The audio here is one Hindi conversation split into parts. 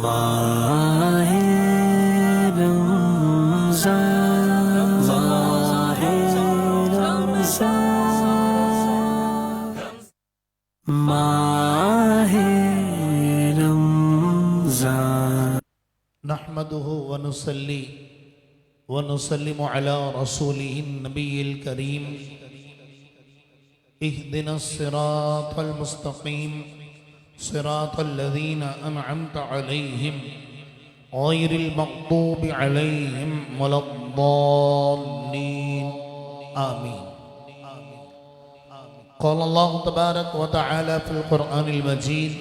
माहे रमज़ान माहे रमज़ान माहे रमज़ान नहमदुहु व नुसल्ली व नुसल्लिमु अला रसूलिहिन नबिय्यिल करीम इहदिनस सिरातल मुस्तकीम सिरातल लज़ीना अनअमत अलैहिम गैरिल मग़दूबि अलैहिम वलद्दाल्लीन आमीन। क़ाल अल्लाहु तबारक व तआला फ़िल क़ुरआनिल मजीद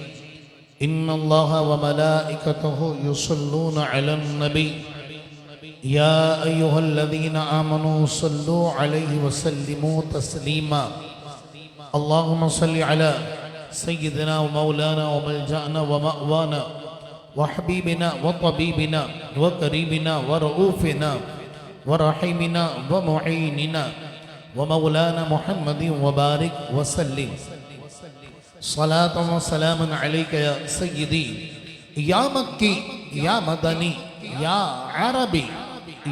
इन्नल्लाह व मलाइकतहु युसल्लूना अलन नबी या अय्युहल्लज़ीना आमनू सल्लू अलैहि व सल्लिमू तस्लीमा। अल्लाहुम्मा सल्लि अला सय्यिदिना व मौलाना व मलजअना व मअवाना व हबीबिना व तबीबिना व करीबिना व रऊफिना व रहीमिना व मुईनिना व मौलाना मुहम्मदिन व बारिक व सल्लिम सलात व सलामन अलैका या सय्यदी या मक्की या मदनी या अरबी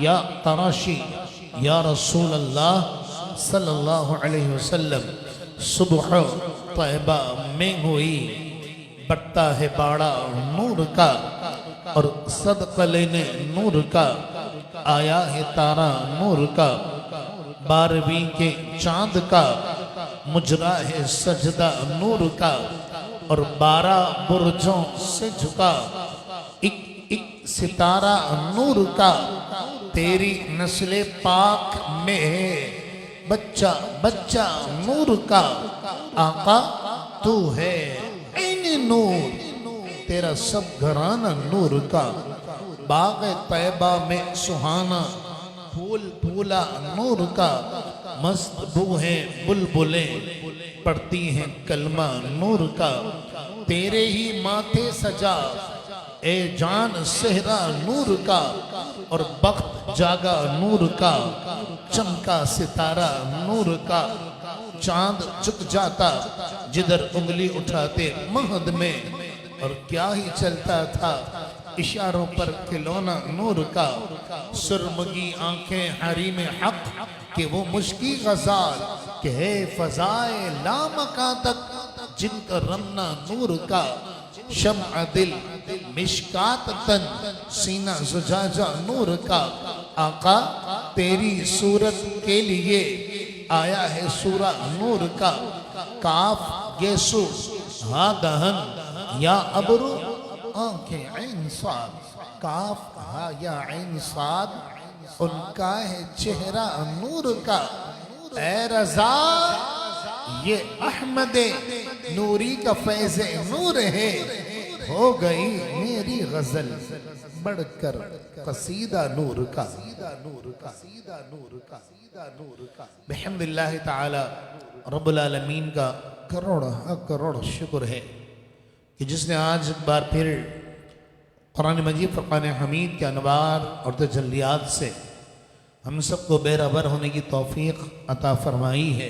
या तराशी या रसूल अल्लाह सल्लल्लाहु अलैहि वसल्लम। सुबह तैबा में हुई बढ़ता है बाड़ा नूर का और सदका लेने नूर का आया है तारा नूर का 12वीं के चांद का मुजरा है सजदा नूर का और 12 बुर्जों से झुका एक एक सितारा नूर का। तेरी नस्ले पाक में है बच्चा बच्चा नूर का। आका तू है ऐन नूर तेरा सब घराना नूर का। बाग तैबा में सुहाना फूल फूला नूर का। मस्त बू है बुलबुलें पढ़ती हैं कलमा नूर का। तेरे ही माथे सजा ए जान सेहरा नूर का और बख्त जागा नूर का। चमका सितारा नूर का। चांद झुक जाता जिधर उंगली उठाते महद में और क्या ही चलता था इशारों पर खिलौना नूर का। सुरमगी आंखें हरीम हक के वो मुश्की गजाल के है फजाए लामका तक जिनका रमना नूर का। शम्अ दिल मिशकात तन सीना जुजाजा नूर का। आका तेरी सूरत के लिए आया है सूरा नूर का। काफ येसु हा दहन या अबरू आंखें ऐन साद काफ हा या ऐन साद उनका है चेहरा नूर का। ए रज़ा ये अहमद नूरी का फैज़ नूर है हो गई मेरी गजल बढ़कर कसीदा नूर का। बिहम्दिल्लाह ताला रब्बुल आलमीन का करोड़ शुक्र है कि जिसने आज एक बार फिर कुरान मजीद फुरक़ान हमीद के अनवार और तजल्लियात से हम सबको बेराबर होने की तौफीक अता फरमाई है।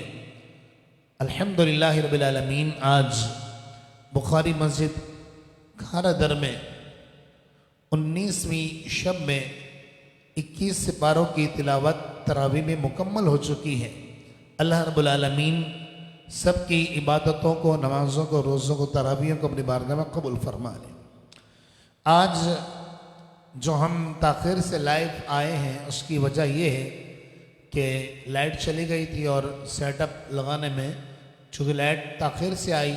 अल्हम्दुलिल्लाह रब्बिल आलमीन आज बुखारी मस्जिद खारा दर में 19वीं शब में 21 सिपारों की तिलावत तरावी में मुकम्मल हो चुकी है। अल्लाह रब्बुल आलमीन सबकी इबादतों को नमाज़ों को रोज़ों को तरावियों को अपनी बारगाह में कबूल फरमा ले। आज जो हम ताख़ीर से लाइव आए हैं उसकी वजह ये है कि लाइट चली गई थी और सेटअप लगाने में चूँकि लाइट ताख़ीर से आई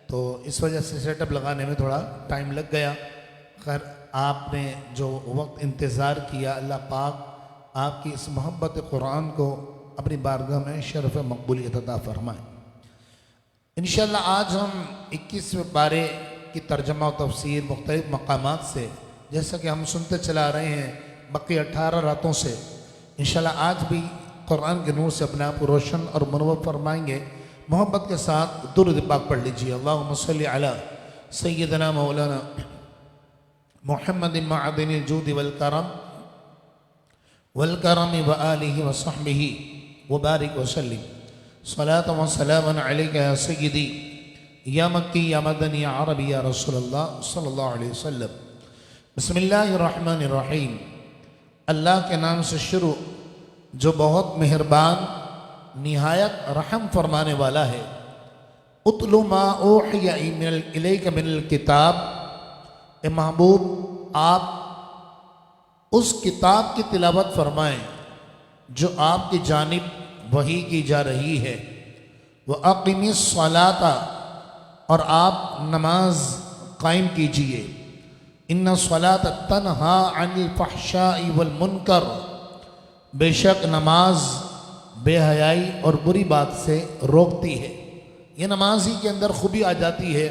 तो इस वजह से सेटअप लगाने में थोड़ा टाइम लग गया। खैर आपने जो वक्त इंतज़ार किया अल्लाह पाक आपकी इस मोहब्बत कुरान को अपनी बारगाह में शरफ़ मकबूलियत अता फरमाए। इंशाअल्लाह आज हम 21वें पारे की तर्जमा और तफसीर मुख्तलिफ मकामात से जैसा कि हम सुनते चला रहे हैं बाकी 18 रातों से इंशाअल्लाह आज भी कुरान के नूर से अपने आप को रोशन और मुनव्वर फरमाएंगे। मोहब्बत के साथ दुरूद पाक पढ़ लीजिए। अल्लाहुम्मा सल्लि अला सय्यिदना मौलाना मुहम्मदिन मअदिनिल जूदि वल करम व आलिहि व सहबिहि व बारिक व सल्लिम सलातन व सलामन अलैका या सय्यदी या मक्की या मदनी या अरबी या रसूलल्लाह सल्लल्लाहु अलैहि वसल्लम। बिस्मिल्लाहिर्रहमानिर्रहीम। अल्लाह के नाम से शुरू जो बहुत मेहरबान निहायत रहम फरमाने वाला है। उतलु मा ऊहिया इलैका मिनल किताब, ए महबूब आप उस किताब की तिलावत फरमाएं जो आपकी जानिब वही की जा रही है। वह अक़िमिस सलाता, और आप नमाज कायम कीजिए। इन्ना सलात तन्हा अनिल फहशाई वल मुनकर, बेशक नमाज बेहयाई और बुरी बात से रोकती है। ये नमाज ही के अंदर खूबी आ जाती है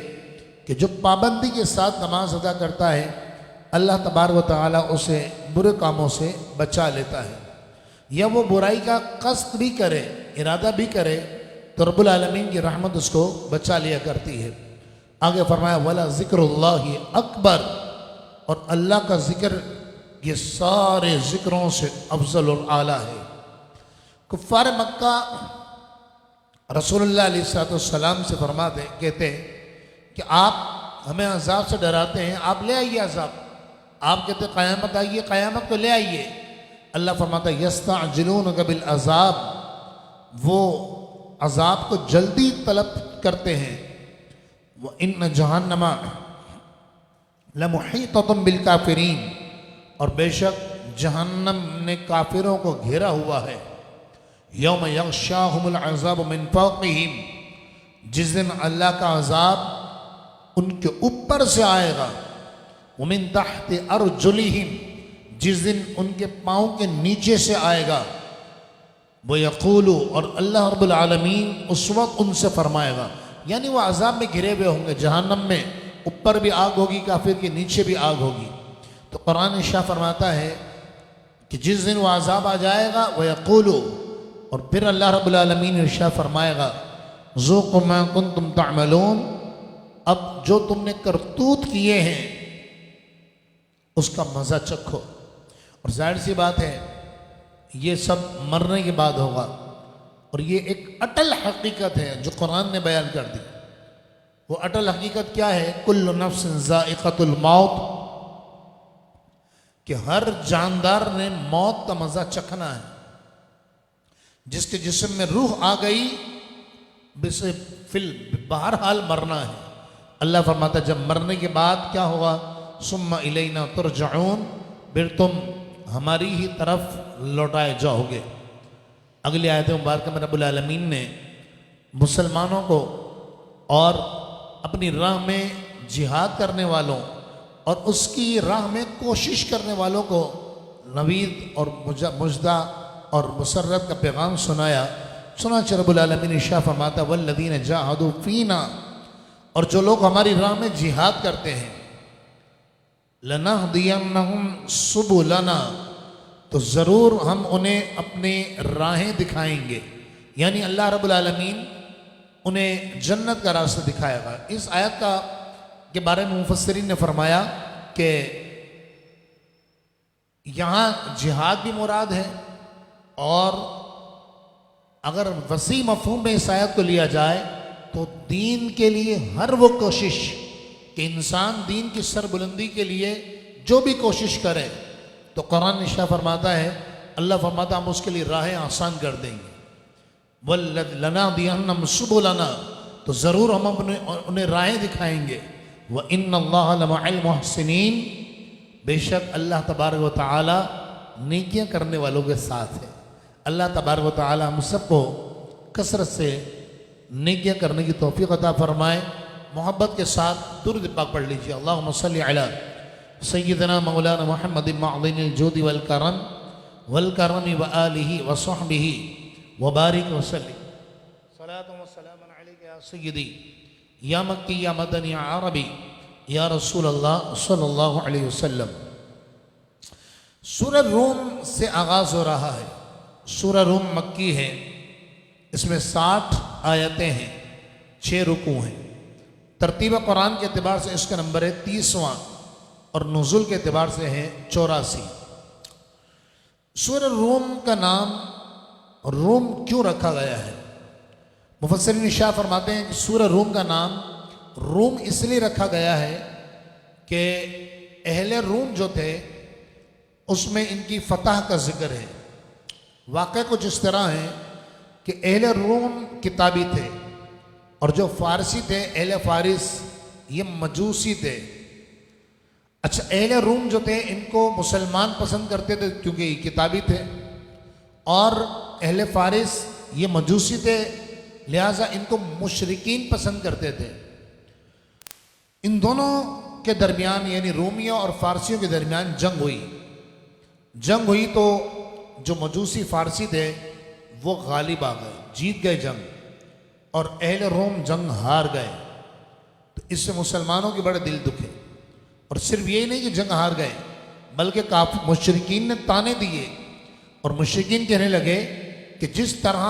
कि जो पाबंदी के साथ नमाज अदा करता है अल्लाह तबारक व तआला उसे बुरे कामों से बचा लेता है। या वो बुराई का कस्द भी करे, इरादा भी करे, तो रब्बुल आलमीन की रहमत उसको बचा लिया करती है। आगे फरमाया वला ज़िक्रुल्लाहि अकबर, और अल्लाह का ज़िक्र ये सारे ज़िक्रों से अफजल और आला है। कुफ़ार मक्का रसूलुल्लाह अलैहिस्सलाम से फरमाते कहते हैं कि आप हमें अज़ाब से डराते हैं, आप ले आइए अज़ाब। आप कहते क़यामत आइए, क़यामत तो ले आइए। अल्लाह फरमाता यस्तअजिलूनका बिल अज़ाब, वो अज़ाब को जल्दी तलब करते हैं। व इन्न जहन्नमा लमुहीततुम बिल काफिरीन, और बेशक जहन्नम ने काफिरों को घेरा हुआ है। यौम यग़शाहुमुल अज़ाब मिन फ़ौक़िहिम, जिस दिन अल्लाह का अज़ाब उनके ऊपर से आएगा। व मिन तहति अर्जुलिहिम, जिस दिन उनके पाँव के नीचे से आएगा। वो यक़ूलु, और अल्लाह रब्बुल आलमीन उस वक्त उनसे फरमाएगा, यानी वो अज़ाब में घिरे हुए होंगे जहन्नम में, ऊपर भी आग होगी काफिर के, नीचे भी आग होगी। तो कुरान शाह फरमाता है कि जिस दिन वो अज़ाब आ जाएगा वह यक़ूलु, और फिर अल्लाह रब्बुल आलमीन इरशाद फरमाएगा ज़ूक़ू मा कुन्तुम तअमलून, अब जो तुमने करतूत किए हैं उसका मज़ा चखो। और जाहिर सी बात है ये सब मरने के बाद होगा, और ये एक अटल हकीकत है जो कुरान ने बयान कर दी। वो अटल हकीकत क्या है? कुल्लु नफ्सिन ज़ाइक़तुल मौत, कि हर जानदार ने मौत का मजा चखना है। जिसके जिस्म में रूह आ गई बिसे फिल बहरहाल मरना है। अल्लाह फरमाता जब मरने के बाद क्या होगा? सुम्मा इलैना तुरजऊन, फिर तुम हमारी ही तरफ लौटाए जाओगे। अगली आयत मुबारक में रब्बुल आलमीन ने मुसलमानों को और अपनी राह में जिहाद करने वालों और उसकी राह में कोशिश करने वालों को नवीद और मुजदा और मुसर्रत का पैगाम सुनाया। सुना रब्बुल आलमीन इरशाद फरमाता वल्लज़ीना जाहदू फीना, और जो लोग हमारी राह में जिहाद करते हैं, लनहदियन्नहुम सुबुलना, तो ज़रूर हम उन्हें अपने राहें दिखाएंगे। यानी अल्लाह रब्बुल आलमीन उन्हें जन्नत का रास्ता दिखाएगा। इस आयत का के बारे में मुफस्सिरीन ने फरमाया कि यहाँ जिहाद भी मुराद है, और अगर वसी मफ़हूम में इस आयत को लिया जाए तो दीन के लिए हर वो कोशिश कि इंसान दीन की सरबुलंदी के लिए जो भी कोशिश करे, तो कुरान निशा फरमाता है, अल्लाह फरमाता हम उसके लिए राहें आसान कर देंगे। वल्लनादियन्नहुम सुबुलना, तो ज़रूर हम उन्हें राहें दिखाएंगे। व इन्नल्लाहा लमअल मुहसिनीन, बेशक अल्लाह तबारक व तआला नेकियां करने वालों के साथ है। अल्लाह तबारक व तआला हम सबको कसरत से नेकियां करने की तौफीक अता फरमाए। मोहब्बत के साथ दुरूद पाक पढ़ लीजिए। अल्लाहुम्मा सल्लि अला सय्यिदना मौलाना मुहम्मदिन मअदिनिल जूदि वल करम व आलिहि व सहबिहि व बारिक व सल्लिम। सलातु व सलामुन अलैका या सय्यदी या मक्की या मदनी या अरबी या रसूल अल्लाह सल्लल्लाहु अलैहि वसल्लम। सूरह रूम से आगाज़ हो रहा है। सूरह रूम मक्की है, इसमें 60 आयतें हैं, 6 रुकू हैं। तरतीब कुरान के अतबार से इसका नंबर है 30वां, और नुज़ुल के अतबार से है 84। सूरह रूम का नाम रूम क्यों रखा गया है? मुफस्सिरीन इरशाद फरमाते हैं कि सूरह रूम का नाम रूम इसलिए रखा गया है कि अहले रूम जो थे उसमें इनकी फतह का जिक्र है। वाक़या कुछ इस तरह है कि अहले रूम किताबी थे और जो फारसी थे अहले फारिस ये मजूसी थे। अच्छा, अहले रूम जो थे इनको मुसलमान पसंद करते थे क्योंकि ये किताबी थे, और अहले फारिस ये मजूसी थे, लिहाजा इनको मुशरिकीन पसंद करते थे। इन दोनों के दरमियान यानी रोमियों और फारसियों के दरमियान जंग हुई तो जो मजूसी फारसी थे वो गालिब आ गए, जीत गए जंग, और अहले रोम जंग हार गए। तो इससे मुसलमानों के बड़े दिल दुखे। और सिर्फ यही नहीं कि जंग हार गए, बल्कि काफी मुशरिकीन ने ताने दिए, और मुशरिकीन कहने लगे कि जिस तरह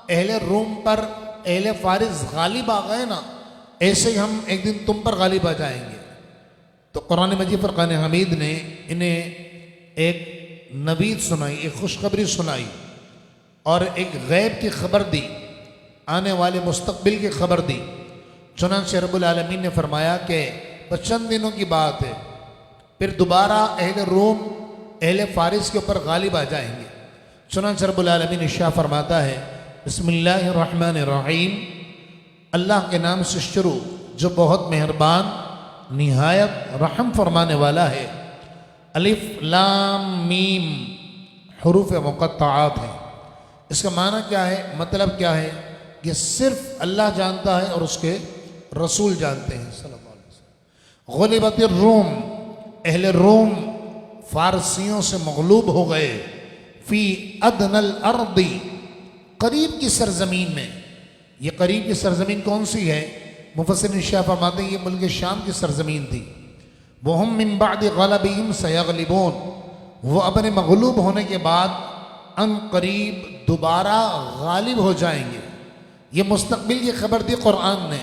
अहले रोम पर अहले फारिस गालिब आ गए ना, ऐसे ही हम एक दिन तुम पर गालिब आ जाएंगे। तो कुरान मजीद फुरकान हमीद ने इन्हें एक नवीद सुनाई, एक खुशखबरी सुनाई और एक गैब की खबर दी, आने वाले मुस्तकबिल की खबर दी। चुनांचे रब्बुल आलमीन ने फरमाया कि बस चंद दिनों की बात है, फिर दोबारा अहले रोम अहले फारिस के ऊपर गालिब आ जाएंगे। चुनांचे रब्बुल आलमीन इरशाद फरमाता है, बिस्मिल्लाहिर्रहमानिर्रहीम, अल्लाह के नाम से शुरू जो बहुत मेहरबान निहायत रहम फरमाने वाला है। अलिफ लाम मीम हुरूफ मुक़त्तआत है। इसका माना क्या है, मतलब क्या है, कि सिर्फ अल्लाह जानता है और उसके रसूल जानते हैं सल्लल्लाहु अलैहि वसल्लम। गुलिबतिर रूम, अहले रोम फारसियों से मगलूब हो गए। फी अदनल अर्दी, करीब की सरजमीन में। ये करीब की सरजमीन कौन सी है? मुफस्सिरीन इरशाद फरमाते हैं ये मुल्क शाम की सरजमीन थी। वहुम मिन बादि गलबिहिम सयगलिबून, वो अपने मगलूब होने के बाद अन करीब दोबारा गालिब हो जाएंगे। ये मुस्तकबिल की खबर दी कुरान ने,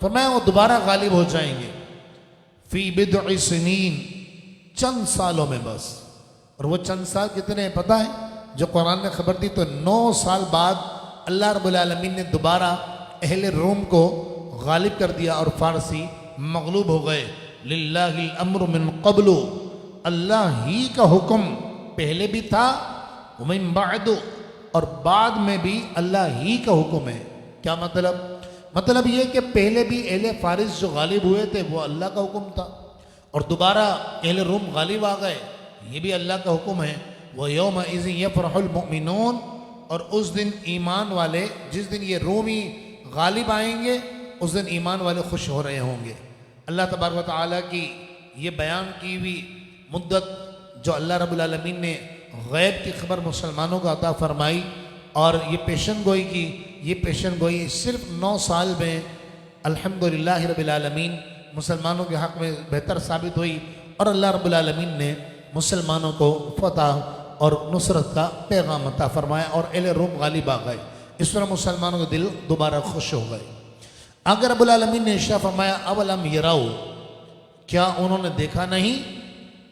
फरमाया वो दोबारा गालिब हो जाएंगे। फी बिदअ सिनीन, चंद सालों में बस। और वो चंद साल कितने हैं पता है? जो कुरान ने खबर दी तो 9 साल बाद अल्लाह रब्बुल आलमीन ने दोबारा अहले रोम को गालिब कर दिया और फारसी मगलूब हो गए। लिल्लाहिल अम्रु मिन क़ब्लु, अल्लाह ही का हुक्म पहले भी था, मिन बादु, और बाद में भी अल्लाह ही का हुक्म है। क्या मतलब? मतलब ये कि पहले भी अहले फारिस जो गालिब हुए थे वो अल्लाह का हुक्म था, और दोबारा अहले रोम गालिब आ गए, ये भी अल्लाह का हुक्म है। वह यौम इज़ यफ़रहुल मुमिनून, और उस दिन ईमान वाले, जिस दिन ये रोमी गालिब आएंगे उस दिन ईमान वाले खुश हो रहे होंगे। अल्लाह तबारक व तआला की ये बयान की हुई मुद्दत जो अल्लाह रब्बुल आलमीन ने गैब की खबर मुसलमानों को अता फरमाई और ये पेशन गोई की, ये पेशन गोई सिर्फ 9 साल में अल्हम्दुलिल्लाह रब्बिल आलमीन मुसलमानों के हक़ में बेहतर साबित हुई, और अल्लाह रब्बुल आलमीन ने मुसलमानों को फतह और नुसरत का पैगाम अता फरमाया और अहले रोम गालिब आ गए। इस तरह मुसलमानों के दिल दोबारा खुश हो गए। अगर रब्बुल आलमीन ने इरशाद फरमाया, अवलम यराउ, क्या उन्होंने देखा नहीं,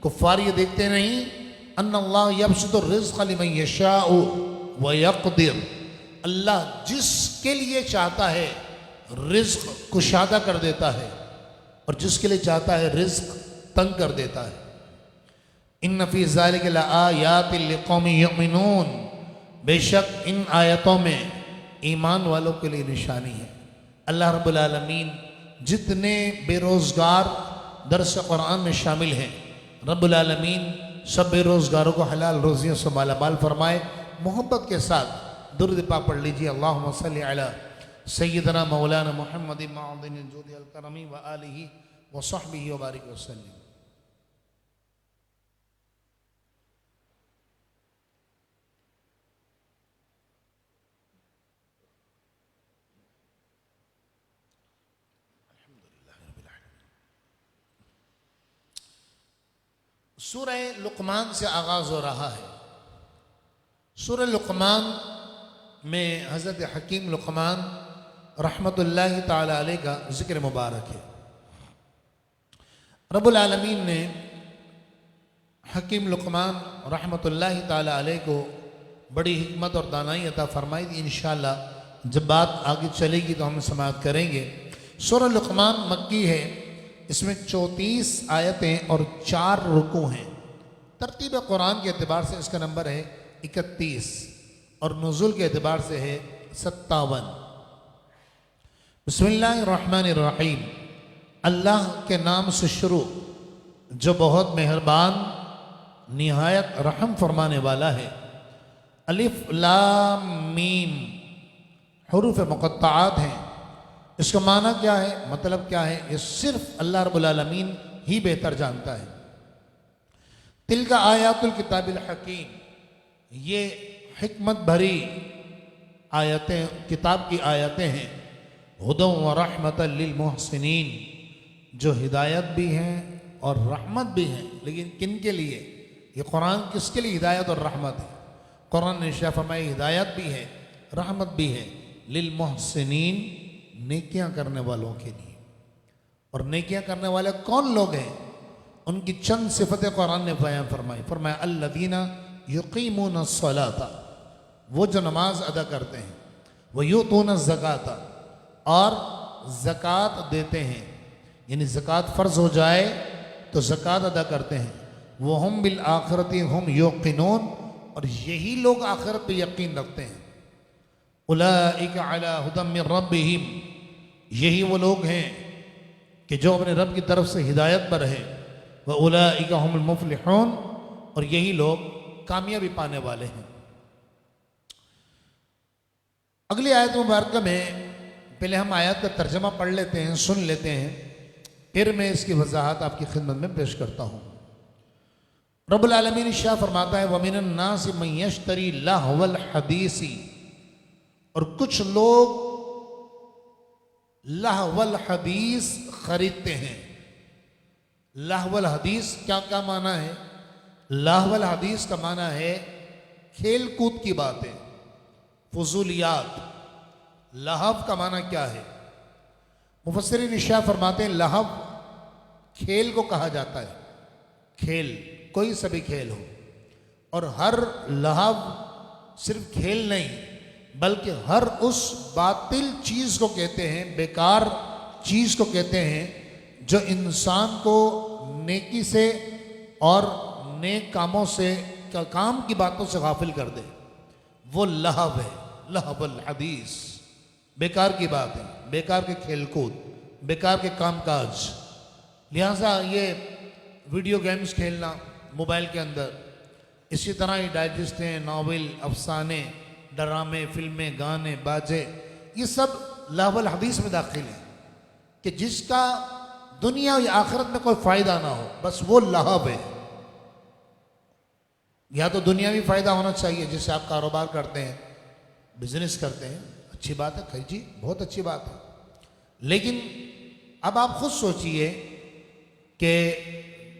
कुफ्फार ये देखते नहीं, अन्नल्लाह यबसुतु रिज़्क़ लिमन यशाउ व यक़दिर, अल्लाह जिसके लिए चाहता है रिज़्क़ कुशादा कर देता है और जिसके लिए चाहता है रिज़्क़ तंग कर देता है। इन्न फ़ी ज़ालिका लआयातिन लिक़ौमिन युमिनून, बेशक इन आयतों में ईमान वालों के लिए निशानी है। अल्लाह रब्बुल आलमीन जितने बेरोज़गार दर्स कुरान में शामिल हैं, रब्बुल आलमीन सब बेरोज़गारों को हलाल रोज़ियों से मालामाल फरमाए। मोहब्बत के साथ दुरूद पाक पढ़ लीजिए, अल्लाहुम्मा सल्लि अला सय्यिदना मौलाना मुहम्मदिन मअदिनिल जूदि वल करमी व आलिहि व सहबिहि व बारिक वसल्लम। सूरह लुक़मान से आगाज़ हो रहा है। सूरह लुक़मान में हज़रत हकीम लुक़मान रहमतुल्लाहि ताला अलैह का ज़िक्र मुबारक है। रब्बुल आलमीन ने हकीम लुक़मान रहमतुल्लाहि ताला अलैह को बड़ी हिकमत और दानाई अता फरमाई थी। इंशाअल्लाह जब बात आगे चलेगी तो हम समाअत करेंगे। सूरह लुक़मान मक्की है इसमें 34 आयतें और 4 रुकू हैं। तरतीब कुरान के अतबार से इसका नंबर है 31 और नुज़ुल के अतबार से है 57। बिस्मिल्लाहिर्रहमानिर्रहीम, अल्लाह के नाम से शुरू जो बहुत मेहरबान निहायत रहम फरमाने वाला है। अलिफ लाम मीम हुरूफ मुक़त्तआत हैं। इसका माना क्या है, मतलब क्या है, ये सिर्फ अल्लाह रब्बुल आलमीन ही बेहतर जानता है। तिलका आयातुल किताबिल हकीम, ये हिकमत भरी आयतें, किताब की आयतें हैं। हुदम व रहमतल लिल मुहसिनीन, जो हिदायत भी हैं और रहमत भी हैं। लेकिन किन के लिए? ये कुरान किसके लिए हिदायत और रहमत है? कुरान ने इरशाद फरमाया हिदायत भी है, रहमत भी है। लिल मुहसिनीन, नेकियां करने वालों के लिए। और नेकियां करने वाले कौन लोग हैं? उनकी चंद सिफतें कुरान ने बयान फरमाई। फरमाया अल्लज़ीना युक़ीमून अस्सलाता, वो जो नमाज अदा करते हैं। व यूतून ज़काता, और ज़कात देते हैं, यानी ज़कात फ़र्ज़ हो जाए तो ज़कात अदा करते हैं। वो हम बिल आखिरती हम युक़िनून, और यही लोग आखिरत पे यकीन रखते हैं। उलाइका अला हुदम मिन रब्बिहिम, यही वो लोग हैं कि जो अपने रब की तरफ से हिदायत पर है। व उलाइका हुमुल मुफ़लिहून, और यही लोग कामयाबी पाने वाले हैं। अगली आयत मुबारक में पहले हम आयत का तर्जमा पढ़ लेते हैं, सुन लेते हैं, फिर मैं इसकी वजाहत आपकी खिदमत में पेश करता हूँ। रब्बुल आलमीन शाह फरमाता है वमिनन नास मन यश्तरी लहवल हदीसी, और कुछ लोग लहवल हदीस खरीदते हैं। लहवल हदीस क्या क्या माना है? लहवल हदीस का माना है खेल कूद की बातें, फजूलियात। लहव का माना क्या है? मुफस्सिरीन इरशाद फरमाते हैं लहव खेल को कहा जाता है। खेल, कोई सभी खेल हो, और हर लहव सिर्फ खेल नहीं बल्कि हर उस बातिल चीज को कहते हैं, बेकार चीज को कहते हैं जो इंसान को नेकी से और नेक कामों से, काम की बातों से गाफिल कर दे। वो लहव है, लहवल हदीस। बेकार की बात है, बेकार के खेलकूद, बेकार के कामकाज। लिहाजा ये वीडियो गेम्स खेलना मोबाइल के अंदर, इसी तरह ही डाइजेस्टें, नावल, अफसाने, ड्रामे, फिल्में, गाने, बाजे, ये सब लहवल हदीस में दाखिल है कि जिसका दुनिया या आखिरत में कोई फायदा ना हो, बस वो लहव है। या तो दुनियावी फायदा होना चाहिए, जिससे आप कारोबार करते हैं, बिजनेस करते हैं, अच्छी बात है, खैर जी, बहुत अच्छी बात है। लेकिन अब आप खुद सोचिए कि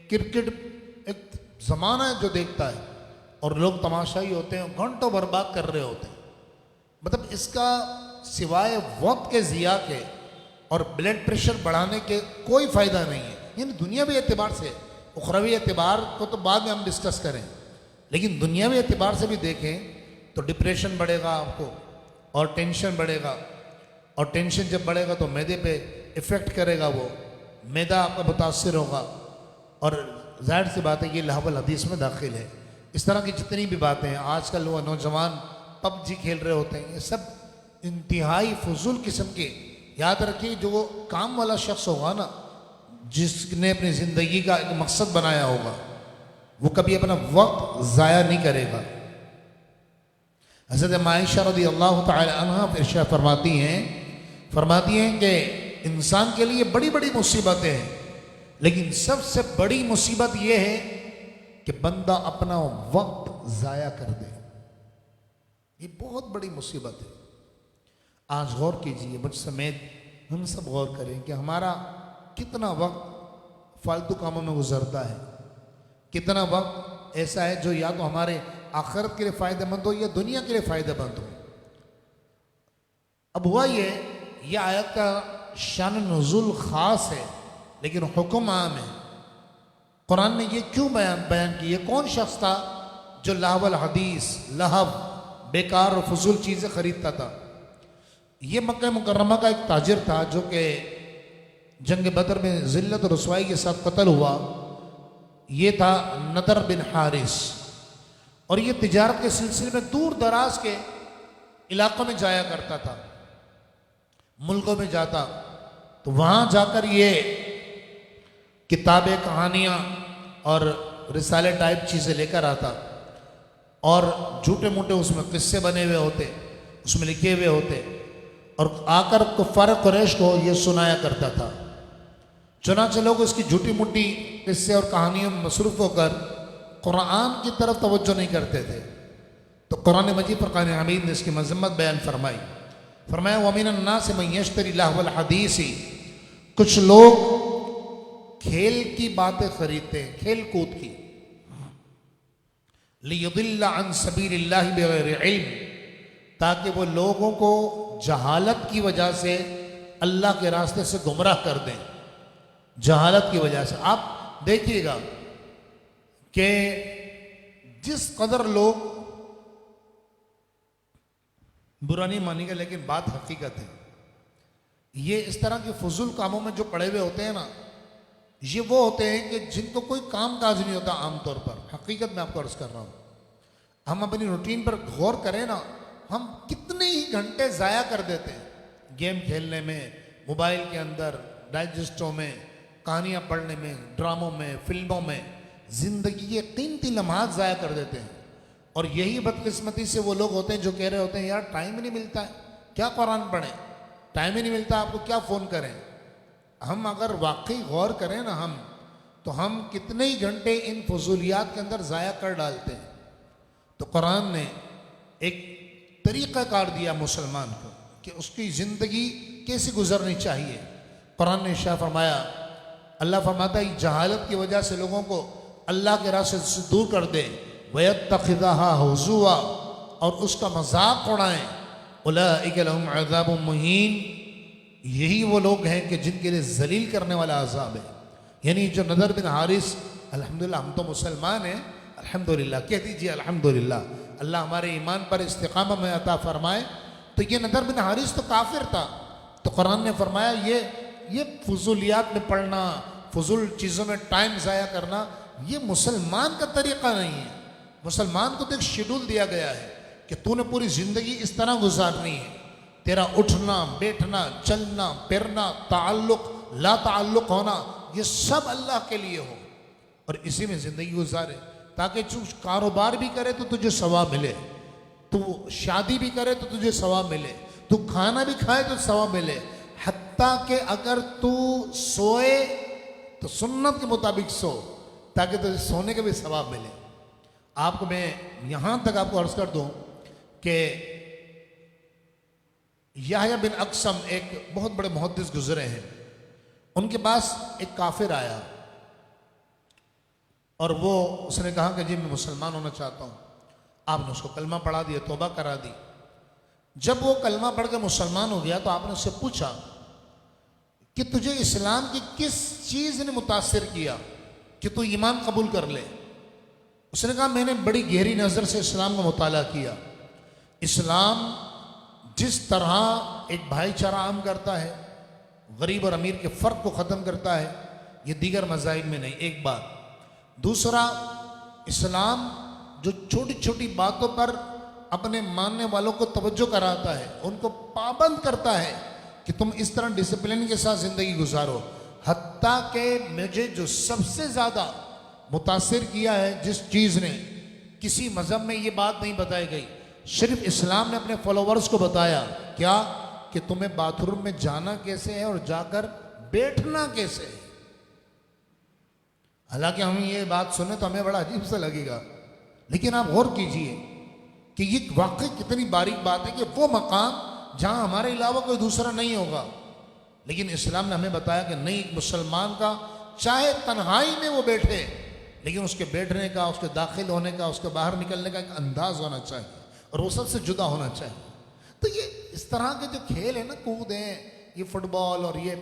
क्रिकेट एक जमाना है जो देखता है, और लोग तमाशाई होते हैं, घंटों बर्बाद कर रहे होते हैं। मतलब इसका सिवाय वक्त के ज़िया के और ब्लड प्रेशर बढ़ाने के कोई फ़ायदा नहीं है। यानी दुनियावी एतबार से, उखरवी एतबार को तो बाद में हम डिस्कस करें, लेकिन दुनियावी एतबार से भी देखें तो डिप्रेशन बढ़ेगा आपको, और टेंशन बढ़ेगा, और टेंशन जब बढ़ेगा तो मैदे पे इफ़ेक्ट करेगा, वो मैदा आपका मुतासिर होगा, और जाहिर सी बात है ये लहवल हदीस में दाखिल है। इस तरह की जितनी भी बातें हैं, आजकल वो नौजवान पबजी खेल रहे होते हैं, ये सब इंतहाई फजूल किस्म के। याद रखिए, जो वो काम वाला शख्स होगा ना, जिसने अपनी ज़िंदगी का एक मकसद बनाया होगा, वो कभी अपना वक्त ज़ाया नहीं करेगा। हज़रत आयशा रज़ियल्लाहु तआला अन्हा इरशाद फरमाती हैं कि इंसान के लिए बड़ी बड़ी मुसीबतें हैं, लेकिन सबसे बड़ी मुसीबत यह है कि बंदा अपना वक्त ज़ाया कर दे। ये बहुत बड़ी मुसीबत है। आज गौर कीजिए, मुझ समेत हम सब गौर करें कि हमारा कितना वक्त फालतू कामों में गुजरता है, कितना वक्त ऐसा है जो या तो हमारे आखिरत के लिए फ़ायदेमंद हो या दुनिया के लिए फ़ायदेमंद हो। अब हुआ ये आयत का शान नुज़ुल ख़ास है, लेकिन हुक्म आम है। कुरान ने ये क्यों बयान किया? कौन शख्स था जो लहवल हदीस, लहव, बेकार और फजूल चीज़ें खरीदता था? ये मक्का मुकर्रमा का एक ताजिर था जो कि जंग बदर में जिल्लत और रसवाई के साथ कत्ल हुआ, ये था नदर बिन हारिस। और ये तिजारत के सिलसिले में दूर दराज के इलाकों में जाया करता था, मुल्कों में जाता, तो वहाँ जाकर ये किताबें, कहानियाँ और रिसाले टाइप चीज़ें लेकर आता, और झूठे मूठे उसमें किस्से बने हुए होते, उसमें लिखे हुए होते, और आकर कुफ्फार कुरैश को ये सुनाया करता था। चुनांचे लोग उसकी झूठी मूठी किस्से और कहानियों में मसरूफ़ होकर कुरान की तरफ तवज्जो नहीं करते थे। तो कुरान मजीद फुरक़ान हमीद ने इसकी मज़म्मत बयान फरमाई। फरमाया वमिन अन्नास मन यश्तरी लहवल हदीसी, कुछ लोग खेल की बातें खरीदते हैं, खेल कूद की, लियुदिल्ला अन सबीलिल्लाहि बिगैरि इल्म, ताकि वो लोगों को जहालत की वजह से अल्लाह के रास्ते से गुमराह कर दें। जहालत की वजह से आप देखिएगा कि जिस कदर लोग, बुरा नहीं मानेंगे लेकिन बात हकीकत है, ये इस तरह के फजूल कामों में जो पड़े हुए होते हैं ना, ये वो होते हैं कि जिनको कोई काम काज नहीं होता आमतौर पर। हकीकत में आपको अर्ज कर रहा हूँ, हम अपनी रूटीन पर गौर करें ना, हम कितने ही घंटे ज़ाया कर देते हैं गेम खेलने में, मोबाइल के अंदर, डाइजेस्टों में, कहानियाँ पढ़ने में, ड्रामों में, फिल्मों में, ज़िंदगी के कीमती लम्हात ज़ाया कर देते हैं। और यही बदकिस्मती से वो लोग होते हैं जो कह रहे होते हैं यार टाइम ही नहीं मिलता है, क्या कुरान पढ़ें, टाइम ही नहीं मिलता, आपको क्या फ़ोन करें। हम अगर वाकई गौर करें ना, तो हम कितने ही घंटे इन फजूलियात के अंदर ज़ाया कर डालते हैं। तो कुरान ने एक तरीक़ाकार दिया मुसलमान को कि उसकी ज़िंदगी कैसे गुजरनी चाहिए। कुरान ने इरशाद फरमाया, अल्लाह फरमाता है जहालत की वजह से लोगों को अल्लाह के रास्ते से दूर कर दे, वयत्तखिज़हा हुज़ुआ, और उसका मजाक उड़ाएं, उलाइका लहुम अज़ाबुम मुहीन, यही वो लोग हैं कि जिनके लिए जलील करने वाला अजाब है। यानी जो नदर बिन हारिस, अल्हम्दुलिल्लाह हम तो मुसलमान हैं, अल्हम्दुलिल्लाह कह दीजिए अल्हम्दुलिल्लाह, अल्लाह हमारे ईमान पर इस्तिकामा में अता फरमाए। तो ये नदर बिन हारिस तो काफिर था, तो कुरान ने फरमाया ये फजूलियात में पढ़ना, फजूल चीज़ों में टाइम ज़ाया करना, ये मुसलमान का तरीक़ा नहीं है। मुसलमान को तो एक शेड्यूल दिया गया है कि तूने पूरी ज़िंदगी इस तरह गुजारनी है, तेरा उठना, बैठना, चलना, फिरना, ताल्लुक, ला ताल्लुक होना, ये सब अल्लाह के लिए हो, और इसी में ज़िंदगी गुजारे, ताकि तू कारोबार भी करे तो तुझे सवाब मिले, तू शादी भी करे तो तुझे सवाब मिले, तू खाना भी खाए तो सवाब मिले, हत्ता कि अगर तू सोए तो सुन्नत के मुताबिक सो, ताकि तुझे सोने के भी सवाब मिले। आपको मैं यहाँ तक आपको अर्ज कर दूँ कि याह्या बिन अक़सम एक बहुत बड़े मुहद्दिस गुजरे हैं, उनके पास एक काफिर आया और वो उसने कहा कि जी मैं मुसलमान होना चाहता हूँ। आपने उसको कलमा पढ़ा दिया, तौबा करा दी। जब वो कलमा पढ़ के मुसलमान हो गया तो आपने उससे पूछा कि तुझे इस्लाम की किस चीज़ ने मुतासिर किया कि तू ईमान कबूल कर ले। उसने कहा मैंने बड़ी गहरी नज़र से इस्लाम का मुताला किया। इस्लाम जिस तरह एक भाईचारा आम करता है, गरीब और अमीर के फ़र्क को ख़त्म करता है, ये दीगर मज़ाहिब में नहीं। एक बात। दूसरा, इस्लाम जो छोटी छोटी बातों पर अपने मानने वालों को तवज्जो कराता है, उनको पाबंद करता है कि तुम इस तरह डिसिप्लिन के साथ ज़िंदगी गुजारो। हत्ता के मुझे जो सबसे ज़्यादा मुतासिर किया है जिस चीज़ ने, किसी मज़हब में ये बात नहीं बताई गई, सिर्फ इस्लाम ने अपने फॉलोवर्स को बताया क्या, कि तुम्हें बाथरूम में जाना कैसे है और जाकर बैठना कैसे है। हालांकि हम ये बात सुने तो हमें बड़ा अजीब सा लगेगा, लेकिन आप गौर कीजिए कि ये वाकई कितनी बारीक बात है कि वो मकाम जहां हमारे अलावा कोई दूसरा नहीं होगा, लेकिन इस्लाम ने हमें बताया कि नहीं, मुसलमान का चाहे तन्हाई में वो बैठे, लेकिन उसके बैठने का, उसके दाखिल होने का, उसके बाहर निकलने का एक अंदाज होना चाहिए और वो सबसे जुदा होना चाहिए। तो ये इस तरह के जो खेल है ना, कूद हैं, ये फुटबॉल और ये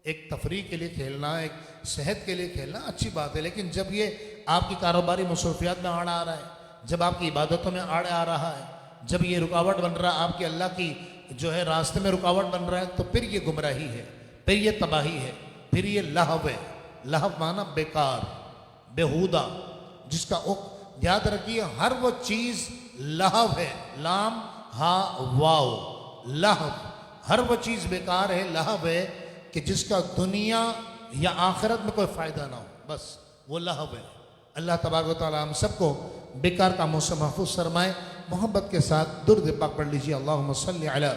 एक तफरीह के लिए खेलना, एक सेहत के लिए खेलना अच्छी बात है, लेकिन जब ये आपकी कारोबारी मसरूफियात में आड़ आ रहा है, जब आपकी इबादतों में आड़ आ रहा है, जब ये रुकावट बन रहा है, आपकी अल्लाह की जो है रास्ते में रुकावट बन रहा है, तो फिर ये गुमराही है, फिर ये तबाही है, फिर ये लहव है। लहव माना बेकार, बेहुदा, जिसका याद रखिए हर वो चीज लहव है, लाम हा वाओ, लहव, हर वो चीज बेकार है, लहव है कि जिसका दुनिया या आखिरत में कोई फायदा ना हो, बस वो लहव है। अल्लाह तबारक व तआला हम सबको बेकार कामों से महफूज फरमाए। मोहब्बत के साथ दुरूद पाक पढ़ लीजिए, अल्लाहुम्मा सल्लि अला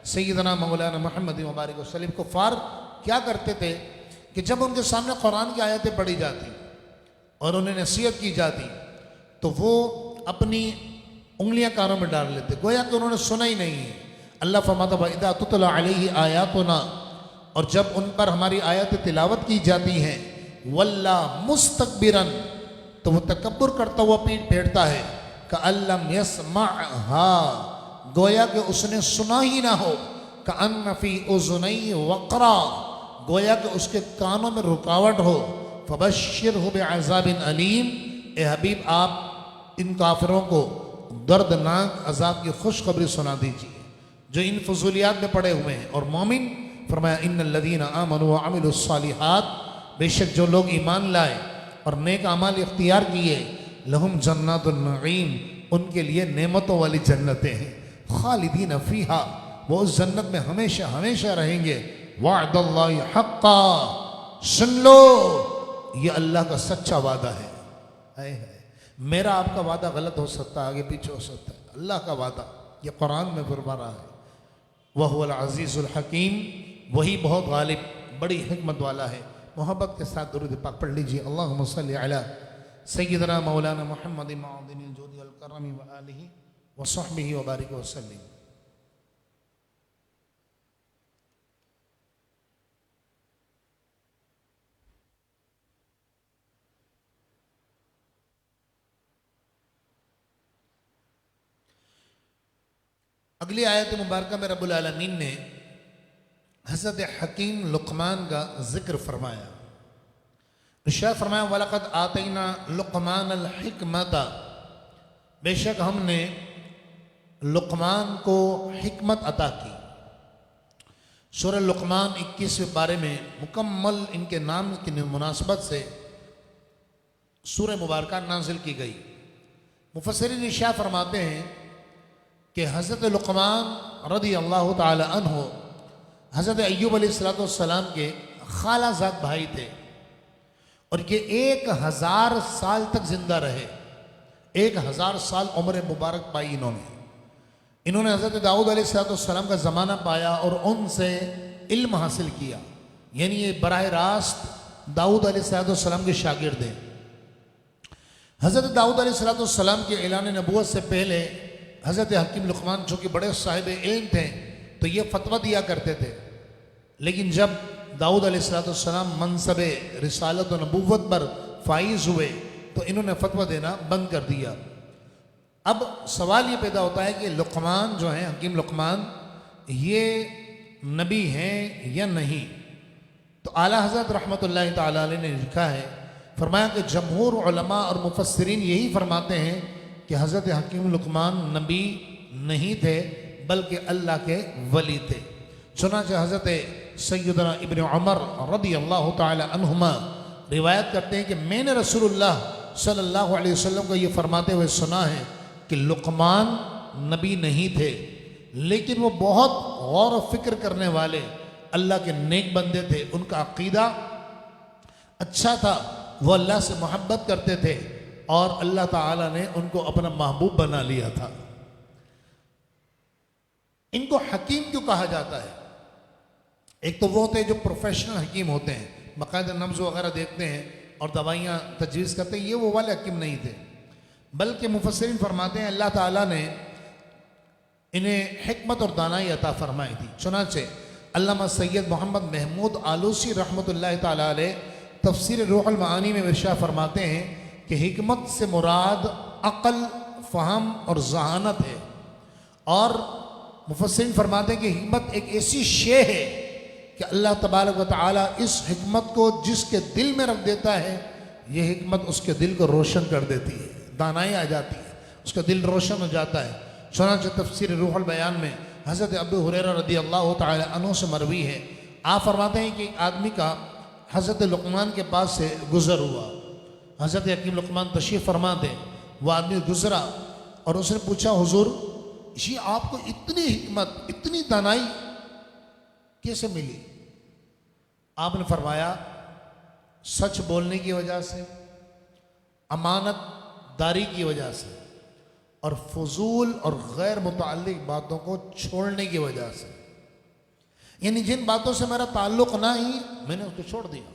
सय्यिदना मौलाना मुहम्मद व बारिक वसल्लम। कुफ़ार क्या करते थे कि जब उनके सामने कुरान की आयतें पढ़ी जाती और उन्हें नसीहत की जाती तो वो अपनी उंगलियां कानों में डाल लेते, गोया कि उन्होंने सुना ही नहीं है। अल्लाह फरमाता है इदा तुतला अलैहि आयातुना, और जब उन पर हमारी आयतें तिलावत की जाती हैं, वल्ला मुस्तकबिरन, तो वो तकब्बुर करता हुआ पीठ फेरता है, कअल्लम यस्मअहा, गोया कि उसने सुना ही ना हो, कअन्न फी उज़ुनैहि वक़रा, गोया कि उसके कानों में रुकावट हो। फबश्शिरहु बिअज़ाबिन अलीम, ए हबीब आप इन काफिरों को दर्दनाक अजाब की खुशखबरी सुना दीजिए जो इन फजूलियात में पड़े हुए हैं। और मोमिन फरमाया इन्नल्लज़ीना आमनू व अमिलुस्सालिहात, बेशक जो लोग ईमान लाए और नेक अमाल इख्तियार किए, लहुम जन्नातुन नईम, उनके लिए नेमतों वाली जन्नतें हैं, खालिदीन फीहा, वो उस जन्नत में हमेशा हमेशा रहेंगे। वअदल्लाहि हक्का, सुन लो ये अल्लाह का सच्चा वादा है। है मेरा आपका वादा गलत हो सकता है, आगे पीछे हो सकता है, अल्लाह का वादा ये कुरान में फरमा रहा है। वहुवल अज़ीज़ुल हकीम, वही बहुत गालिब बड़ी हिकमत वाला है। मोहब्बत के साथ दुरूद पाक पढ़ लीजिए, अल्लाहुम्मा सल्लि अला सय्यिदना मौलाना मुहम्मद मअदिनिल जूदि वल करमी व आलिहि व सहबिहि व बारिक वसल्लिम। अगली आयत मुबारक में रब्बुल आलमीन ने हज़रत हकीम लुक़मान का जिक्र फरमाया। इरशाद फरमाया वलक़द आतैना लुक़मान अल हिकमता, बेशक हमने लुक़मान को हिकमत अता की। सूरह लुक़मान 21वें पारे में मुकम्मल इनके नाम की मुनासबत से सूरह मुबारक नाजिल की गई। मुफस्सिरीन इरशाद फरमाते हैं कि हज़रत लुक़मान रज़ी अल्लाह ताला अन्हु हज़रत अय्यूब अलैहिस्सलाम के खालाजाद भाई थे और ये 1000 साल तक जिंदा रहे। 1000 साल उम्र मुबारक पाई इन्होंने हज़रत दाऊद अलैहिस्सलाम का ज़माना पाया और उनसे इल्म हासिल किया, यानी ये बराह रास्त दाऊद अलैहिस्सलाम के शागिर्द हैं। हज़रत दाऊद अलैहिस्सलाम के ऐलान नबूवत से पहले हज़रत हकीम लुक़मान जो कि बड़े साहिब इल्म थे तो ये फतवा दिया करते थे, लेकिन जब दाऊद अलैहिस्सलाम मनसब रिसालत और नबूवत पर फाइज हुए तो इन्होंने फतवा देना बंद कर दिया। अब सवाल ये पैदा होता है कि लुक़मान जो हैं, हकीम लुक़मान, ये नबी हैं या नहीं? तो आला हज़रत रहमतुल्लाहि ताला अलैह ने लिखा है, फरमाया कि जमहूर उलमा और मुफस्सिरीन यही फरमाते हैं कि हज़रत हकीम लुक़मान नबी नहीं थे बल्कि अल्लाह के वली थे। चुनांचे हज़रत सय्यदना इब्न उमर रज़ी अल्लाह ताला अन्हुमा रिवायत करते हैं कि मैंने रसूलुल्लाह सल्लल्लाहु अलैहि वसल्लम को ये फरमाते हुए सुना है कि लुक़मान नबी नहीं थे, लेकिन वो बहुत गौर और फिक्र करने वाले अल्लाह के नेक बंदे थे। उनका अकीदा अच्छा था, वो अल्लाह से मोहब्बत करते थे और अल्लाह ताला ने उनको अपना महबूब बना लिया था। इनको हकीम क्यों कहा जाता है? एक तो वो होते हैं जो प्रोफेशनल हकीम होते हैं, बाकायदा नब्ज़ वगैरह देखते हैं और दवाइयाँ तजवीज़ करते हैं, ये वो वाले हकीम नहीं थे, बल्कि मुफस्सिरीन फरमाते हैं अल्लाह ताला ने इन्हें हिकमत और दानाई अता फरमाई थी। चुनांचे अल्लामा सैयद मोहम्मद महमूद आलूसी रहमतुल्लाहि ताला अलैह तफसीर रूहुल मानी में इरशाद फरमाते हैं कि हिकमत से मुराद अक़ल, फ़हम और ज़हानत है। और मुफस्सिरीन फरमाते हैं कि हिकमत एक ऐसी शे है कि अल्लाह तबारक व तआला इस हिकमत को जिसके दिल में रख देता है, ये हिकमत उसके दिल को रोशन कर देती है, दानाई आ जाती है, उसका दिल रोशन हो जाता है। चुनांचे तफसीर रूहुल बयान में हज़रत अबू हुरैरा रज़ी अल्लाह तआला अन्हु से मरवी है, आप फरमाते हैं कि एक आदमी का हज़रत लुक़मान के पास से गुज़र हुआ। हज़रत हकीम लुक़मान तशरीफ़ फरमाते, वो आदमी गुज़रा और उसने पूछा, हुज़ूर ये आपको इतनी हिकमत, इतनी दानाई कैसे मिली? आपने फरमाया, सच बोलने की वजह से, अमानतदारी की वजह से और फजूल और गैर मुताल्लिक बातों को छोड़ने की वजह से। यानी जिन बातों से मेरा ताल्लुक ना ही, मैंने उसको छोड़ दिया।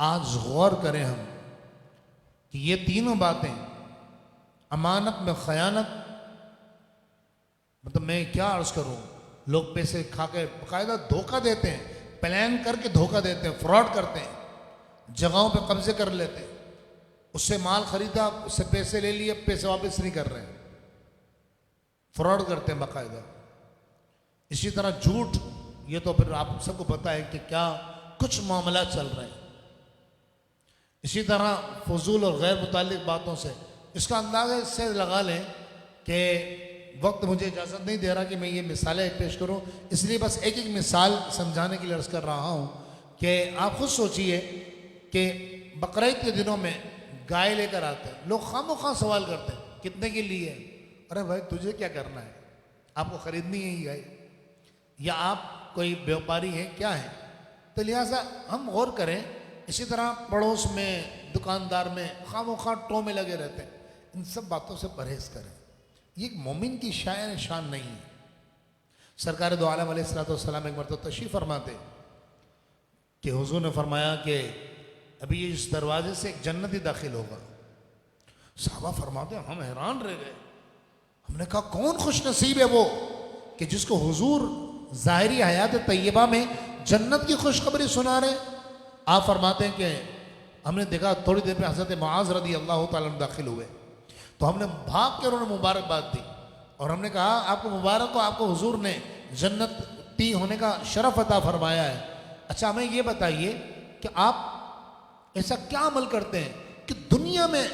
आज गौर करें हम कि ये तीनों बातें, अमानत में खयानत, मतलब मैं क्या अर्ज करूं, लोग पैसे खा के बाकायदा धोखा देते हैं, प्लान करके धोखा देते हैं, फ्रॉड करते हैं, जगहों पे कब्जे कर लेते हैं, उससे माल खरीदा, उससे पैसे ले लिए, पैसे वापस नहीं कर रहे हैं, फ्रॉड करते हैं बाकायदा। इसी तरह झूठ, ये तो फिर आप सबको पता है कि क्या कुछ मामला चल रहे हैं। इसी तरह फजूल और गैर मुताल्लिक बातों से, इसका अंदाज़ा इससे लगा लें कि वक्त मुझे इजाज़त नहीं दे रहा कि मैं ये मिसालें पेश करूं, इसलिए बस एक एक मिसाल समझाने के लिए अर्ज़ कर रहा हूं कि आप खुद सोचिए कि बकरीद के दिनों में गाय लेकर आते हैं, लोग खामोखा सवाल करते हैं, कितने के लिए? अरे भाई तुझे क्या करना है, आपको ख़रीदनी है ये गाय, या आप कोई व्यापारी हैं, क्या है? तो लिहाजा हम गौर करें। इसी तरह पड़ोस में, दुकानदार में खामोखा टो में लगे रहते हैं, इन सब बातों से परहेज करें। ये एक मोमिन की शान शान नहीं है। सरकार दो आलम अलैहिस्सलाम एक मरतबा तशरीफ़ फरमाते कि हुजूर ने फरमाया कि अभी इस दरवाजे से एक जन्नती दाखिल होगा। साहबा फरमाते हम हैरान रह गए, हमने कहा कौन खुश नसीब है वो कि जिसको हुजूर ज़ाहिरी हयात तैयबा में जन्नत की खुशखबरी सुना रहे। आप फरमाते हैं कि हमने देखा थोड़ी देर में हज़रत मुआज़ रज़ी अल्लाह तआला अन्हु दाखिल हुए, तो हमने भाग के उन्होंने मुबारकबाद दी और हमने कहा आपको मुबारक हो, आपको हुजूर ने जन्नती होने का शरफ अता फरमाया है। अच्छा हमें ये बताइए कि आप ऐसा क्या अमल करते हैं कि दुनिया में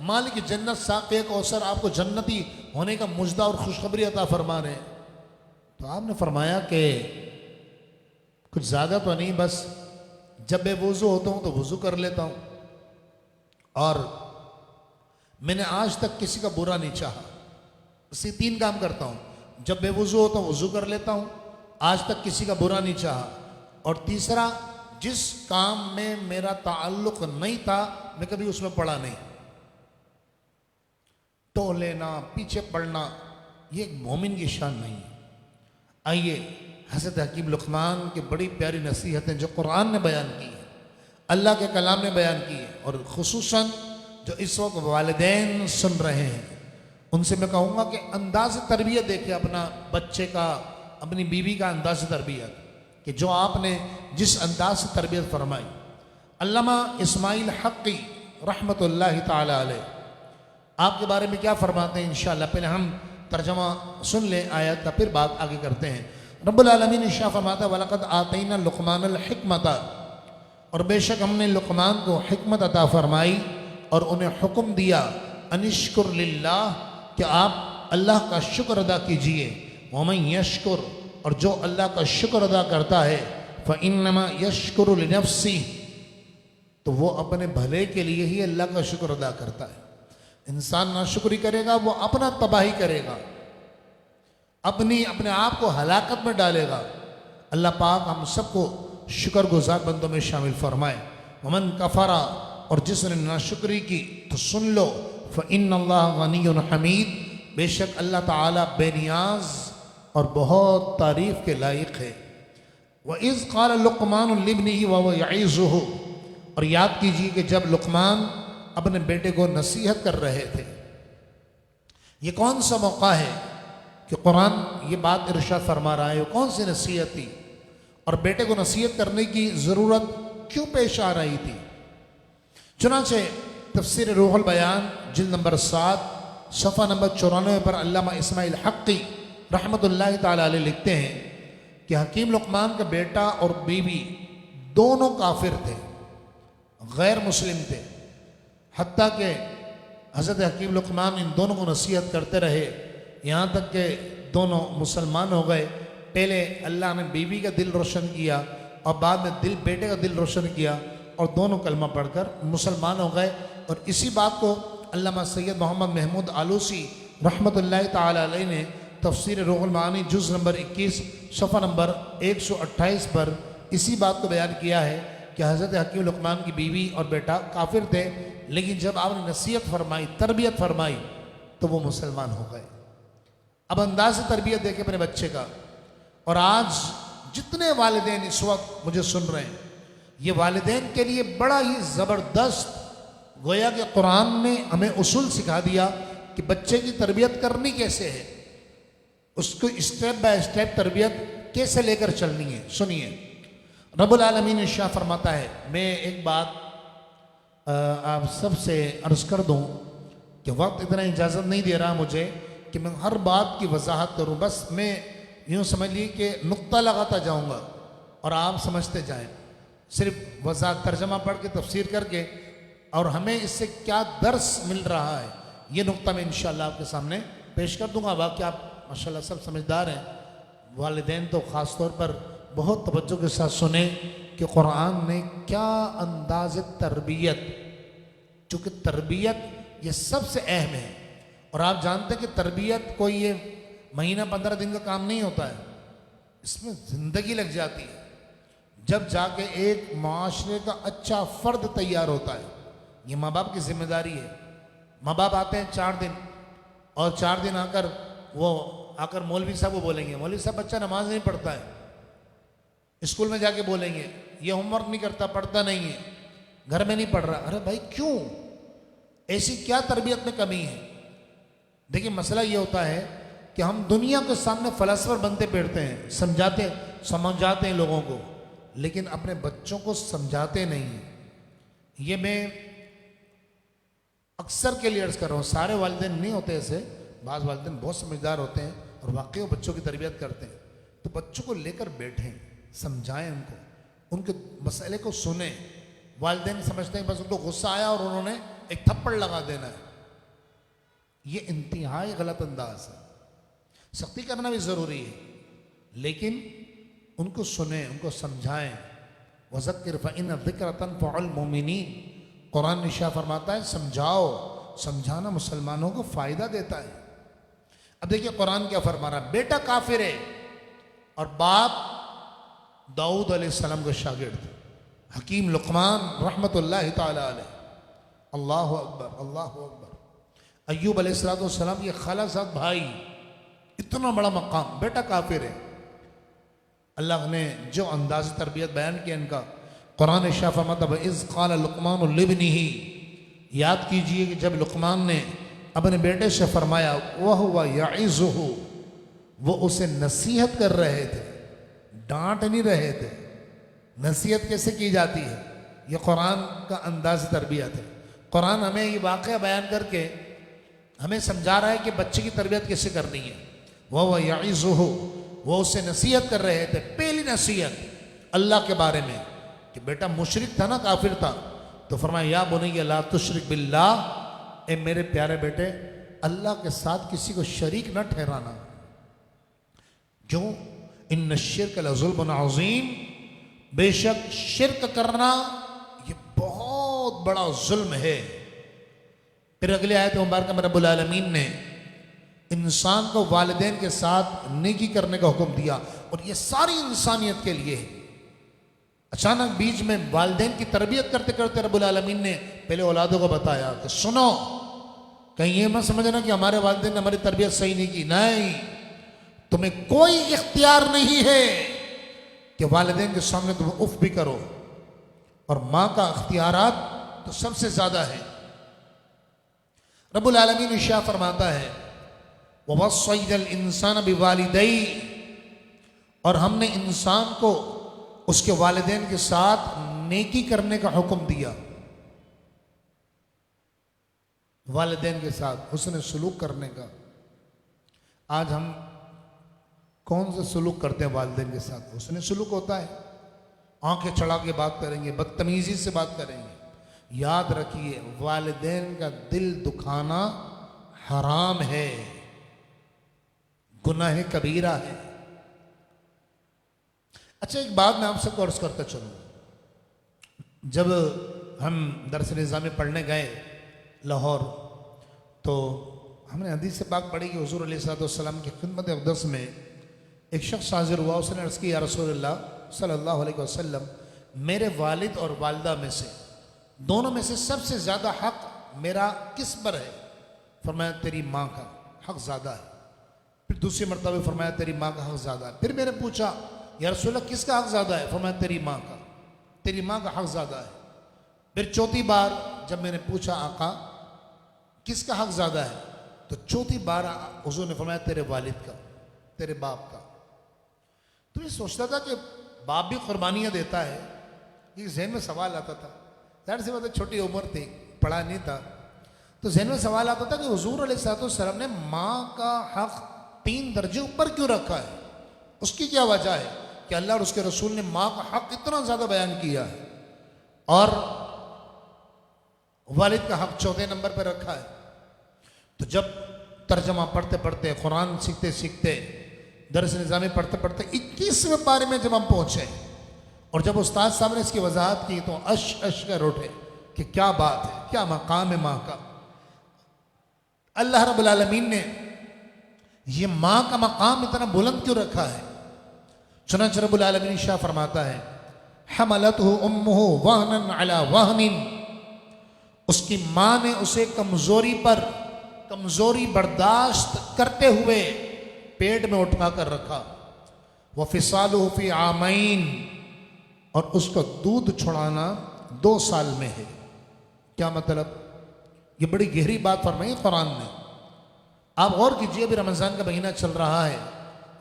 मालिक जन्नत साक़े कौसर आपको जन्नती होने का मुजदा और खुशखबरी अता फरमा रहे हैं? तो आपने फरमाया कि कुछ ज़्यादा तो नहीं, बस जब मैं वुज़ू होता हूँ तो वुज़ू कर लेता हूँ और मैंने आज तक किसी का बुरा नहीं चाहा। इसी 3 काम करता हूँ, जब मैं वुज़ू होता हूँ वुज़ू कर लेता हूँ, आज तक किसी का बुरा नहीं चाहा, और तीसरा जिस काम में मेरा ताल्लुक नहीं था मैं कभी उसमें पड़ा नहीं। टो लेना, पीछे पड़ना, ये एक मोमिन की शान नहीं है। आइए हज़रत हकीम लुक़मान की बड़ी प्यारी नसीहतें जो कुरान ने बयान की है, अल्लाह के कलाम ने बयान की है, और ख़ुसूसन जो इस वक्त वालिदैन सुन रहे हैं उनसे मैं कहूँगा कि अंदाज़ तरबियत देखिए अपना बच्चे का, अपनी बीवी का अंदाज़ तरबियत, कि जो आपने जिस अंदाज से तरबियत फरमाई। अल्लामा इस्माइल हक़ी रहमतुल्लाहि ताला अलैह आपके बारे में क्या फरमाते हैं इंशाअल्लाह। पहले हम तर्जमा सुन लें आयत का, फिर बात आगे करते हैं। रब्बुल आलमीन इरशाद फरमाता है वलक़द आतैना लुक़मानल हिकमता, और बेशक हमने लुक़मान को हिकमत अता फरमाई और उन्हें हुक्म दिया अनिश्कुर लिल्लाह, कि आप अल्लाह का शुक्र अदा कीजिए। वमन यशकुर, और जो अल्लाह का शुक्र अदा करता है फ़इन्नमा यशकुरु लिनफ़्सी, तो वो अपने भले के लिए ही अल्लाह का शुक्र अदा करता है। इंसान नाशुक्री करेगा वो अपना तबाही करेगा, अपने आप को हलाकत में डालेगा। अल्लाह पाक हम सबको शुक्रगुजार बंदों में शामिल फरमाए। वमन कफरा, और जिसने नाशुक्री की तो सुन लो फ़इन्नल्लाह गनियुन हमीद, बेशक अल्लाह ताला बेनियाज और बहुत तारीफ़ के लायक है। वइज़ क़ाल लुक़मान लिब्निही वहुव यईज़ुहु, और याद कीजिए कि जब लुक़मान अपने बेटे को नसीहत कर रहे थे। ये कौन सा मौका है कि कुरान ये बात इरशाद फरमा रहा है, कौन सी नसीहत थी और बेटे को नसीहत करने की ज़रूरत क्यों पेश आ रही थी? चुनांचे तफ़सीर रूहुल बयान जिल्द नंबर 7 सफ़ा नंबर 94 पर अल्लामा इस्माइल हक़ी रहमतुल्लाहि ताला अलैह लिखते हैं कि हकीम लुक़मान का बेटा और बीवी दोनों काफिर थे, गैर मुस्लिम थे। हत्ता कि हज़रत हकीम लुक़मान इन दोनों को नसीहत करते रहे, यहाँ तक कि दोनों मुसलमान हो गए। पहले अल्लाह ने बीवी का दिल रोशन किया और बाद में दिल बेटे का दिल रोशन किया और दोनों कलमा पढ़कर मुसलमान हो गए। और इसी बात को अल्लामा सैयद मोहम्मद महमूद आलूसी रहमतुल्लाह ताला अलैह ने तफसीर रूहुल मानी जुज़ नंबर 21 सफ़ा नंबर 128 पर इसी बात को बयान किया है कि हज़रत हकीम लुक़मान की बीवी और बेटा काफिर थे, लेकिन जब आपने नसीहत फरमाई, तरबियत फरमाई तो वो मुसलमान हो गए। अब अंदाज से तरबियत देखे अपने बच्चे का। और आज जितने वालिदैन इस वक्त मुझे सुन रहे हैं, ये वालिदैन के लिए बड़ा ही ज़बरदस्त, गोया कि कुरान ने हमें उसूल सिखा दिया कि बच्चे की तरबियत करनी कैसे है, उसको स्टेप बाय स्टेप तरबियत कैसे लेकर चलनी है। सुनिए, रब्बुल आलमीन इरशाद फरमाता है, मैं एक बात आप सबसे अर्ज कर दूं कि वक्त इतना इजाज़त नहीं दे रहा मुझे कि मैं हर बात की वजाहत करूं। बस मैं यूँ समझ ली कि नुक्ता लगाता जाऊंगा और आप समझते जाएं, सिर्फ वजाहत तर्जमा पढ़ के तफसीर करके, और हमें इससे क्या दर्स मिल रहा है ये नुक्ता मैं इंशाअल्लाह आपके सामने पेश कर दूंगा। बाकी आप माशाल्लाह सब समझदार हैं, वालिदैन तो ख़ास तौर पर बहुत तवज्जो के साथ सुने कि कुरान ने क्या अंदाज़ तरबियत, चूँकि तरबियत ये सबसे अहम है। और आप जानते हैं कि तरबियत कोई ये महीना 15 दिन का काम नहीं होता है, इसमें ज़िंदगी लग जाती है। जब जाके एक माशरे का अच्छा फ़र्द तैयार होता है, ये माँ बाप की जिम्मेदारी है। माँ बाप आते हैं 4 दिन, और 4 दिन आकर मौलवी साहब को बोलेंगे, मौलवी साहब बच्चा नमाज नहीं पढ़ता है, स्कूल में जाके बोलेंगे ये होमवर्क नहीं करता, पढ़ता नहीं है, घर में नहीं पढ़ रहा। अरे भाई क्यों, ऐसी क्या तरबियत में कमी है? देखिए मसला ये होता है कि हम दुनिया के सामने फलसफर बनते फिरते हैं, समझाते हैं लोगों को, लेकिन अपने बच्चों को समझाते नहीं हैं। ये मैं अक्सर के लिए अर्ज कर रहा हूँ, सारे वालिदैन नहीं होते ऐसे, बाज़ वालिदैन बहुत समझदार होते हैं और वाकई बच्चों की तरबियत करते हैं। तो बच्चों को लेकर बैठें, समझाएं उनको, उनके मसले को सुने। वालिदैन समझते हैं बस उनको गुस्सा आया और उन्होंने एक थप्पड़ लगा देना है, ये इंतहाई गलत अंदाज है। सख्ती करना भी ज़रूरी है, लेकिन उनको सुने, उनको समझाएं। वज़क्किर फ़इन्न ज़िक्र तनफ़उल मुमिनीन, कुरान निशा फरमाता है समझाओ, समझाना मुसलमानों को फ़ायदा देता है। अब देखिए कुरान क्या फरमा रहा है, बेटा काफिर है और बाप दाऊद अलैहिस्सलाम का शागिर्द हकीम लुक़मान रहमतुल्लाहि ताला अलैह। अल्लाहु अकबर, अल्लाहु अकबर। अय्यूब अलैहिस्सलाम ये खालाजाद भाई, इतना बड़ा मकाम, बेटा काफिर है। अल्लाह ने जो अंदाज़ तरबियत बयान किया इनका, कुरान इरशाद फरमाता है इज़ क़ाल लुक़मान लिब्निही, याद कीजिए कि जब लुक़मान ने अपने बेटे से फरमाया वहुवा यइज़ुहु, वो उसे नसीहत कर रहे थे, डांट नहीं रहे थे। नसीहत कैसे की जाती है, ये कुरान का अंदाज़ तरबियत है। कुरान हमें ये वाक़या बयान करके हमें समझा रहा है कि बच्चे की तरबियत कैसे करनी है। वहुवा यइज़ुहु, वो उसे नसीहत कर रहे थे। पहली नसीहत अल्लाह के बारे में कि बेटा मुशरिक था ना, काफिर था, तो फरमाया या बुनय्या ला तुशरिक बिल्लाह, ए मेरे प्यारे बेटे अल्लाह के साथ किसी को शरीक न ठहराना। क्यों? इन्न शिर्क लज़ुल्मुन अज़ीम, बेशक शिर्क करना ये बहुत बड़ा जुल्म है। फिर अगले आयत मुबारक में रब्बुल आलमीन ने इंसान को वालिदैन के साथ नेकी करने का हुक्म दिया, और ये सारी इंसानियत के लिए। अचानक बीच में वालिदैन की तरबियत करते करते रब्बुल आलमीन ने पहले औलादों को बताया कि सुनो, कहीं ये मत समझना कि हमारे वालिदैन ने हमारी तरबियत सही नहीं की। नहीं, तुम्हें कोई इख्तियार नहीं है कि वालिदैन के सामने तुम उफ भी करो, और माँ का इख्तियारात तो सबसे ज्यादा है। रब्बुल आलमीन इरशाद फरमाता है ववस्सैनल इंसान बिवालिदैहि, और हमने इंसान को उसके वालिदैन के साथ नेकी करने का हुक्म दिया। वालिदैन के साथ उसने सलूक करने का। आज हम कौन सा सलूक करते हैं वालिदैन के साथ? उसने सलूक होता है, आंखें चढ़ा के बात करेंगे, बदतमीजी से बात करेंगे। याद रखिए, वालिदैन का दिल दुखाना हराम है, गुनाह कबीरा है। अच्छा, एक बात मैं आपसे कोर्स करता चलूँ। जब हम दरस निज़ामी पढ़ने गए लाहौर, तो हमने हदीस पाक पढ़ी कि हुज़ूर अलैहिस्सलाम की खिदमत अक़दस में एक शख्स हाजिर हुआ। उसने अर्ज़ की, या रसूलल्लाह सल्लल्लाहु अलैहि वसल्लम, मेरे वालिद और वालिदा में से, दोनों में से सबसे ज़्यादा हक़ मेरा किस पर है? फरमाया तेरी माँ का हक़ ज़्यादा है। फिर दूसरी मरतबा फरमाया तेरी माँ का हक़ ज़्यादा है। फिर मैंने पूछा, या रसूलल्लाह किसका हक़ ज़्यादा है? फरमाया तेरी माँ का, तेरी माँ का हक़ ज़्यादा है। फिर चौथी बार जब मैंने पूछा, आका किसका हक़ ज़्यादा है? तो चौथी बार हुज़ूर ने फरमाया तेरे वालिद का, तेरे बाप का। तो मैं सोचता था कि बाप भी कुर्बानियाँ देता है। ये जहन में सवाल आता था, ज़ाहिर सी बात है छोटी उम्र थी, पढ़ा नहीं था, तो जहन में सवाल आता था कि हुज़ूर अलैहिस्सलाम ने माँ का हक़ 3 दर्जे ऊपर क्यों रखा है? उसकी क्या वजह है कि अल्लाह और उसके रसूल ने माँ का हक़ इतना ज़्यादा बयान किया है और वालिद का हक़ 4थे नंबर पर रखा है? तो जब तर्जमा पढ़ते पढ़ते, कुरान सीखते सीखते, दरस निज़ामी पढ़ते पढ़ते 21वें पारे में जब हम पहुँचे और जब उस्ताद साहब ने इसकी वजाहत की तो अश कर उठे कि क्या बात है, क्या मकाम है माँ का। अल्लाह रब्बुल आलमीन ने ये माँ का मकाम इतना बुलंद क्यों रखा है? चुनांचे रब्बुल आलमीन शाह फरमाता है, हमलतहु उम्मुहु वहनन अला वहनिन, उसकी माँ ने उसे कमजोरी पर कमजोरी बर्दाश्त करते हुए पेट में उठाकर रखा। वह फिसालुहु फी आमैन, और उसका दूध छुड़ाना 2 साल में है। क्या मतलब? ये बड़ी गहरी बात फरमाई कुरान ने। आप गौर कीजिए, अभी रमज़ान का महीना चल रहा है,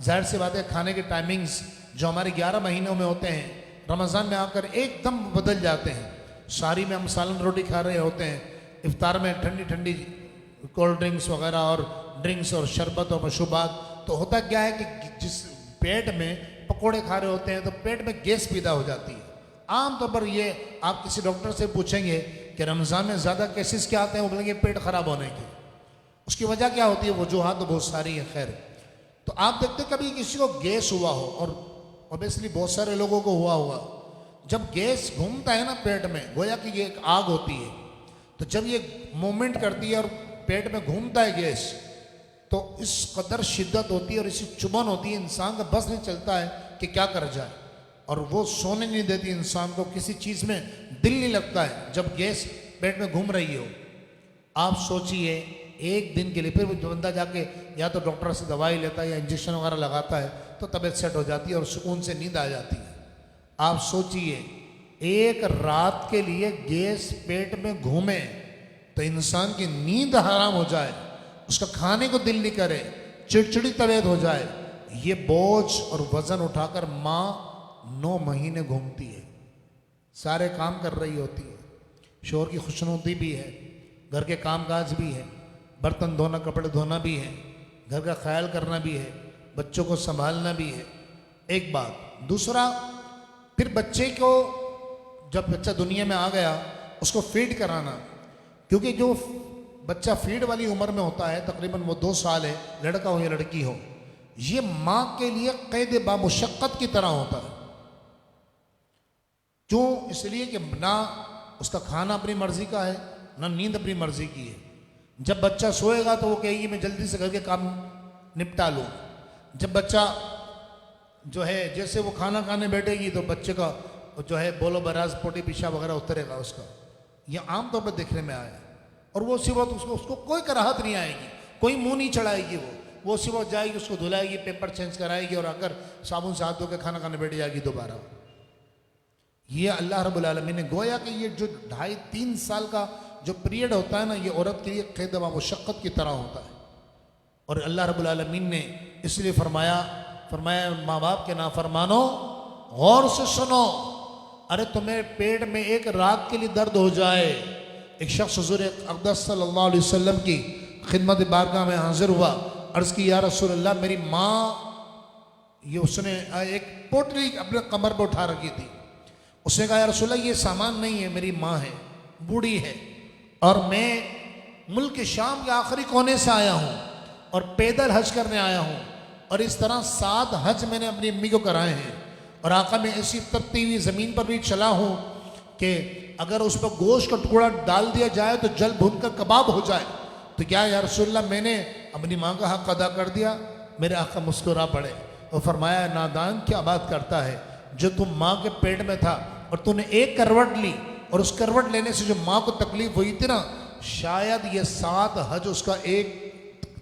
जाहिर सी बात है खाने के टाइमिंग्स जो हमारे 11 महीनों में होते हैं, रमज़ान में आकर एकदम बदल जाते हैं। सारी में हम सालन रोटी खा रहे होते हैं, इफ्तार में ठंडी ठंडी कोल्ड ड्रिंक्स वगैरह और ड्रिंक्स और शरबत और मशरूबात। तो होता क्या है कि जिस पेट में पकोड़े खा रहे होते हैं तो पेट में गैस पैदा हो जाती है। आमतौर पर ये आप किसी डॉक्टर से पूछेंगे कि रमज़ान में ज़्यादा केसेस क्या आते हैं, वो बोलेंगे पेट ख़राब होने के। उसकी वजह क्या होती है? वजूहात तो बहुत सारी है। खैर, तो आप देखते कभी किसी को गैस हुआ हो, और ऑब्वियसली बहुत सारे लोगों को हुआ होगा, जब गैस घूमता है ना पेट में, गोया कि ये एक आग होती है, तो जब ये मूवमेंट करती है और पेट में घूमता है गैस, तो इस कदर शिद्दत होती है और इसी चुभन होती है, इंसान का बस नहीं चलता है कि क्या कर जाए, और वो सोने नहीं देती इंसान को, किसी चीज़ में दिल नहीं लगता है जब गैस पेट में घूम रही हो। आप सोचिए, एक दिन के लिए फिर जो बंदा जाके या तो डॉक्टर से दवाई लेता है या इंजेक्शन वगैरह लगाता है तो तबीयत सेट हो जाती है और सुकून से नींद आ जाती है। आप सोचिए, एक रात के लिए गैस पेट में घूमे तो इंसान की नींद हराम हो जाए, उसका खाने को दिल नहीं करे, चिड़चिड़ी तबीयत हो जाए। ये बोझ और वजन उठाकर माँ 9 महीने घूमती है, सारे काम कर रही होती है, शोहर की खुशनुदी भी है, घर के कामकाज भी है, बर्तन धोना कपड़े धोना भी है, घर का ख्याल करना भी है, बच्चों को संभालना भी है। एक बात। दूसरा, फिर बच्चे को, जब बच्चा दुनिया में आ गया, उसको फीड कराना, क्योंकि जो बच्चा फीड वाली उम्र में होता है, तकरीबन वो 2 साल है, लड़का हो या लड़की हो, ये माँ के लिए कैद बामुशक्कत की तरह होता है। क्यों? इसलिए कि ना उसका खाना अपनी मर्जी का है, ना नींद अपनी मर्जी की है। जब बच्चा सोएगा तो वो कहेगी मैं जल्दी से घर के काम निपटा लूँ। जब बच्चा जो है, जैसे वो खाना खाने बैठेगी तो बच्चे का जो है बोलो बराज पोटी पिशा वगैरह उतरेगा उसका। ये आमतौर पर देखने में आया। और वो उसी वक्त उसको कोई कराहत नहीं आएगी, कोई मुंह नहीं चढ़ाएगी, वो उसी वक्त जाएगी, उसको धुलाएगी, पेपर चेंज कराएगी और आकर साबुन से हाथ धो के खाना खाने बैठ जाएगी दोबारा। ये अल्लाह रब्बुल आलमीन ने गोया कि ये जो 2.5-3 साल का जो पीरियड होता है ना, ये औरत के लिए कैद व मुशक्कत की तरह होता है। और अल्लाह रब्बुल आलमीन ने इसलिए फरमाया माँ बाप के नाफरमानो, गौर से सुनो, अरे तुम्हें पेट में एक रात के लिए दर्द हो जाए। एक शख्स हुज़ूर अक़दस सल्लल्लाहु अलैहि वसल्लम की खिदमत बारगाह में हाजिर हुआ, अर्ज़ की या रसूल अल्लाह, मेरी माँ, ये उसने एक पोटली अपने कमर पर उठा रखी थी। उसने कहा या रसूल अल्लाह, ये सामान नहीं है, मेरी माँ है, बूढ़ी है, और मैं मुल्क शाम के आखिरी कोने से आया हूँ और पैदल हज करने आया हूँ, और इस तरह 7 हज मैंने अपनी अम्मी को कराए हैं, और आका मैं ऐसी तपती हुई ज़मीन पर भी चला हूँ कि अगर उस पर गोश्त का टुकड़ा डाल दिया जाए तो जल भूनकर कबाब हो जाए। तो क्या या रसूलल्लाह मैंने अपनी माँ का हक अदा कर दिया? मेरे आका मुस्कुरा पड़े और फरमाया, नादान क्या बात करता है, जो तुम माँ के पेट में था और तूने एक करवट ली और उस करवट लेने से जो माँ को तकलीफ हुई थी ना, शायद ये 7 हज उसका एक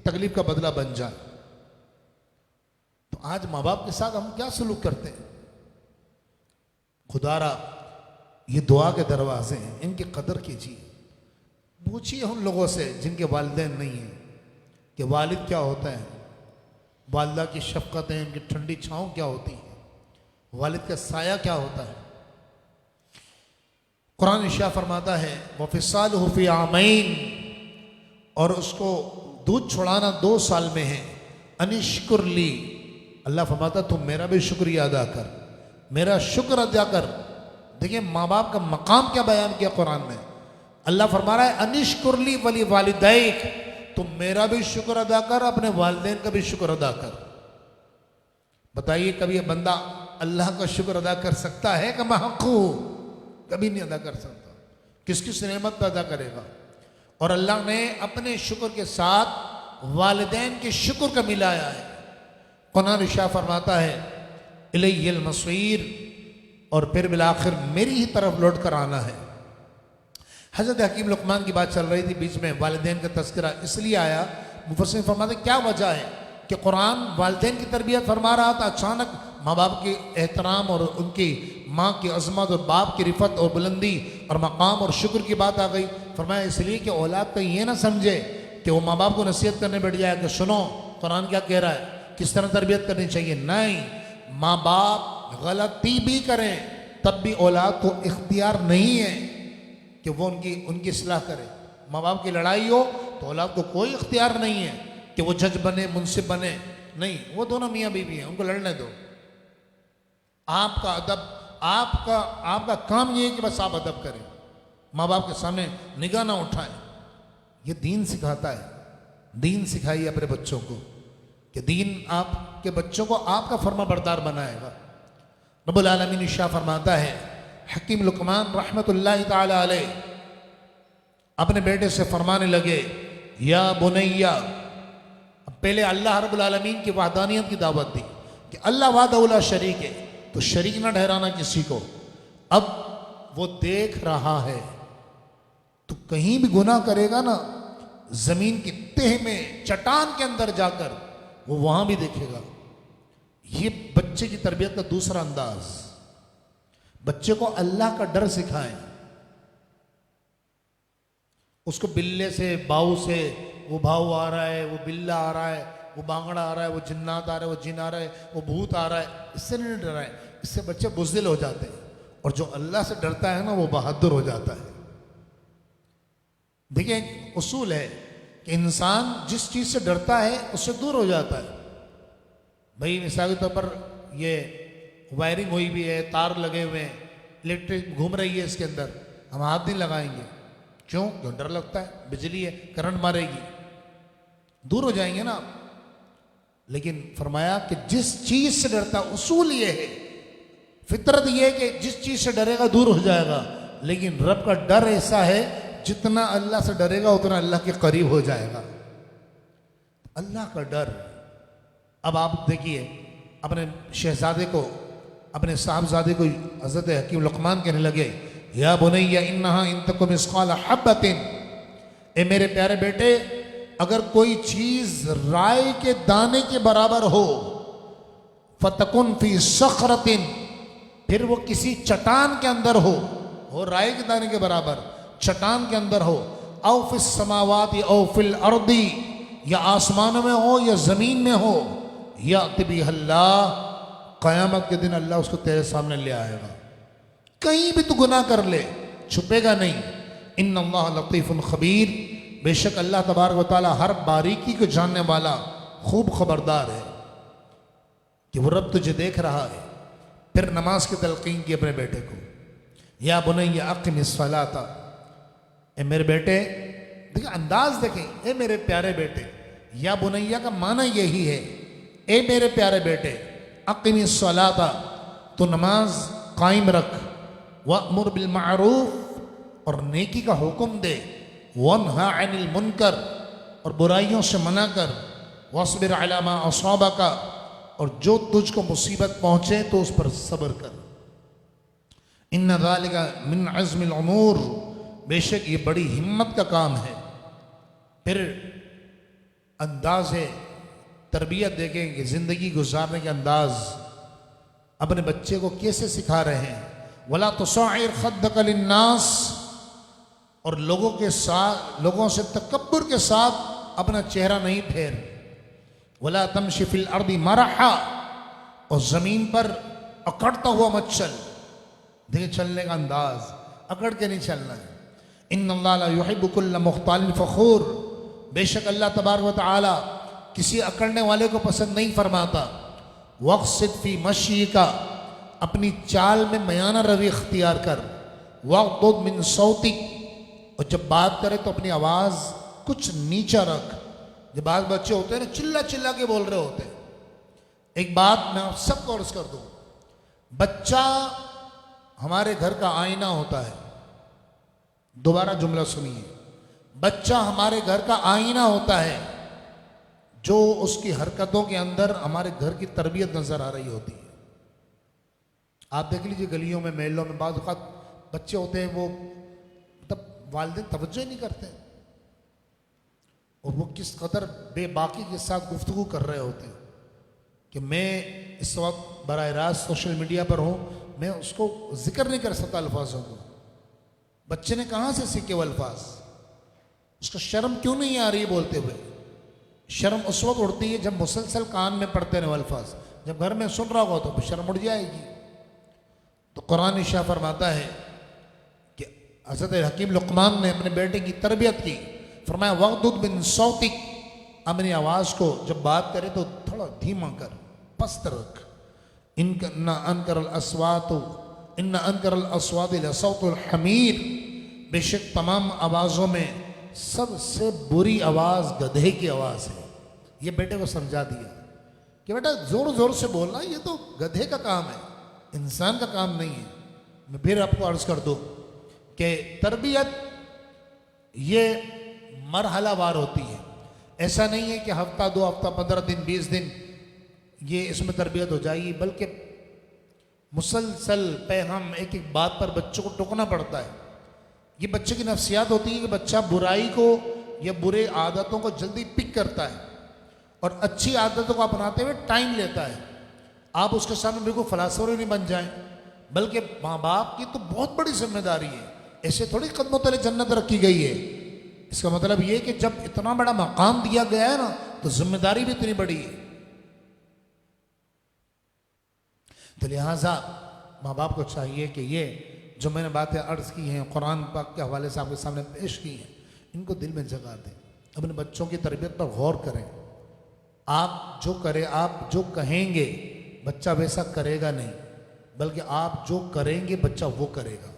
तकलीफ का बदला बन जाए। तो आज माँ बाप के साथ हम क्या सलूक करते हैं? खुदारा ये दुआ के दरवाजे हैं, इनकी कदर कीजिए। पूछिए उन लोगों से जिनके वालिदैन नहीं हैं कि वालिद क्या होता है, वालिदा की शफकतें, उनकी ठंडी छाँव क्या होती है, वालिद का साया क्या होता है। कुरान इरशाद फरमाता है वफ़िसालुहु फ़ी आमैन, और उसको दूध छुड़ाना 2 साल में है। अनिश्कुर ली, अल्लाह फरमाता तुम मेरा भी शुक्रिया अदा कर, मेरा शुक्र अदा कर। देखिए माँ बाप का मकाम क्या बयान किया कुरान में। अल्लाह फरमा रहा है अनिश्कुर ली वली वालिदैक, तुम मेरा भी शुक्र अदा कर, अपने वालिदैन का भी शुक्र अदा कर। बताइए कभी बंदा अल्लाह का शुक्र अदा कर सकता है? कि महकू कभी नहीं अदा कर सकता। किस किस नेमत पर अदा करेगा? और अल्लाह ने अपने शुक्र के साथ वालिदैन के शुक्र का मिलाया है। कुरान इरशाद फरमाता है इलैहिल मसीर, और फिर बिलाखिर मेरी ही तरफ लौट कर आना है। हज़रत हकीम लुक़मान की बात चल रही थी, बीच में वालिदैन का तज़किरा इसलिए आया, मुफस्सिर फरमाते क्या वजह है कि कुरान वालिदैन की तरबियत फरमा रहा था, अचानक माँ बाप के एहतराम और उनकी माँ की अज़मत और बाप की रिफ़त और बुलंदी और मकाम और शुक्र की बात आ गई। फरमाया इसलिए कि औलाद कहीं ये ना समझे कि वो माँ बाप को नसीहत करने बैठ जाए कि सुनो कुरान क्या कह रहा है, किस तरह तरबियत करनी चाहिए। नहीं, माँ बाप गलती भी करें तब भी औलाद को इख्तियार नहीं है कि वो उनकी इस्लाह करे। माँ बाप की लड़ाई हो तो औलाद को कोई इख्तियार नहीं है कि वो जज बने, मुंसिफ बने। नहीं, वो दोनों मियाँ बीवी हैं, उनको लड़ने दो। आपका अदब, आपका काम ये है कि बस आप अदब करें, माँ बाप के सामने निगाह ना उठाएं। ये दीन सिखाता है। दीन सिखाइए अपने बच्चों को कि दीन आपके बच्चों को आपका फर्मा बरदार बनाएगा। रब्बुल आलमीन इरशाद फरमाता है, हकीम लुक़मान रहमतुल्लाहि ताला अलैह अपने बेटे से फरमाने लगे या बुनैया। पहले अल्लाह रब्बुल आलमीन की वहदानियत की दावत दी कि अल्लाह वाहदहुला शरीक है, तो शरीक ना ठहराना किसी को। अब वो देख रहा है, तो कहीं भी गुनाह करेगा ना, जमीन की तह में चट्टान के अंदर जाकर वो वहां भी देखेगा। ये बच्चे की तरबियत का दूसरा अंदाज। बच्चे को अल्लाह का डर सिखाएं। उसको बिल्ले से, बाऊ से, वो भाऊ आ रहा है, वो बिल्ला आ रहा है, वो बांगड़ा आ रहा है, वो जिन्नात आ रहा है, वो जिन आ रहा है, वो भूत आ रहा है, इससे नहीं डराएं। इससे बच्चे बुज़दिल हो जाते हैं। और जो अल्लाह से डरता है ना, वो बहादुर हो जाता है। देखिए एक उसूल है कि इंसान जिस चीज से डरता है उससे दूर हो जाता है। भाई मिसाल के तौर पर ये वायरिंग हुई भी है, तार लगे हुए हैं, इलेक्ट्रिक घूम रही है इसके अंदर, हम हाथ नहीं लगाएंगे। क्यों? क्यों? डर लगता है, बिजली है, करंट मारेगी, दूर हो जाएंगे ना आप। लेकिन फरमाया कि जिस चीज से डरता, उसूल ये है, फितरत ये है कि जिस चीज से डरेगा दूर हो जाएगा। लेकिन रब का डर ऐसा है, जितना अल्लाह से डरेगा उतना अल्लाह के करीब हो जाएगा। अल्लाह का डर। अब आप देखिए अपने शहजादे को, अपने साहबजादे को हज़रत हकीम लुक़मान कहने लगे या बुनैया इन्नहा इन तक मिस्क़ाल हब्बतिन, ए मेरे प्यारे बेटे, अगर कोई चीज राई के दाने के बराबर हो, फतकुन फी सखरतिन, फिर वो किसी चट्टान के अंदर हो राई के दाने के बराबर चट्टान के अंदर हो, औ फिस समावाति औ फिल अर्दी, या आसमानों में हो या जमीन में हो, या तिबी अल्लाह, क़यामत के दिन अल्लाह उसको तेरे सामने ले आएगा। कहीं भी तू गुनाह कर ले, छुपेगा नहीं। इन्नल्लाह लतीफ़ुन खबीर, बेशक अल्लाह तबारक व तआला हर बारीकी को जानने वाला, खूब खबरदार है कि वो रब तुझे देख रहा है। फिर नमाज की तलकीन की अपने बेटे को, या बुनैया अक़िमिस सलाता, ए मेरे बेटे, देखिए अंदाज देखें, ए मेरे प्यारे बेटे। या बुनैया का माना यही है, ए मेरे प्यारे बेटे, अक़िमिस सलाता, तो नमाज कायम रख, वअमुर बिल मारूफ और नेकी का हुक्म दे, वन्हा अनिल मुनकर और बुराइयों से मना कर, वस्बिर अला मा असाबका और जो तुझको मुसीबत पहुंचे तो उस पर सब्र कर। इन्ना ज़ालिका मिन अज़्मिल उमूर, बेशक ये बड़ी हिम्मत का काम है। फिर अंदाज़ तरबियत देखें कि ज़िंदगी गुजारने के अंदाज अपने बच्चे को कैसे सिखा रहे हैं। वला तुसाइर खद्दक लिन्नास, और लोगों से तकब्बुर के साथ अपना चेहरा नहीं फेर। वला तमशी फिल अर्दी मरहा, और ज़मीन पर अकड़ता हुआ मत चल। देखिए चलने का अंदाज, अकड़ के नहीं चलना है। इन्नल्लाह ला युहिब्बु कुल्ला मुख्तालिन फ़ख़ूर, बेशक अल्लाह तबारक व तआला किसी अकड़ने वाले को पसंद नहीं फरमाता। वक़्सिद फ़ी मशीका, अपनी चाल में मयाना रवि इख्तियार कर। वग़्दुद मिन सौतिक, और जब बात करे तो अपनी आवाज़ कुछ नीचा रख। जब बात बच्चे होते हैं ना चिल्ला चिल्ला के बोल रहे होते हैं। एक बात मैं आप सबको अर्ज कर दूं, बच्चा हमारे घर का आईना होता है। दोबारा जुमला सुनिए, बच्चा हमारे घर का आईना होता है। जो उसकी हरकतों के अंदर हमारे घर की तरबियत नजर आ रही होती है। आप देख लीजिए गलियों में, मेलों में बाज़ औक़ात बच्चे होते हैं, वो मतलब वालिदैन तवज्जो ही नहीं करते, और वो किस कदर बेबाकी के साथ गुफ्तगू कर रहे होते हैं कि मैं इस वक्त बराह रास्त सोशल मीडिया पर हूँ, मैं उसको जिक्र नहीं कर सकता अल्फाजों को। बच्चे ने कहाँ से सीखे वो अल्फाज? उसको शर्म क्यों नहीं आ रही है बोलते हुए? शर्म उस वक्त उड़ती है जब मुसलसल कान में पढ़ते रहे अल्फाज। जब घर में सुन रहा होगा तो शर्म उड़ जाएगी। तो कुरान शाह फरमाता है कि हज़रत हकीम लुक़मान ने अपने बेटे की तरबियत की। फरमाया वग़्दुद मिन सौतिक, अपनी आवाज़ को जब बात करे तो थोड़ा धीमा कर, पस्त रख। इन्ना अनकरल अस्वात लसौतुल हमीर, बेशक तमाम आवाज़ों में सबसे बुरी आवाज़ गधे की आवाज़ है। ये बेटे को समझा दिया कि बेटा ज़ोर ज़ोर से बोलना ये तो गधे का काम है, इंसान का काम नहीं है। मैं फिर आपको अर्ज़ कर दूँ कि तरबियत ये मरहलावार होती है। ऐसा नहीं है कि हफ्ता 2 हफ्ता 15 दिन 20 दिन ये इसमें तरबियत हो जाएगी, बल्कि मुसलसल पैगाम एक एक बात पर बच्चों को टोकना पड़ता है। ये बच्चे की नफ्सियात होती है कि बच्चा बुराई को या बुरे आदतों को जल्दी पिक करता है और अच्छी आदतों को अपनाते हुए टाइम लेता है। आप उसके सामने बिल्कुल फलासफर नहीं बन जाएं, बल्कि माँ बाप की तो बहुत बड़ी जिम्मेदारी है। ऐसे थोड़ी कदमों तले जन्नत रखी गई है। इसका मतलब ये कि जब इतना बड़ा मकाम दिया गया है ना, तो जिम्मेदारी भी इतनी बड़ी है। तो लिहाजा माँ बाप को चाहिए कि ये जो मैंने बातें अर्ज़ की हैं, कुरान पाक के हवाले से आपके सामने पेश की हैं, इनको दिल में जगा दें। अपने बच्चों की तरबियत पर गौर करें। आप जो करें, आप जो कहेंगे बच्चा वैसा करेगा नहीं, बल्कि आप जो करेंगे बच्चा वो करेगा।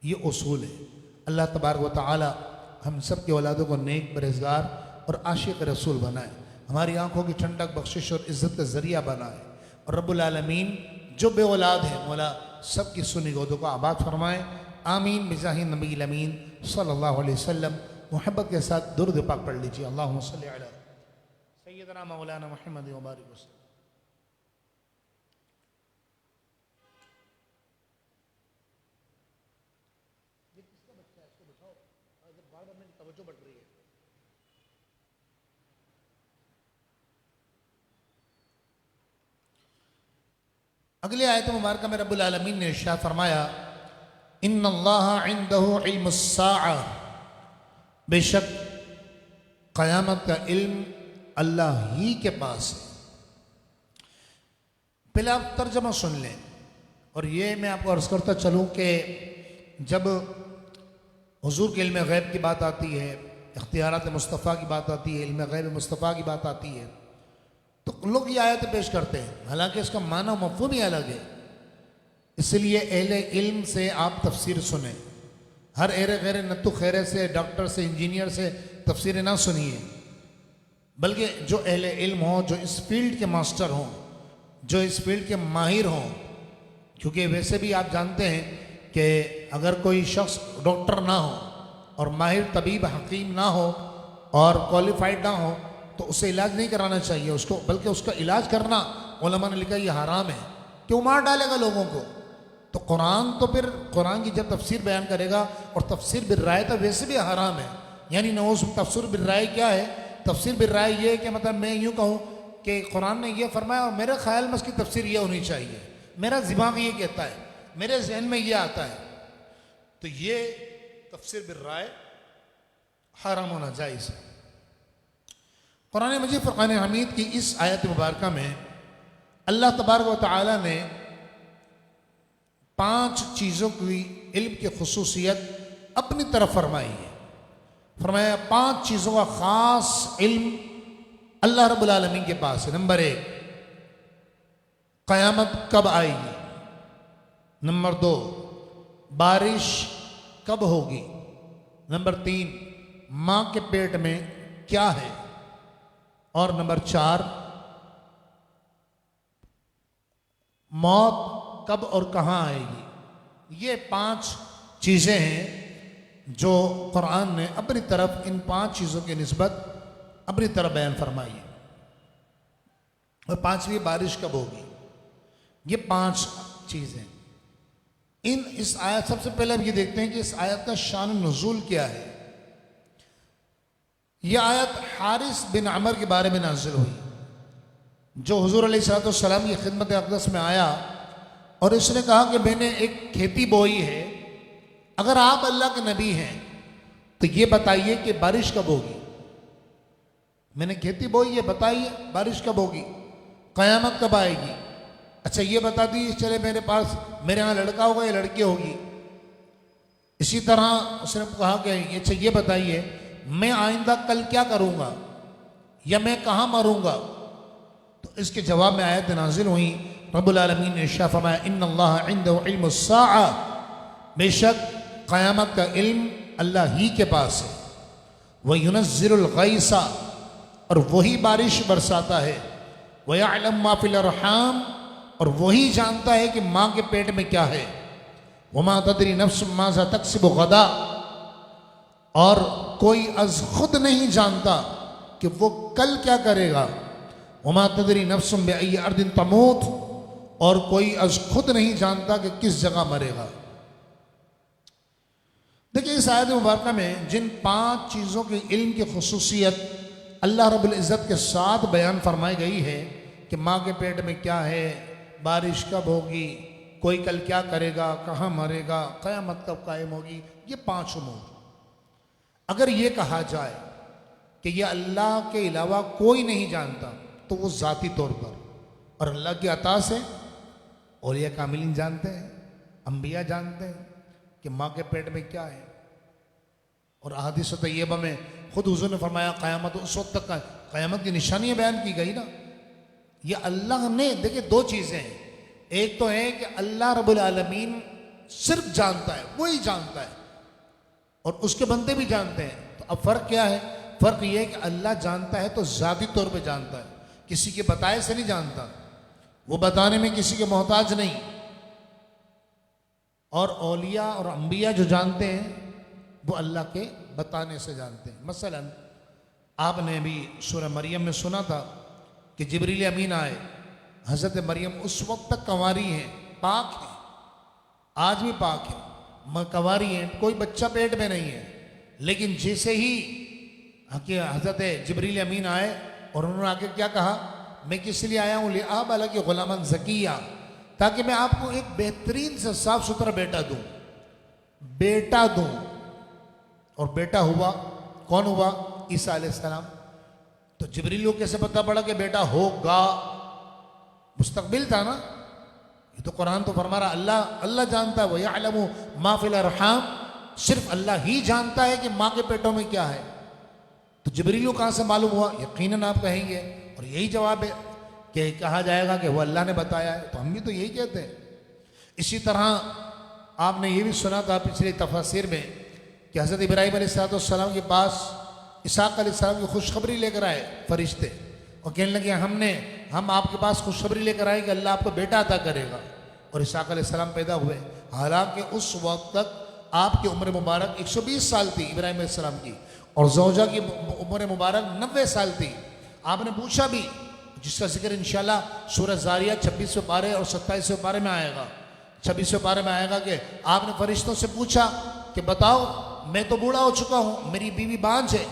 ये उसूल है। अल्लाह तबारक व तआला हम सब के औलादों को नेक, परहेज़गार और आशिक रसूल बनाए। हमारी आंखों की ठंडक, बख्शिश और इज़्ज़त का ज़रिया बनाए। और रब्बुल आलमीन जो बे औलाद हैं मौला सब की सुनी गोदों को आबाद फरमाए। आमीन बिजाहि नबी अमीन सल्लल्लाहु अलैहि वसल्लम। मोहब्बत के साथ दुरूद पाक पढ़ लीजिए। अल्लाहुम्मा सल्लि अला सय्यदना मौलाना मुहम्मद व बारिक वसल्लम। अगले आयत मुबारक में रब्बुल आलमीन ने इरशाद फरमाया, इन्नल्लाह इंदहु इल्मुस्साअ, बेशक क़यामत का इल्म अल्लाह ही के पास है। पहले आप तर्जमा सुन लें। और ये मैं आपको अर्ज़ करता चलूँ कि जब हुज़ूर के इल्म गैब की बात आती है, इख्तियारात मुस्तफ़ा की बात आती है, इल्म गैब मुस्तफ़ा की बात आती है, तो लोग ये आयतें पेश करते हैं, हालांकि इसका माना मफ़हूम ही अलग है। इसलिए अहले इल्म से आप तफसीर सुने। हर एरे गैर नत्तु खैरे से, डॉक्टर से, इंजीनियर से तफसीर ना सुनिए, बल्कि जो अहले इल्म हों, जो इस फील्ड के मास्टर हों, जो इस फील्ड के माहिर हों, क्योंकि वैसे भी आप जानते हैं कि अगर कोई शख्स डॉक्टर ना हो और माहिर तबीब हकीम ना हो और क्वालिफाइड ना हो तो उसे इलाज नहीं कराना चाहिए उसको, बल्कि उसका इलाज करना उलमा ने लिखा ये हराम है, क्यों मार डालेगा लोगों को। तो कुरान तो फिर कुरान की जब तफसीर बयान करेगा, और तफसीर बिल राय तो वैसे भी हराम है, यानी नौज तफसीर बिल राय क्या है, तफसीर बिल राय ये है कि मतलब मैं यूँ कहूँ कि कुरान ने ये फरमाया और मेरे ख्याल में उसकी तफसीर ये होनी चाहिए, मेरा दिमाग ये कहता है, मेरे जहन में ये आता है, तो ये तफसीर बिल राय हराम होना जायज़ है। कुरान मजीद फुरक़ान हमीद की इस आयत मुबारका में अल्लाह तबारक व तआला ने 5 चीज़ों की इल्म की खुसूसियत अपनी तरफ फरमाई है। फरमाया 5 चीज़ों का ख़ास इल्म अल्लाह रब्बुल आलमीन के पास है। नंबर 1, क़यामत कब आएगी। नंबर 2, बारिश कब होगी। नंबर 3, माँ के पेट में क्या है। और नंबर 4, मौत कब और कहाँ आएगी। ये 5 चीज़ें हैं जो कुरान ने अपनी तरफ इन 5 चीज़ों की निस्बत अपनी तरफ बयान फरमाई है। और 5वीं बारिश कब होगी। ये 5 चीज़ें इस आयत, सबसे पहले हम ये देखते हैं कि इस आयत का शान नुज़ूल क्या है। यह आयत हारिस बिन अमर के बारे में नाज़िल हुई, जो हुज़ूर अलैहिस्सलाम की खिदमत अक़दस में आया और इसने कहा कि मैंने एक खेती बोई है, अगर आप अल्लाह के नबी हैं तो ये बताइए कि बारिश कब होगी। मैंने खेती बोई है, बताइए बारिश कब होगी, क़यामत कब आएगी। अच्छा ये बता दीजिए, चले मेरे पास, मेरे यहाँ लड़का होगा या लड़की होगी। इसी तरह उसने कहा कि अच्छा ये बताइए मैं आइंदा कल क्या करूँगा या मैं कहाँ मरूँगा। तो इसके जवाब में आयत नाजिल हुई। रब्बुल आलमीन ने इरशाद फरमाया इन्नल्लाह इंदहु इल्मुस्साअ, बेशक क़यामत का इल्म अल्लाह ही के पास है। व युनज़्ज़िलुल गैसा, और वही बारिश बरसाता है। व यअलम मा फिल अरहाम, और वही जानता है कि माँ के पेट में क्या है। वमा तदरी नफ्सुम माज़ा तक्सिबु गदा, और कोई अज खुद नहीं जानता कि वो कल क्या करेगा। वमा तदरी नफ्सुम बिअय्यि अर्दिन तमूत, और कोई अज खुद नहीं जानता कि किस जगह मरेगा। देखिए इस आयत मुबारक में जिन 5 चीज़ों की इल्म की खुसूसियत अल्लाह रब्बुल इज़्ज़त के साथ बयान फरमाई गई है कि माँ के पेट में क्या है, बारिश कब होगी, कोई कल क्या करेगा, कहाँ मरेगा, क़यामत कब कायम होगी, ये 5 उमूर। अगर ये कहा जाए कि ये अल्लाह के अलावा कोई नहीं जानता तो वो ज़ाती तौर पर, और अल्लाह की अता से औलिया कामिलीन जानते हैं, अंबिया जानते हैं कि माँ के पेट में क्या है। और अहादीस तय्यबा में खुद हुज़ूर ने फरमाया क़यामत उस वक्त तक, क़यामत की निशानियाँ बयान की गई ना। ये अल्लाह ने, देखिए 2 चीज़ें हैं, एक तो है कि अल्लाह रब्बुल आलमीन सिर्फ जानता है, वही जानता है, और उसके बंदे भी जानते हैं। तो अब फ़र्क क्या है, फ़र्क यह है कि अल्लाह जानता है तो ज़ाती तौर पे जानता है, किसी के बताए से नहीं जानता, वो बताने में किसी के मोहताज नहीं। और औलिया और अंबिया जो जानते हैं वो अल्लाह के बताने से जानते हैं। मसलन आपने भी सूरह मरियम में सुना था कि जिब्रील अमीन आए, हज़रत मरियम उस वक्त तक कंवारी हैं, पाक हैं, आज भी पाक है, कंवारी हैं, कोई बच्चा पेट में नहीं है। लेकिन जैसे ही हज़रत जिब्रील अमीन आए और उन्होंने आके क्या कहा, मैं किस लिए आया हूँ, लिआब अलकी गुलामन ज़किया, ताकि मैं आपको एक बेहतरीन से साफ सुथरा बेटा दूं। और बेटा हुआ, कौन हुआ, ईसा अलैहिस्सलाम। तो जिब्रील को कैसे पता पड़ा कि बेटा होगा, मुस्तकबिल था ना। ये तो कुरान तो फरमा रहा अल्लाह जानता है, वो यअलमु मा फिल अरहाम, सिर्फ अल्लाह ही जानता है कि माँ के पेटों में क्या है। तो जिब्रील को कहाँ से मालूम हुआ, यकीनन आप कहेंगे, और यही जवाब है कि कहा जाएगा कि वो अल्लाह ने बताया है। तो हम भी तो यही कहते हैं। इसी तरह आपने ये भी सुना था पिछले तफसीर में कि हज़रत इब्राहीम अलैहिस्सलाम के पास इसहाक़ अलैहिस्सलाम की खुशखबरी लेकर आए फरिश्ते, और कहने लगे हम आपके पास खुशखबरी लेकर आए कि अल्लाह आपको बेटा अता करेगा। और इसहाक अलैहिस्सलाम पैदा हुए। हालांकि उस वक्त तक आपकी उम्र मुबारक 120 साल थी इब्राहिम अलैहिस्सलाम की, और ज़ौजा की उम्र मुबारक 90 साल थी। आपने पूछा भी, जिसका जिक्र इंशाल्लाह सूरह ज़ारियात 26वें पारे और 27वें पारे में आएगा। 26वें पारे में आएगा कि आपने फरिश्तों से पूछा कि बताओ, मैं तो बूढ़ा हो चुका हूँ, मेरी बीवी बांझ है।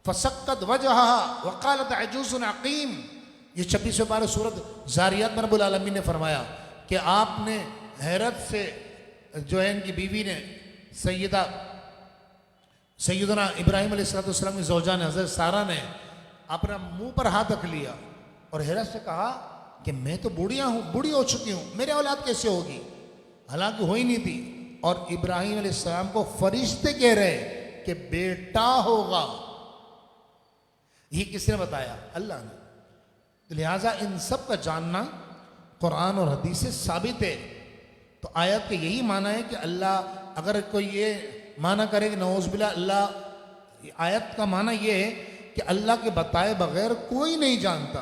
फसक्कत वजहहा वक़ालत अजूज़ुन अक़ीम, ये 26वें पारे सूरत ज़ारियात में रब्बुल आलमीन ने फरमाया कि आपने हैरत से जो है इनकी बीवी ने सैयदना इब्राहिम अलैहिस्सलाम की ज़ौजा ने, हज़रत सारा ने अपना मुंह पर हाथ रख लिया और हैरत से कहा कि मैं तो बूढ़ी हो चुकी हूँ, मेरे औलाद कैसे होगी? हालांकि हो ही नहीं थी। और इब्राहिम अलैहिस्सलाम को फरिश्ते कह रहे कि बेटा होगा। ये किसने बताया? अल्लाह ने। तो लिहाजा इन सब का जानना कुरान और हदीस से साबित है। तो आयत का यही माना है कि अल्लाह, अगर कोई ये माना करे कि नौज़ुबिल्लाह अल्लाह, आयत का माना ये है कि अल्लाह के बताए बगैर कोई नहीं जानता,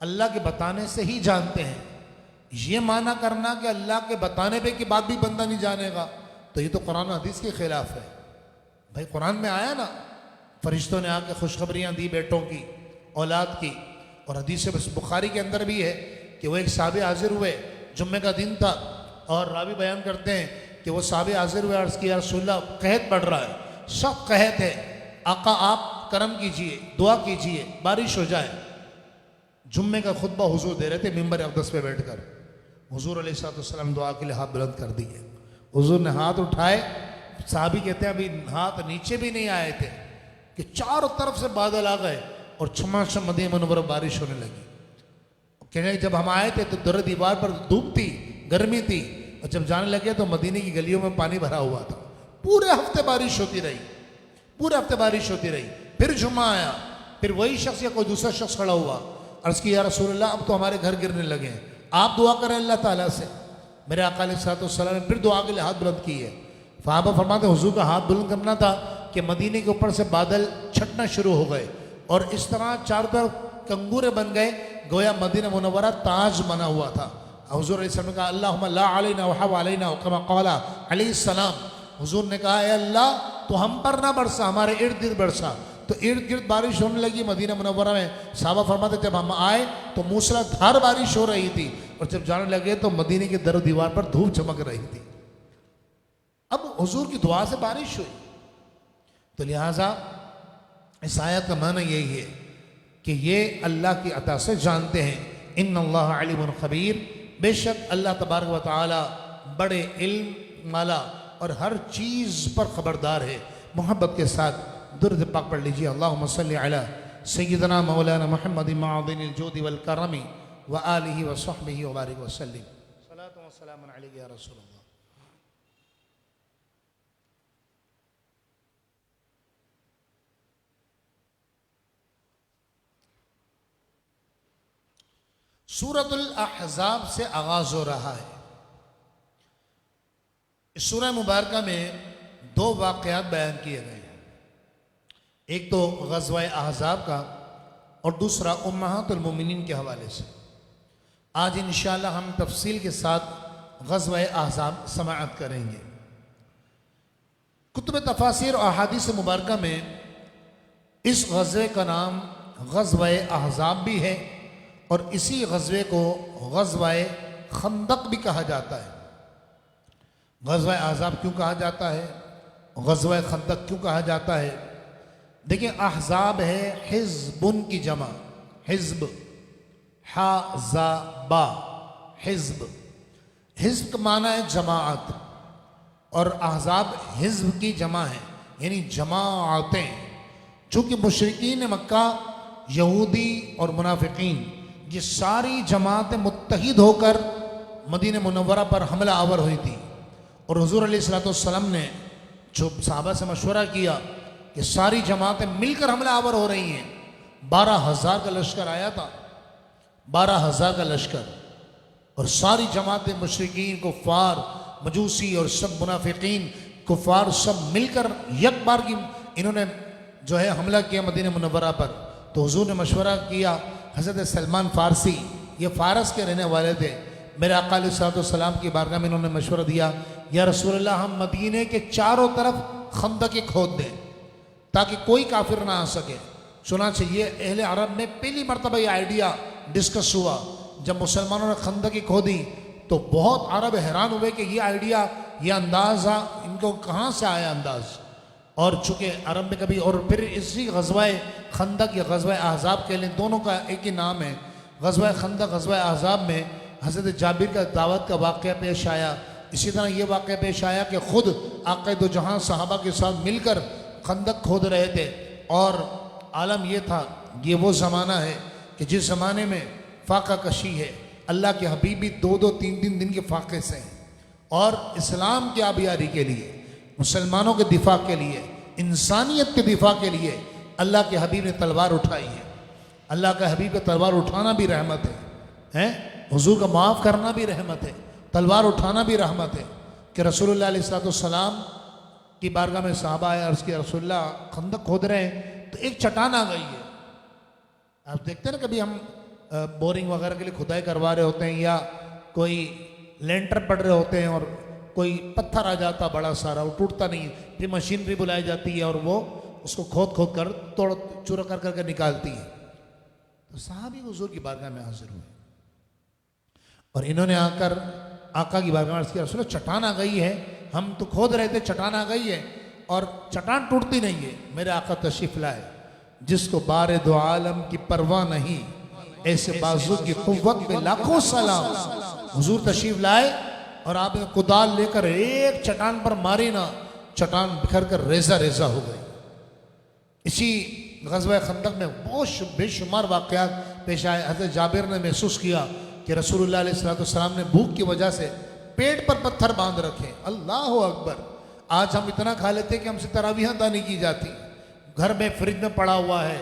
अल्लाह के बताने से ही जानते हैं। ये माना करना कि अल्लाह के बताने पे की बात भी बंदा नहीं जानेगा, तो ये तो कुरान और हदीस के खिलाफ है। भाई कुरान में आया ना, फरिश्तों ने आके खुशखबरियाँ दी बेटों की, औलाद की। और हदीस बुखारी के अंदर भी है कि वो एक साहबी हाजिर हुए, जुम्मे का दिन था, और रावी बयान करते हैं कि वो साहबी हाजिर हुए, अर्ज़ किया रसूलल्लाह कहत पड़ रहा है, सब कहत है, आका आप करम कीजिए, दुआ कीजिए, बारिश हो जाए। जुम्मे का खुतबा हुजूर दे रहे थे मिंबर अक़दस पे बैठकर। हुजूर अलैहिस्सलाम दुआ के लिए हाथ बुलंद कर दिए। हुजूर ने हाथ उठाए, साहबी कहते हैं अभी हाथ नीचे भी नहीं आए थे कि चारों तरफ से बादल आ गए और छमाछम मदीना मुनव्वरा बारिश होने लगी। कहने जब हम आए थे तो दर दीवार पर धूप थी, गर्मी थी, और जब जाने लगे तो मदीने की गलियों में पानी भरा हुआ था। पूरे हफ्ते बारिश होती रही, पूरे हफ्ते बारिश होती रही। फिर जुम्मा आया, फिर वही शख्स या कोई दूसरा शख्स खड़ा हुआ, अर्ज़ किया या रसूलल्लाह अब तो हमारे घर गिरने लगे हैं, आप दुआ करें अल्लाह ताला से। मेरे आका अलैहिस्सलाम ने फिर दुआ के लिए हाथ बुलंद किए। सहाबा फरमाते हुजूर का हाथ बुलंद करना था कि मदीने के ऊपर से बादल छटना शुरू हो गए, और इस तरह चारों तरफ कंगूरे बन गए, गोया मदीना मुनव्वरा ताज बना हुआ था। हुजूर अलैहिस्सलाम ने कहा अल्लाहुम्मा ला अलैना व हव अलैना कमा क़ाला अलैहिस्सलाम। हुजूर ने कहा अल्लाह तो हम पर ना बरसा, हमारे इर्द गिर्द बरसा। तो इर्द गिर्द बारिश होने लगी मदीना मुनव्वरा में। सहाबा फरमाते जब हम आए तो मूसलाधार बारिश हो रही थी, और जब जाने लगे तो मदीने की दर दीवार पर धूप चमक रही थी। अब हुजूर की दुआ से बारिश हुई। तो लिहाजा इस आयत का माना यही है कि ये अल्लाह की अता से जानते हैं। इन्नल्लाह अलीमुन खबीर, बेशक अल्लाह तबारक व तआला बड़े इल्म वाला और हर चीज़ पर खबरदार है। मोहब्बत के साथ दुरूद पाक पढ़ लीजिए। अल्लाहुम्मा सल्लि अला सय्यिदना मौलाना मुहम्मदिन मअदिनिल जूदि वल करमी व आलिहि व सहबिहि व बारिक व सल्लिम। सलातु व सलामुन अलैका या रसूलल्लाह। सूरतुल अहज़ाब से आगाज़ हो रहा है। इस सूरह मुबारका में दो वाक़यात बयान किए गए हैं, एक तो ग़ज़वा अहज़ाब का और दूसरा उम्महातुल मोमिनीन के हवाले से। आज इंशाअल्लाह हम तफसील के साथ ग़ज़वा अहज़ाब समाअत करेंगे। कुतुब तफासिर और अहादीस मुबारका में इस ग़ज़वे का नाम ग़ज़वा अहज़ाब भी है, और इसी ग़ज़वे को ग़ज़वा खंदक भी कहा जाता है। ग़ज़वा अहज़ाब क्यों कहा जाता है, ग़ज़वा खंदक क्यों कहा जाता है? देखिए, अहज़ाब है हिज़्बुन की जमा, हिज़्ब हा-ज़ा-बा, हिज़्ब। हिज़्ब का माना है जमाअत, और अहज़ाब हिज़्ब की जमा है, यानी जमाअतें। चूँकि मुशरिकीन मक्का, यहूदी और मुनाफिकीन, ये सारी जमातें मुत्तहिद होकर मदीना मुनव्वरा पर हमला आवर हुई थी, और हुजूर अलैहिस्सलाम ने जो सहाबा से मशवरा किया कि सारी जमातें मिलकर हमला आवर हो रही हैं। 12,000 का लश्कर आया था, 12,000 का लश्कर, और सारी जमातें मुशरिकीन, कुफ़ार, मजूसी और सब मुनाफिकीन, कुफ़ार सब मिलकर एक बार की इन्होंने जो है हमला किया मदीना मुनव्वरा पर। तो हुजूर ने मशवरा किया, हज़रत सलमान फ़ारसी, ये फ़ारस के रहने वाले थे, मेरे आका अलैहिस्सलाम की बारगाह में इन्होंने मशवरा दिया, या रसूलल्लाह हम मदीने के चारों तरफ खंदकें खोद दें ताकि कोई काफिर ना आ सके। सुना चाहिए अहले अरब में पहली मरतबा ये आइडिया डिस्कस हुआ जब मुसलमानों ने खंदकें खोदी, तो बहुत अरब हैरान हुए कि ये आइडिया, ये अंदाज़ा इनको कहाँ से आया अंदाज़। और चूँकि अरब में कभी, और फिर इसी ग़ज़वा खंदक या ग़ज़वा अहज़ाब के लिए दोनों का एक ही नाम है, ग़ज़वा खंदक ग़ज़वा अहज़ाब में हज़रत जाबिर का दावत का वाक़या पेश आया। इसी तरह ये वाक़या पेश आया कि ख़ुद आक़ा दो जहां सहाबा के साथ मिलकर खंदक खोद रहे थे। और आलम ये था, ये वो ज़माना है कि जिस ज़माने में फ़ाक़ा कशी है, अल्लाह के हबीब भी 2-2, 3-3 दिन के फ़ाक़े से हैं। और इस्लाम की आबियारी के लिए, मुसलमानों के दिफा के लिए, इंसानियत के दिफा के लिए अल्लाह के हबीब ने तलवार उठाई है। अल्लाह के हबीब का तलवार उठाना भी रहमत है, हुजूर का माफ़ करना भी रहमत है, तलवार उठाना भी रहमत है। कि रसूलुल्लाह अलैहिस्सलाम की बारगाह में सहाबा आए, अर्ज़ किया रसूलुल्लाह खंदक खोद रहे हैं तो एक चट्टान आ गई है। आप देखते हैं ना, कभी हम बोरिंग वगैरह के लिए खुदाई करवा रहे होते हैं या कोई लेंटर पड़ रहे होते हैं और कोई पत्थर आ जाता बड़ा सारा, वो टूटता नहीं है, फिर मशीनरी बुलाई जाती है और वो उसको खोद खोद कर तोड़ चूरा कर करके निकालती है। तो साहबी हुजूर की बारगाह में हाजिर हुए और इन्होंने आकर आका की बारगाह में अर्ज़ किया, रसूल चट्टान आ गई है, हम तो खोद रहे थे, चट्टान आ गई है और चट्टान टूटती नहीं है। मेरे आका तशरीफ लाए, जिसको बारे दो आलम की परवाह नहीं, ऐसे बाजू की कुव्वत पे लाखों सलाम। हुजूर तशरीफ लाए और आपने कुदाल लेकर एक चट्टान पर मारी ना, चट्टान बिखर कर रेजा रेजा हो गई। इसी ग़ज़वा खंदक में बहुत बेशुमार वाक़यात पेश आए। हज़रत जाबिर ने महसूस किया कि रसूलुल्लाह अलैहिस्सलाम ने भूख की वजह से पेट पर पत्थर बांध रखे। अल्लाह अकबर। आज हम इतना खा लेते कि हमसे तरावीह अदा नहीं की जाती। घर में फ्रिज में पड़ा हुआ है,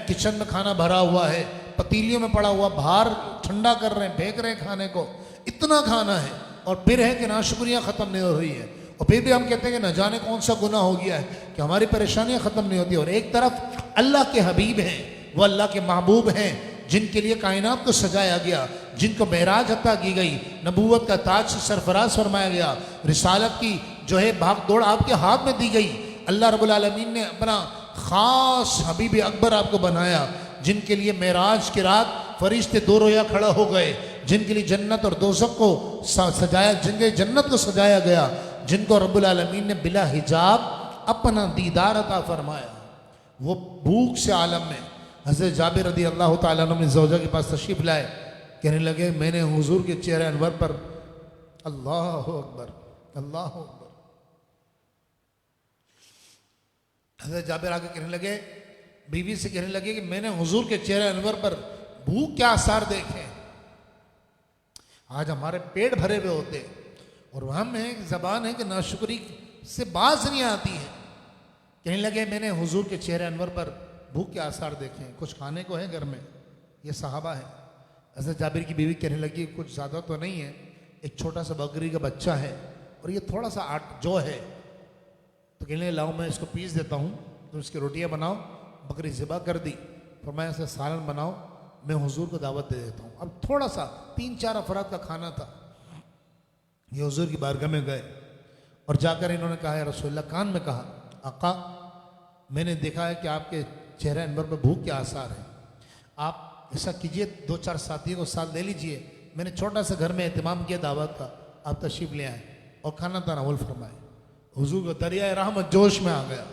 किचन में खाना भरा हुआ है, पतीलियों में पड़ा हुआ, बाहर ठंडा कर रहे हैं, फेंक रहे हैं खाने को, इतना खाना है और फिर है कि नाशुक्रियाँ ख़त्म नहीं हो रही है। और फिर भी हम कहते हैं कि न जाने कौन सा गुनाह हो गया है कि हमारी परेशानियाँ ख़त्म नहीं होती। और एक तरफ अल्लाह के हबीब हैं, वो अल्लाह के महबूब हैं, जिनके लिए कायनात को सजाया गया, जिनको मेराज अता की गई, नबूवत का ताज से सरफराज फरमाया गया, रिसालत की जो है भाग दौड़ आपके हाथ में दी गई। अल्लाह रब्बुल आलमीन ने अपना ख़ास हबीब अकबर आपको बनाया, जिनके लिए मेराज की रात फरिश्ते दो रोया खड़ा हो गए, जिनके लिए जन्नत और दोज़ख को सजाया, जिनके जन्नत को सजाया गया, जिनको रब्बुल आलमीन ने बिला हिजाब अपना दीदार अता फरमाया। वो भूख से आलम में हज़रत जाबिर रज़ी अल्लाह तआला अन्हु अपनी ज़ौजा के पास तशरीफ़ लाए, कहने लगे मैंने हुजूर के चेहरे अनवर पर, अल्लाह अकबर अल्लाह अकबर। हज़रत जाबिर आगे कहने लगे, बीवी से कहने लगे कि मैंने हुजूर के चेहरे अनवर पर भूख के आसार देखे। आज हमारे पेट भरे हुए होते और वहाँ में एक ज़बान है कि नाशुक्री से बाज नहीं आती है। कहने लगे मैंने हुजूर के चेहरे अनवर पर भूख के आसार देखे, कुछ खाने को है घर में। ये सहाबा है। हज़रत जाबिर की बीवी कहने लगी कुछ ज़्यादा तो नहीं है, एक छोटा सा बकरी का बच्चा है और ये थोड़ा सा जो है, तो कहने लगे लाओ मैं इसको पीस देता हूँ, तुम इसकी रोटियाँ बनाओ। बकरी ज़िबा कर दी, फरमाया ऐसा सालन बनाओ, मैं हुजूर को दावत दे देता हूँ। अब थोड़ा सा 3-4 अफराद का खाना था। ये हुजूर की बारगाह में गए और जाकर इन्होंने कहा या रसूलल्लाह, कान में कहा, आका मैंने देखा है कि आपके चेहरे अनवर पर भूख के आसार हैं, आप ऐसा कीजिए 2-4 साथियों को साथ ले लीजिए, मैंने छोटा सा घर में एहतमाम किया दावत का, आप तशरीफ़ ले आए और खाना तनावुल फरमाए। हुजूर को दरिया रहमत जोश में आ गया।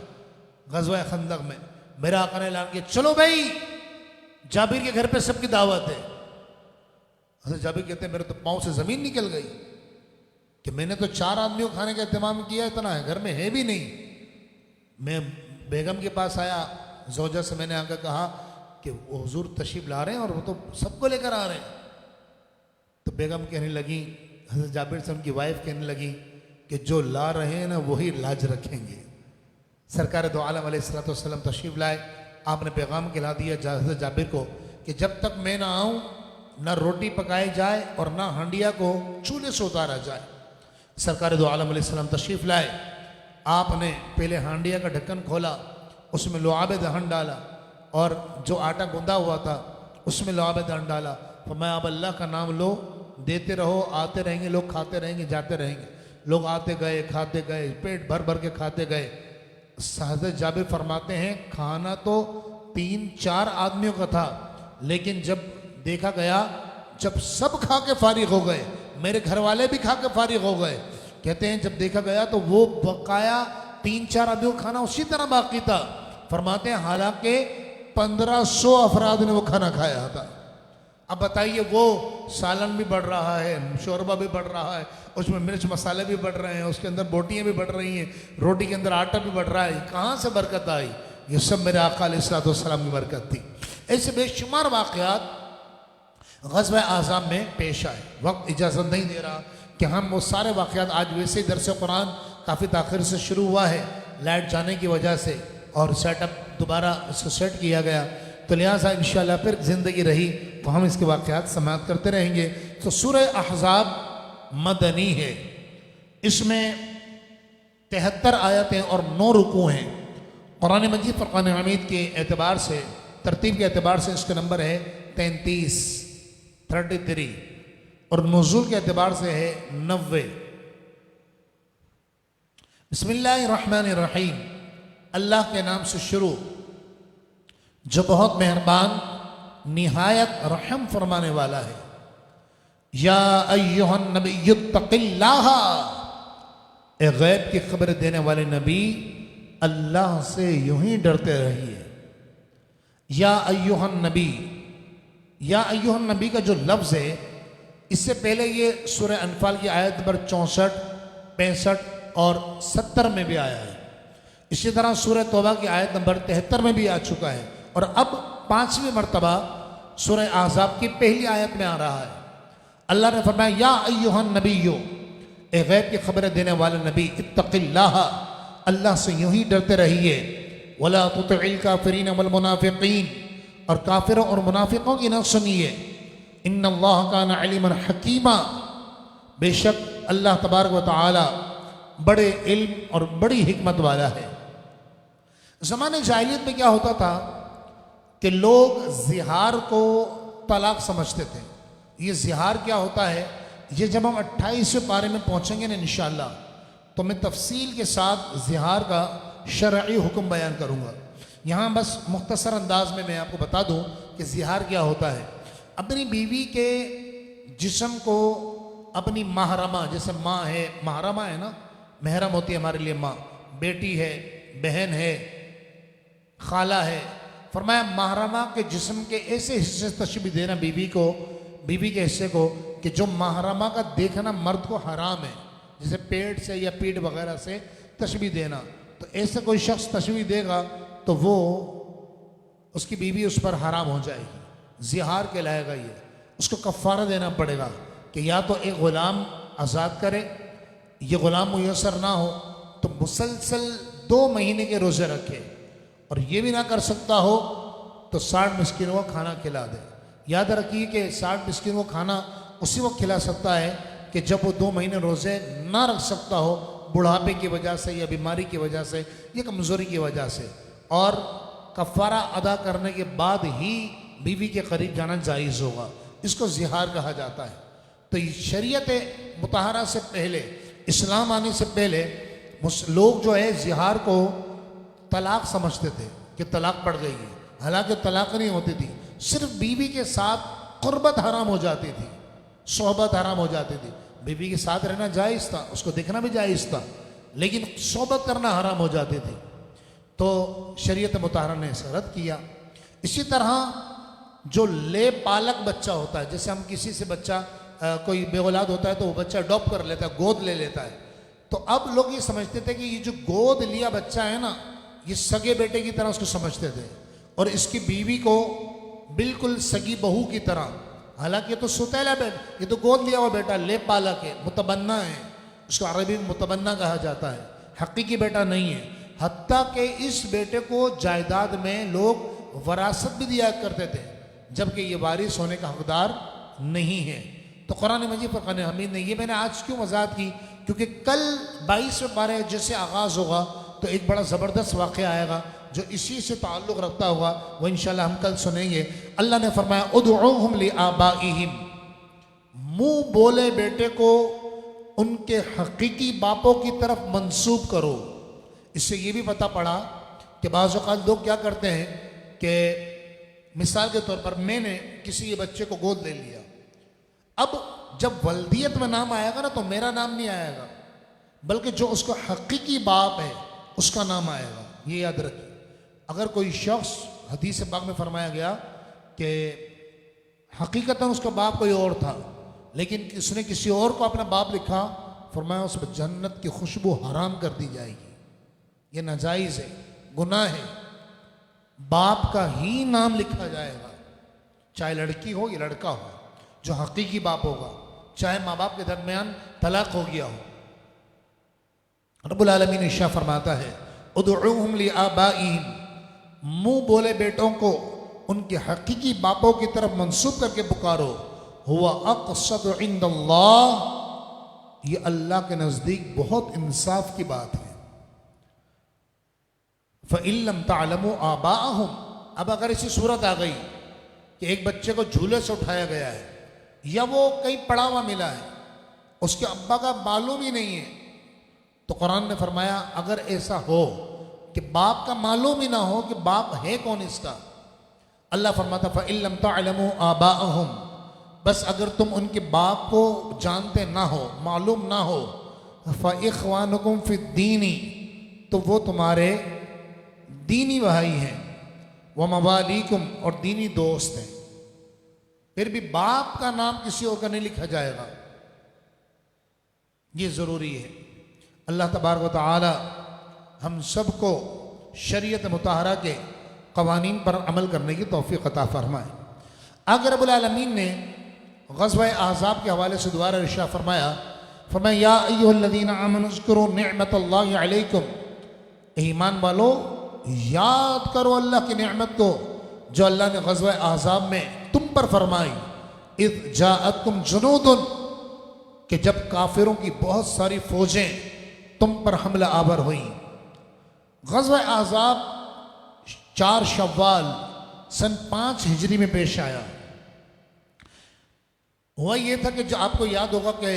ग़ज़वा खंदक में मेरा आका ने ऐलान किया, चलो भाई जाबिर के घर पे सबकी दावत है। हज़रत जाबिर कहते हैं मेरे तो पाँव से ज़मीन निकल गई कि मैंने तो 4 आदमियों खाने का इंतजाम किया, इतना है घर में है भी नहीं। मैं बेगम के पास आया, ज़ौजा से मैंने आकर कहा कि वो हुजूर तशरीफ़ ला रहे हैं और वो तो सबको लेकर आ रहे हैं। तो बेगम कहने लगी, हज़रत जाबिर से उनकी वाइफ कहने लगी कि जो ला रहे हैं ना वही लाज रखेंगे। सरकार दो आलम अलैहिस्सलाम तशरीफ़ लाए, आपने पैगाम खिला दिया हज़रत जाबिर को कि जब तक मैं ना आऊँ ना रोटी पकाई जाए और ना हांडिया को चूल्हे से उतारा जाए। सरकार दो आलम अलैहिस्सलाम तशरीफ़ लाए, आपने पहले हांडिया का ढक्कन खोला, उसमें लुआब दहन डाला और जो आटा गूंदा हुआ था उसमें लुआब दहन डाला। फरमाया अब अल्लाह का नाम लो देते रहो, आते रहेंगे लोग, खाते रहेंगे, जाते रहेंगे। लोग आते गए, खाते गए, पेट भर भर के खाते गए। हज़रत जाबिर फरमाते हैं खाना तो 3-4 आदमियों का था, लेकिन जब देखा गया, जब सब खा के फारिग हो गए, मेरे घर वाले भी खा के फारिग हो गए, कहते हैं जब देखा गया तो वो बकाया 3-4 आदमियों का खाना उसी तरह बाकी था। फरमाते हैं हालांकि 1500 अफराद ने वो खाना खाया था। अब बताइए, वो सालन भी बढ़ रहा है, शोरबा भी बढ़ रहा है, उसमें मिर्च मसाले भी बढ़ रहे हैं, उसके अंदर बोटियाँ भी बढ़ रही हैं, रोटी के अंदर आटा भी बढ़ रहा है, कहाँ से बरकत आई? ये सब मेरे आका अलैहिस्सलाम की बरकत थी। ऐसे बेशुमार वाक़यात ग़ज़वा आज़ाब में पेश आए। वक्त इजाज़त नहीं दे रहा कि हम वो सारे वाक़यात, आज वैसे ही दरस कुरान काफ़ी ताख़िर से शुरू हुआ है लाइट जाने की वजह से, और सेटअप दोबारा इसको सेट किया गया, तो लिहाजा इंशाअल्लाह फिर ज़िंदगी रही तो हम इसके वाक़यात समाअत करते रहेंगे। तो सूरह अहज़ाब मदनी है, इसमें 73 आयतें और 9 रुकू हैं। कुरान मजीद फ़ुरक़ान हमीद के एतबार से, तरतीब के एतबार से इसका नंबर है 33 और नुज़ूल के एतबार से है 90। बिस्मिल्लाहिर्रहमानिर्रहीम, अल्लाह के नाम से शुरू जो बहुत मेहरबान निहायत रहम फरमाने वाला है। या अय्युहन नबिय्युत्तक़िल्लाह, ए गैब की खबर देने वाले नबी अल्लाह से यूं ही डरते रहिए। या अय्युहन नबी, या अय्युहन नबी का जो लफ्ज़ है, इससे पहले ये सूरह अनफाल की आयत नंबर 64, 65 और 70 में भी आया है। इसी तरह सूरह तौबा की आयत नंबर 73 में भी आ चुका है, और अब 5वीं मरतबा सूरह अहज़ाब की पहली आयत में आ रहा है। अल्लाह ने फरमाया या अय्युहन नबिय्यो, ए गैब की खबरें देने वाले नबी, इत्तक़िल्लाह, अल्लाह से यूं ही डरते रहिए। वला तुतिल काफिरीन वल मुनाफिकीन, और काफिरों और मुनाफिकों की न सुनिए। इन्नल्लाह कान अलीमन हकीमा, बेशक अल्लाह तबारक व तआला बड़े इल्म और बड़ी हिकमत वाला है। ज़माने जाहिलियत में क्या होता था कि लोग ज़िहार को तलाक समझते थे। ये ज़िहार क्या होता है, ये जब हम 28वें पारे में पहुँचेंगे ना इंशाअल्लाह, तो मैं तफसील के साथ ज़िहार का शरई हुक्म बयान करूँगा। यहाँ बस मुख्तसर अंदाज में मैं आपको बता दूँ कि ज़िहार क्या होता है। अपनी बीवी के जिस्म को अपनी महरमा, जैसे माँ है, महरमा है ना, महरम होती है हमारे लिए माँ, बेटी है, बहन है, खाला है, फरमाया महरमा के जिस्म के ऐसे हिस्से से तशबीह देना बीवी को, बीवी के हिस्से को, कि जो महरमा का देखना मर्द को हराम है, जैसे पेट से या पीठ वगैरह से तशबीह देना। तो ऐसे कोई शख्स तशबीह देगा तो वो, उसकी बीवी उस पर हराम हो जाएगी, ज़िहार कहलाएगा ये। उसको कफ़ारा देना पड़ेगा कि या तो एक ग़ुलाम आज़ाद करे, ये ग़ुलाम मुयस्सर ना हो तो मुसलसल 2 महीने के रोज़े रखे, और ये भी ना कर सकता हो तो 60 मिस्किनों को खाना खिला दे। याद रखिए कि 60 मिस्किनों को खाना उसी वक्त खिला सकता है कि जब वो 2 महीने रोज़े ना रख सकता हो, बुढ़ापे की वजह से या बीमारी की वजह से या कमज़ोरी की वजह से, और कफ़ारा अदा करने के बाद ही बीवी के करीब जाना जायज़ होगा। इसको ज़िहार कहा जाता है। तो शरीयत मुतहरा से पहले, इस्लाम आने से पहले लोग जो है ज़िहार को तलाक समझते थे कि तलाक पड़ गई है, हालांकि तलाक नहीं होती थी, सिर्फ बीवी के साथ कुर्बत हराम हो जाती थी, सोहबत हराम हो जाती थी। बीवी के साथ रहना जायज़ था, उसको देखना भी जायज़ था, लेकिन सोहबत करना हराम हो जाती थी। तो शरीयत मुतहरा ने इसे रद्द किया। इसी तरह जो ले पालक बच्चा होता है, जैसे हम किसी से बच्चा कोई बेऔलाद होता है तो वो बच्चा अडॉप्ट कर लेता है, गोद ले लेता है, तो अब लोग ये समझते थे कि ये जो गोद लिया बच्चा है ना, ये सगे बेटे की तरह उसको समझते थे, और इसकी बीवी को बिल्कुल सगी बहू की तरह। हालांकि ये तो सुतैला बेटा, ये तो गोद लिया हुआ बेटा, ले पालक है, मुतबन्ना है, उसको अरबी में मुतबन्ना कहा जाता है, हकीकी बेटा नहीं है। हत्ता कि इस बेटे को जायदाद में लोग वरासत भी दिया करते थे, जबकि ये वारिस होने का हकदार नहीं है। तो कुरान मजीद फ़ुरक़ान हमीद ने, ये मैंने आज क्यों वज़ाहत की, क्योंकि कल 22वें पारे जैसे आगाज़ होगा तो एक बड़ा ज़बरदस्त वाक़या आएगा जो इसी से ताल्लुक़ रखता होगा, वो इंशाअल्लाह हम कल सुनेंगे। अल्लाह ने फरमाया उदउहुम लिआबाइहिम, मुंह बोले बेटे को उनके हकीकी बापों की तरफ मंसूब करो। इससे ये भी पता पड़ा कि बाज़ औक़ात लोग क्या करते हैं कि मिसाल के तौर पर मैंने किसी बच्चे को गोद ले लिया, अब जब वल्दियत में नाम आएगा ना तो मेरा नाम नहीं आएगा, बल्कि जो उसका हकीकी बाप है उसका नाम आएगा। ये याद रखिए। अगर कोई शख्स, हदीस पाक में फरमाया गया कि हकीकतन उसका बाप कोई और था, लेकिन उसने किसी और को अपना बाप लिखा, फरमाया उस पर जन्नत की खुशबू हराम कर दी जाएगी। ये नाजायज़ है, गुनाह है। बाप का ही नाम लिखा जाएगा, चाहे लड़की हो या लड़का हो, जो हकीकी बाप होगा, चाहे माँ बाप के दरमियान तलाक हो गया हो। रब्बुल आलमीन इरशाद फरमाता है, उदउहुम लिआबाइहिम, मुंह बोले बेटों को उनके हकीकी बापों की तरफ मंसूब करके पुकारो। हुवा अक़सतु इंदल्लाह, ये अल्लाह के नज़दीक बहुत इंसाफ की बात है। फ़इल्लम तअलमू आबाअहुम, अब अगर ऐसी सूरत आ गई कि एक बच्चे को झूले से उठाया गया है या वो कहीं पड़ा हुआ मिला है, उसके अब्बा का मालूम ही नहीं है, तो कुरान ने फरमाया अगर ऐसा हो कि बाप का मालूम ही ना हो कि बाप है कौन इसका, अल्लाह फरमाता फ़इल्लम तअलमू आबाअहुम, बस अगर तुम उनके बाप को जानते ना हो, मालूम ना हो, फ़इख़्वानुकुम फ़िद्दीनी, तो वो तुम्हारे दीनी भाई हैं, व मवालीकुम, और दीनी दोस्त हैं। फिर भी बाप का नाम किसी और का नहीं लिखा जाएगा, ये ज़रूरी है। अल्लाह तबारक व तआला हम सबको शरीयत मुताहरा के क़वानीन पर अमल करने की तौफ़ीक़ अता फ़रमाए। आगे रब्बुल आलमीन ने ग़ज़वा अहज़ाब के हवाले से दोबारा इरशाद फरमाया, या अय्युहल्लज़ीना आमनू उज़्कुरू निअमतल्लाहि अलैकुम, ईमान वालो याद करो अल्लाह की नेमत को जो अल्लाह ने ग़ज़वा अहज़ाब में तुम पर फरमाई। इज़ जाअतकुम जुनूदुन, कि जब काफिरों की बहुत सारी फौजें तुम पर हमला आवर हुई। ग़ज़वा अहज़ाब 4 शव्वाल सन 5 हिजरी में पेश आया। हुआ ये था कि जो आपको याद होगा कि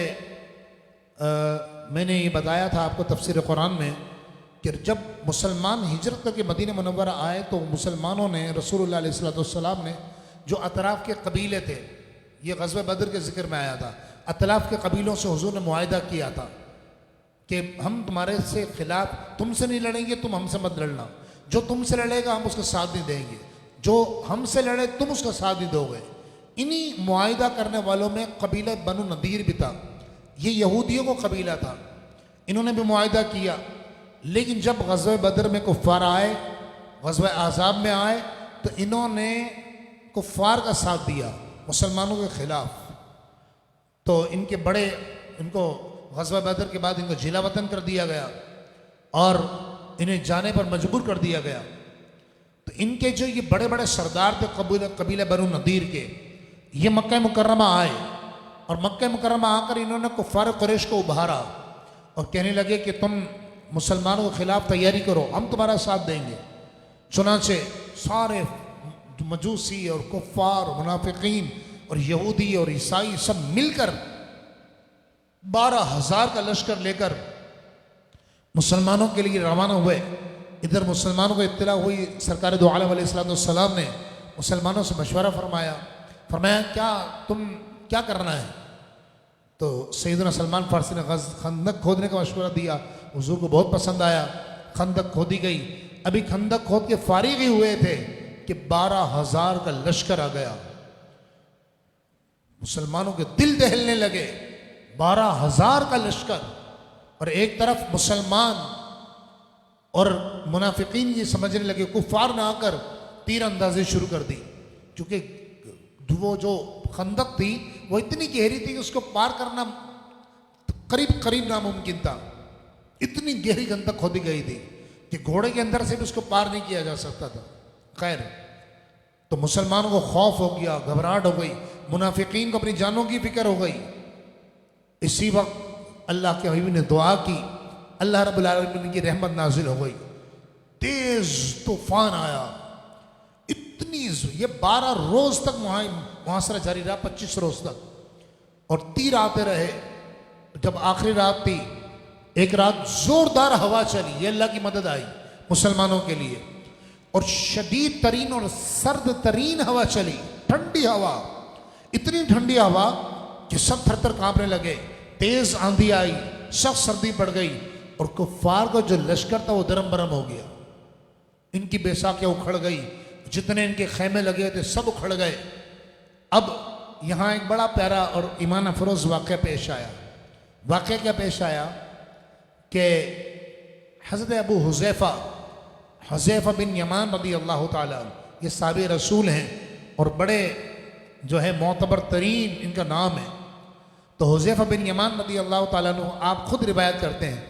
मैंने ये बताया था आपको तफसीर कुरान में कि जब मुसलमान हिजरत करके मदीना मुनव्वरा आए तो मुसलमानों ने, रसूलुल्लाह अलैहि सल्लम ने, जो अतराफ़ के कबीले थे, ये ग़ज़वा बदर के ज़िक्र में आया था, अतलाफ़ के कबीलों से हुज़ूर ने मुआहिदा किया था कि हम तुम्हारे से खिलाफ, तुमसे नहीं लड़ेंगे, तुम हमसे मत लड़ना, जो तुमसे लड़ेगा हम उसका साथ नहीं देंगे, जो हमसे लड़े तुम उसका साथ नहीं दोगे। इन्हीं मुआहिदा करने वालों में कबीला बनु नदीर भी था, ये यहूदियों को कबीला था, इन्होंने भी मुआहिदा किया। लेकिन जब ग़ज़वा बदर में कुफ़ार आए, ग़ज़वा अहज़ाब में आए, तो इन्होंने कुफ़ार का साथ दिया मुसलमानों के ख़िलाफ़। तो इनके बड़े, इनको ग़ज़वा बदर के बाद इनको जिला वतन कर दिया गया और इन्हें जाने पर मजबूर कर दिया गया। तो इनके जो ये बड़े बड़े सरदार थे कबीले बनु नदीर के, ये मक्का मुकर्रमा आए और मक्का मुकर्रमा आकर इन्होंने कुफ़ार कुरैश को उभारा और कहने लगे कि तुम मुसलमानों के खिलाफ तैयारी करो, हम तुम्हारा साथ देंगे। चुनांचे सारे मजूसी और कुफ़ार, मुनाफिकीन और यहूदी और ईसाई सब मिलकर 12,000 का लश्कर लेकर मुसलमानों के लिए रवाना हुए। इधर मुसलमानों को इत्तला हुई, सरकार दो आलम अलैहिस्सलाम ने मुसलमानों से मशवरा फरमाया क्या तुम क्या करना है। तो सैयदना सलमान फारसी ने खंदक खोदने का मशवरा दिया, हुजूर को बहुत पसंद आया। खंदक खोदी गई। अभी खंदक खोद के फारिग ही हुए थे कि 12,000 का लश्कर आ गया। मुसलमानों के दिल दहलने लगे। 12,000 का लश्कर, और एक तरफ मुसलमान और मुनाफिकीन ये समझने लगे, कुफार ने आकर तीर अंदाजी शुरू कर दी, क्योंकि वो जो खंदक थी वो इतनी गहरी थी कि उसको पार करना करीब करीब नामुमकिन था। इतनी गहरी खंदक खोदी गई थी कि घोड़े के अंदर से भी उसको पार नहीं किया जा सकता था। खैर, तो मुसलमानों को खौफ हो गया, घबराहट हो गई, मुनाफिकीन को अपनी जानों की फिक्र हो गई। इसी वक्त अल्लाह के हबीब ने दुआ की, अल्लाह रब्बुल आलमीन की रहमत नाजिल हो गई। तेज तूफान आया, इतनी, ये 12 रोज तक मुहासरा जारी रहा, 25 रोज तक। और तीर आते रहे। जब आखिरी रात थी, एक रात जोरदार हवा चली, ये अल्लाह की मदद आई मुसलमानों के लिए, और शदीद तरीन और सर्द तरीन हवा चली, ठंडी हवा, इतनी ठंडी हवा कि सब थर थर कांपने लगे। तेज आंधी आई, सख्त सर्दी पड़ गई, और कुफ्फार का जो लश्कर था वो दरम बरम हो गया। इनकी बैसाखियां उखड़ गई, जितने इनके खेमे लगे थे सब उखड़ गए। अब यहाँ एक बड़ा प्यारा और ईमान अफरोज वाक़या पेश आया। वाक़या क्या पेश आया कि हज़रत अबू हुज़ैफ़ा बिन यमान रज़ी अल्लाह ताला, ये साहबी रसूल हैं और बड़े जो है मोतबर तरीन इनका नाम है। तो हुज़ैफ़ा बिन यमान रज़ी अल्लाह ताला अन्हु आप खुद रिवायत करते हैं,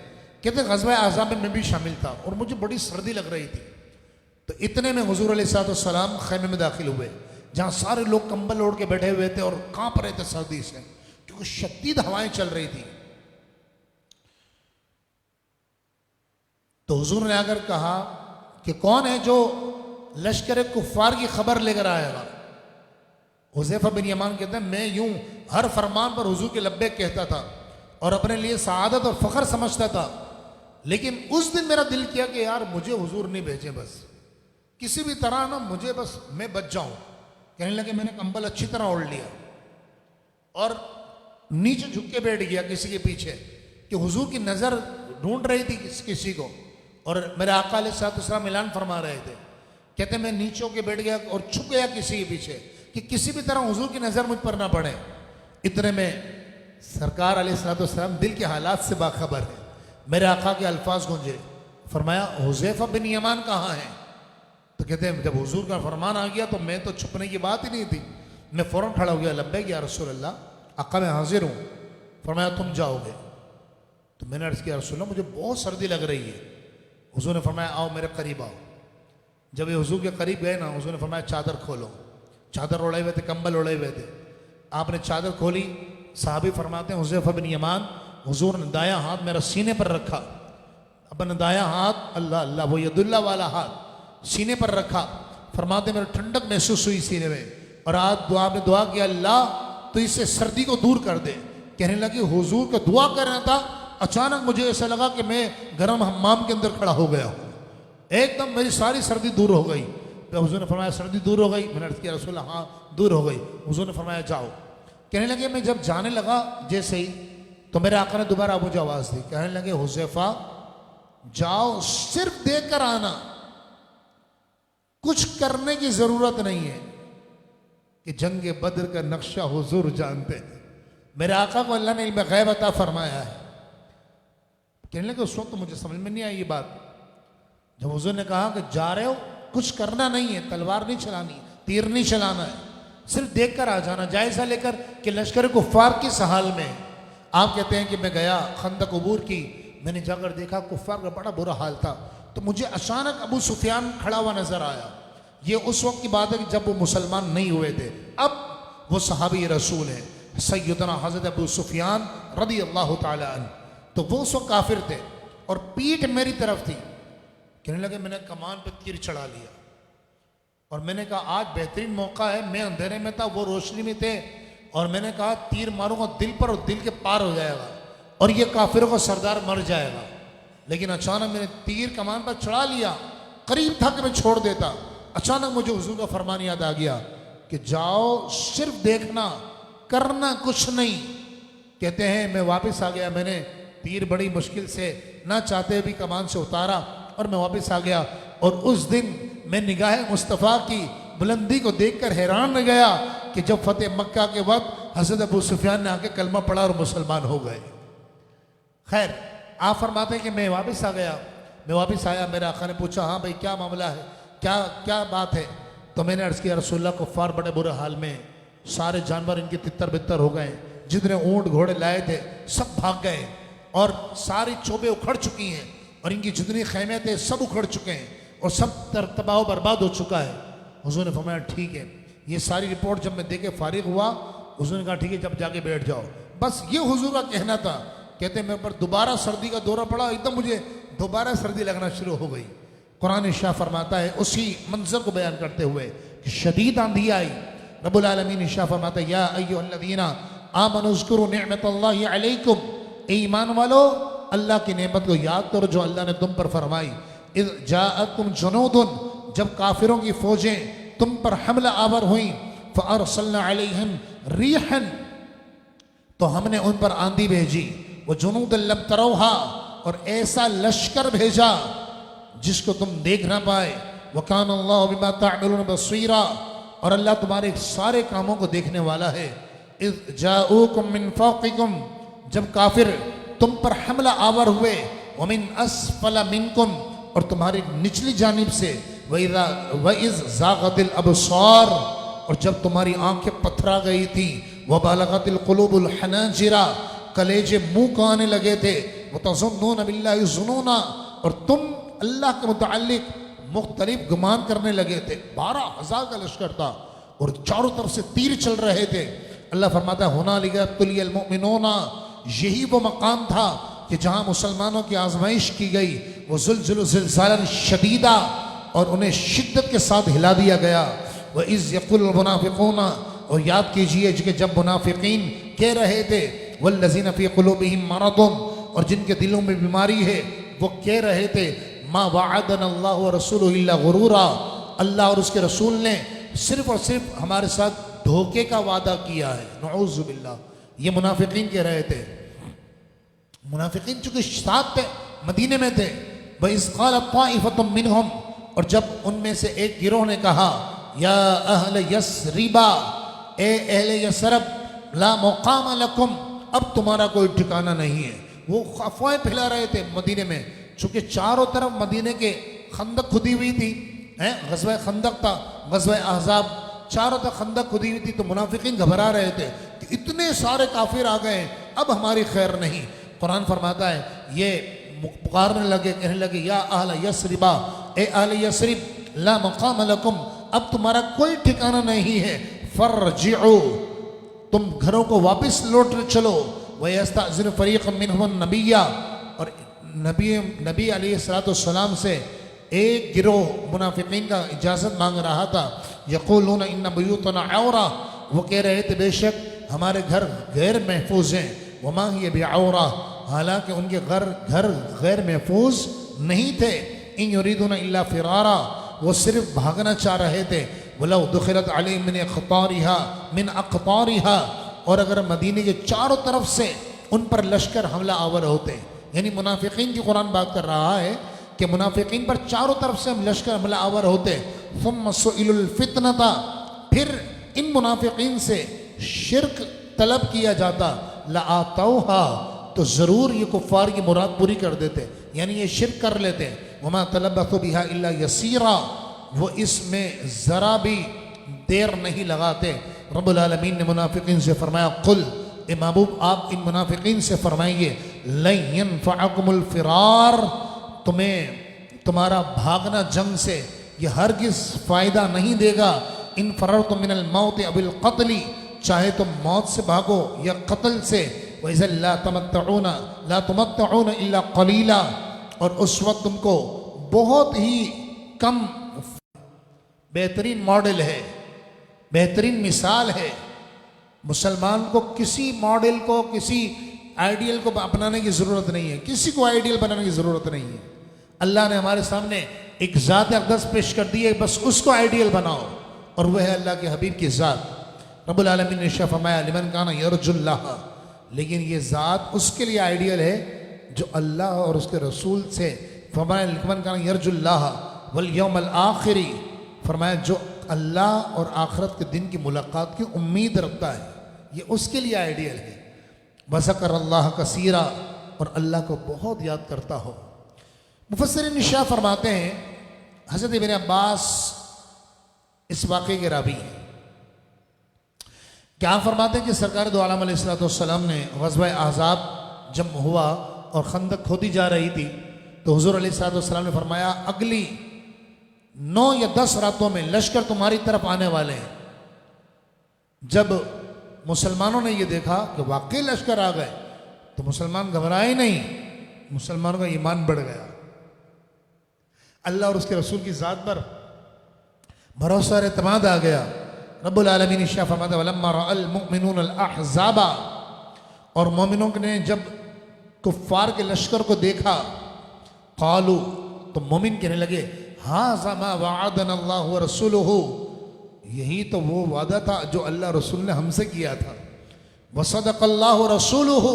कहते ग़ज़वा अहज़ाब में मैं भी शामिल था और मुझे बड़ी सर्दी लग रही थी। तो इतने में हुज़ूर अलैहिस्सलाम खैमे में दाखिल हुए, जहाँ सारे लोग कंबल ओढ़ के बैठे हुए थे और कांप रहे थे सर्दी से, क्योंकि शदीद हवाएं चल रही थी। तो हुज़ूर ने आकर कहा कि कौन है जो लश्कर कुफ्फार की खबर लेकर आएगा। हुज़ैफ़ा बिन यमान कहते हैं मैं यूं हर फरमान पर हुज़ूर के लब्बैक कहता था और अपने लिए सआदत और फ़ख्र समझता था, लेकिन उस दिन मेरा दिल किया कि यार मुझे हुज़ूर नहीं भेजे, बस किसी भी तरह ना मुझे बस मैं बच जाऊं। कहने लगे मैंने कंबल अच्छी तरह ओढ़ लिया और नीचे झुक के बैठ गया किसी के पीछे, कि हुज़ूर की नज़र ढूंढ रही थी किसी को, और मेरे आका अलैहिस्सलाम ऐलान फरमा रहे थे। कहते मैं नीचे होके बैठ गया और छुप गया किसी के पीछे कि किसी भी तरह हुज़ूर की नज़र मुझ पर ना पड़े। इतने में सरकार अलैहिस्सलाम दिल के हालात से बाखबर है। मेरे आका के अल्फाज गूंजे, फरमाया हुज़ैफ़ा बिन यमान कहाँ है? तो कहते हैं जब हुज़ूर का फरमान आ गया तो मैं तो छुपने की बात ही नहीं थी, मैं फ़ौरन खड़ा हो गया, लब्बैक या रसूल अल्लाह, आका मैं हाजिर हूँ। फरमाया तुम जाओगे? तो मैंने अर्ज़ किया रसूल अल्लाह मुझे बहुत सर्दी लग रही है। हुज़ूर ने फरमाया आओ मेरे करीब आओ। जब ये हुज़ूर के करीब गए ना, हुज़ूर ने फरमाया चादर खोलो। चादर ओढ़े हुए थे, कंबल ओढ़े हुए थे। आपने चादर खोली। साहबी फरमाते हैं हुज़ैफ़ा बिन यमान, हुज़ूर ने दायां हाथ मेरा सीने पर रखा, अपना दायां हाथ, अल्लाह अल्लाह वो यदुल्ला वाला हाथ सीने पर रखा। फरमाते मेरे ठंडक महसूस हुई सीने में, और आज आपने दुआ किया अल्लाह तो इससे सर्दी को दूर कर दे। कहने लगी हुज़ूर का दुआ कर रहा था, अचानक मुझे ऐसा लगा कि मैं गर्म हम्माम के अंदर खड़ा हो गया हूँ, एकदम मेरी सारी सर्दी दूर हो गई। तो हुज़ूर ने फरमाया सर्दी दूर हो गई? मैंने अर्ज़ किया रसूल हाँ दूर हो गई। हुज़ूर ने फरमाया जाओ। कहने लगे मैं जब जाने लगा जैसे ही, तो मेरे आका ने दोबारा मुझे आवाज़ दी। कहने लगे हुज़ैफ़ा जाओ, सिर्फ देख कर आना, कुछ करने की ज़रूरत नहीं है, कि जंग बद्र का नक्शा हुज़ूर जानते हैं। मेरे आका को अल्लाह ने इल्म गैब अता फरमाया है। कहने लगे उस वक्त तो मुझे समझ में नहीं आई ये बात। जब हुज़ूर ने कहा कि जा रहे हो, कुछ करना नहीं है, तलवार नहीं चलानी, तीर नहीं चलाना है, सिर्फ देख कर आ जाना, जायज़ा लेकर कि लश्कर कुफ्फार किस हाल में। आप कहते हैं कि मैं गया खंदक अबूर की, मैंने जाकर देखा कुफ्फार का बड़ा बुरा हाल था। तो मुझे अचानक अबू सुफियान खड़ा हुआ नजर आया। ये उस वक्त की बात है कि जब वो मुसलमान नहीं हुए थे। अब वो सहाबी रसूल है सैयदना हज़रत अबू सुफियान रज़ी अल्लाह ताला अन्हु। तो वो उस वक्त काफिर थे और पीठ मेरी तरफ थी। कहने लगे मैंने कमान पे तीर चढ़ा लिया और मैंने कहा आज बेहतरीन मौका है, मैं अंधेरे में था, वो रोशनी में थे, और मैंने कहा तीर मारूंगा दिल पर और दिल के पार हो जाएगा और ये काफिरों का सरदार मर जाएगा। लेकिन अचानक मैंने तीर कमान पर चढ़ा लिया, करीब था कि मैं छोड़ देता। अचानक मुझे हुजूर का फरमान याद आ गया कि जाओ, सिर्फ देखना, करना कुछ नहीं। कहते हैं मैं वापस आ गया, मैंने तीर बड़ी मुश्किल से ना चाहते भी कमान से उतारा और मैं वापस आ गया। और उस दिन मैं निगाह मुस्तफ़ा की बुलंदी को देखकर हैरान रह गया कि जब फतेह मक्का के वक्त हज़रत अबू सुफियान ने आके कलमा पढ़ा और मुसलमान हो गए। खैर, आप फरमाते हैं कि मैं वापस आ गया। मैं वापस आया, मेरे आका ने पूछा हाँ भाई क्या मामला है, क्या क्या बात है? तो मैंने अर्ज़ किया रसूलुल्लाह कुफ़ार बड़े बुरे हाल में, सारे जानवर इनके तितर बितर हो गए, जितने ऊँट घोड़े लाए थे सब भाग गए और सारी चोबें उखड़ चुकी हैं और इनकी जितनी खैमे थे सब उखड़ चुके हैं और सब तबाह बर्बाद हो चुका है। हुज़ूर ने फरमाया ठीक है। ये सारी रिपोर्ट जब मैं देके फारिग हुआ, हुज़ूर ने कहा ठीक है जब जाके बैठ जाओ। बस ये हुज़ूर का कहना था। कहते मेरे ऊपर दोबारा सर्दी का दौरा पड़ा, एकदम मुझे दोबारा सर्दी लगना शुरू हो गई। कुरान शाह फरमाता है उसी मंजर को बयान करते हुए कि शदीद आंधी आई, रब्बुल आलमीन शाह फरमाता है या अय्युहल्लज़ीना आमनुज़्कुरु निअमतल्लाहि अलैकुम, ए ईमान वालो अल्लाह की नेमत को याद करो जो अल्लाह ने तुम पर फरमाई। इज़ जाअतकुम जुनूदुन, जब काफिरों की फौजें तुम पर हमला आवर हुई, फ़अरसलना अलैहिम रीहन, तो हमने उन पर आंधी भेजी, वो जुनूद लम तरौहा, और ऐसा लश्कर भेजा जिसको तुम देख ना पाए। वकान अल्लाहु बिमा तअमलून बसीरा, और अल्लाह तुम्हारे सारे कामों को देखने वाला है। इज़ जाऊकुम मिन फौकिकुम, जब काफिर तुम पर हमला आवर हुए, व मिन अस्फल मिनकुम, और तुम्हारी निचली जानिब से, वइज़ ज़ागतिल अबसार, और जब तुम्हारी आंखें पथरा गई थी, व बालगतिल कुलूबुल हनाजिरा, कलेजे मुंह को आने लगे थे, व तज़ुन्नून बिल्लाहि ज़ुनूना, और तुम अल्लाह के मुताल्लिक मुख्तलिफ गुमान करने लगे थे। 12,000 का लश्कर था और चारों तरफ से तीर चल रहे थे। अल्लाह फरमाता है हुनालिका तुलियल मुमिनूना, यही वो मकाम था कि जहाँ मुसलमानों की आजमाइश की गई। वो ज़िलज़ालन शदीदा, और उन्हें शिद्दत के साथ हिला दिया गया। वह इज़ यक़ुल मुनाफ़िक़ूना, और याद कीजिए कि जब मुनाफिकीन कह रहे थे, वल्लज़ीना फ़ी क़ुलूबिहिम मरदुन, और जिनके दिलों में बीमारी है, वो कह रहे थे मा वअदना अल्लाहु व रसूलुहु इल्ला गुरूरा, अल्लाह और उसके रसूल ने सिर्फ और सिर्फ हमारे साथ धोखे का वादा किया है। नऊज़ु बिल्लाह, ये मुनाफिकीन कह रहे थे। मुनाफिकीन चूंकि साथ थे, मदीने में थे। वइज़ क़ालत ताइफ़तुम मिनहुम, और जब उनमें से एक गिरोह ने कहा, या अहल यस्रिबा, ए अहले यसरब, ला मुक़ाम लकुम, अब तुम्हारा कोई ठिकाना नहीं है। वो अफवाहें फैला रहे थे मदीने में, चूंकि चारों तरफ मदीने के खंदक खुदी हुई थी, हैं, ग़ज़वा खंदक था, ग़ज़वा अहज़ाब, चारों तरफ खंदक खुदी हुई थी। तो मुनाफिकीन घबरा रहे थे कि इतने सारे काफिर आ गए, अब हमारी खैर नहीं। कुरान फरमाता है, ये पुकारने लगे, कहने लगे, या अहल यस्रिबा, ए अहल यस्रिब, ला मुक़ाम लकुम, अब तुम्हारा कोई ठिकाना नहीं है। फर्जिउ, तुम घरों को वापस लौट चलो। वयस्तअज़िनु फ़रीक़ुम मिनहुम नबिय्या, और नबी अलैहिस्सलाम से एक गिरोह मुनाफिकीन का इजाज़त मांग रहा था। यक़ूलून इन्ना बुयूतना औरा, वो कह रहे थे बेशक हमारे घर गैर महफूज हैं। वमा हिय बिऔरा, हालांकि उनके घर गैर महफूज नहीं थे। इन युरीदूना इल्ला फ़िरारा, वो सिर्फ भागना चाह रहे थे। वलौ दुखिलत अलैहिम मिन अक़तारिहा, और अगर मदीने के चारों तरफ से उन पर लश्कर हमला आवर होते, यानी मुनाफिकीन की कुरान बात कर रहा है कि मुनाफिकीन पर चारों तरफ से हम लश्कर हमला आवर होते। सुम्मा सुइलुल फितनता, फिर इन मुनाफिकीन से शिरक तलब किया जाता। लआतौहा, तो ज़रूर ये कुफ़ार की मुराद पूरी कर देते, यानी ये शिरक कर लेते। वमा तलब्बसु बिहा इल्ला यसीरा, वो इसमें ज़रा भी देर नहीं लगाते। रब्बुल आलमीन ने मुनाफिकीन से फरमाया, कुल, ए महबूब आप इन मुनाफिकीन से फरमाइए, लन यनफ़अकुमुल फ़िरार, तुम्हें तुम्हारा भागना जंग से ये हरगिज़ फ़ायदा नहीं देगा। इन फ़ररतुम मिनल मौत अबिल क़त्ली, चाहे तुम मौत से भागो या कत्ल से। वइज़ा ला तुमत्तऊन इल्ला क़लीला, और उस वक्त तुमको बहुत ही कम। बेहतरीन मॉडल है, बेहतरीन मिसाल है। मुसलमान को किसी मॉडल को, किसी आइडियल को अपनाने की ज़रूरत नहीं है, किसी को आइडियल बनाने की ज़रूरत नहीं है। अल्लाह ने हमारे सामने एक ज़ात अक़दस पेश कर दी है, बस उसको आइडियल बनाओ, और वह है अल्लाह के हबीब की ज़ात। रब्बुल आलमीन ने इरशाद फरमाया, लिमन काना यरजुल्लाह, लेकिन ये ज़ात उसके लिए आइडियल है जो अल्लाह और उसके रसूल से, फरमाया लिमन काना यरजुल्लाह वल यौमल आखिरी, फरमाया जो अल्लाह और आखिरत के दिन की मुलाकात की उम्मीद रखता है, ये उसके लिए आइडियल है। वज़कर अल्लाह कसीरा, और अल्लाह को बहुत याद करता हो। मुफस्सिरीन निशा फरमाते हैं, हज़रत इब्न अब्बास इस वाक़े के रावी हैं। क्या फरमाते हैं कि सरकार दो आलम अलैहिस्सलाम ने ग़ज़वा अहज़ाब जब हुआ और खंदक खोदी जा रही थी, तो हुज़ूर अलैहिस्सलाम ने फरमाया, अगली 9 या 10 रातों में लश्कर तुम्हारी तरफ आने वाले हैं। जब मुसलमानों ने ये देखा कि वाकई लश्कर आ गए, तो मुसलमान घबराए नहीं, मुसलमानों का ईमान बढ़ गया, अल्लाह और उसके रसूल की ज़ात पर भरोसा और एतमाद आ गया। रब्बुल आलमीन इरशाद फरमाता है वलम्मा रअल मुमिनून अल अहज़ाबा, और मोमिनों ने जब कुफ्फार के लश्कर को देखा, क़ालू, तो मोमिन कहने लगे हाज़ा मा वअदना अल्लाहु व रसूलुहु, यही तो वो वादा था जो अल्लाह रसूल ने हमसे किया था। व सदक़ल्लाहु रसूलुहु,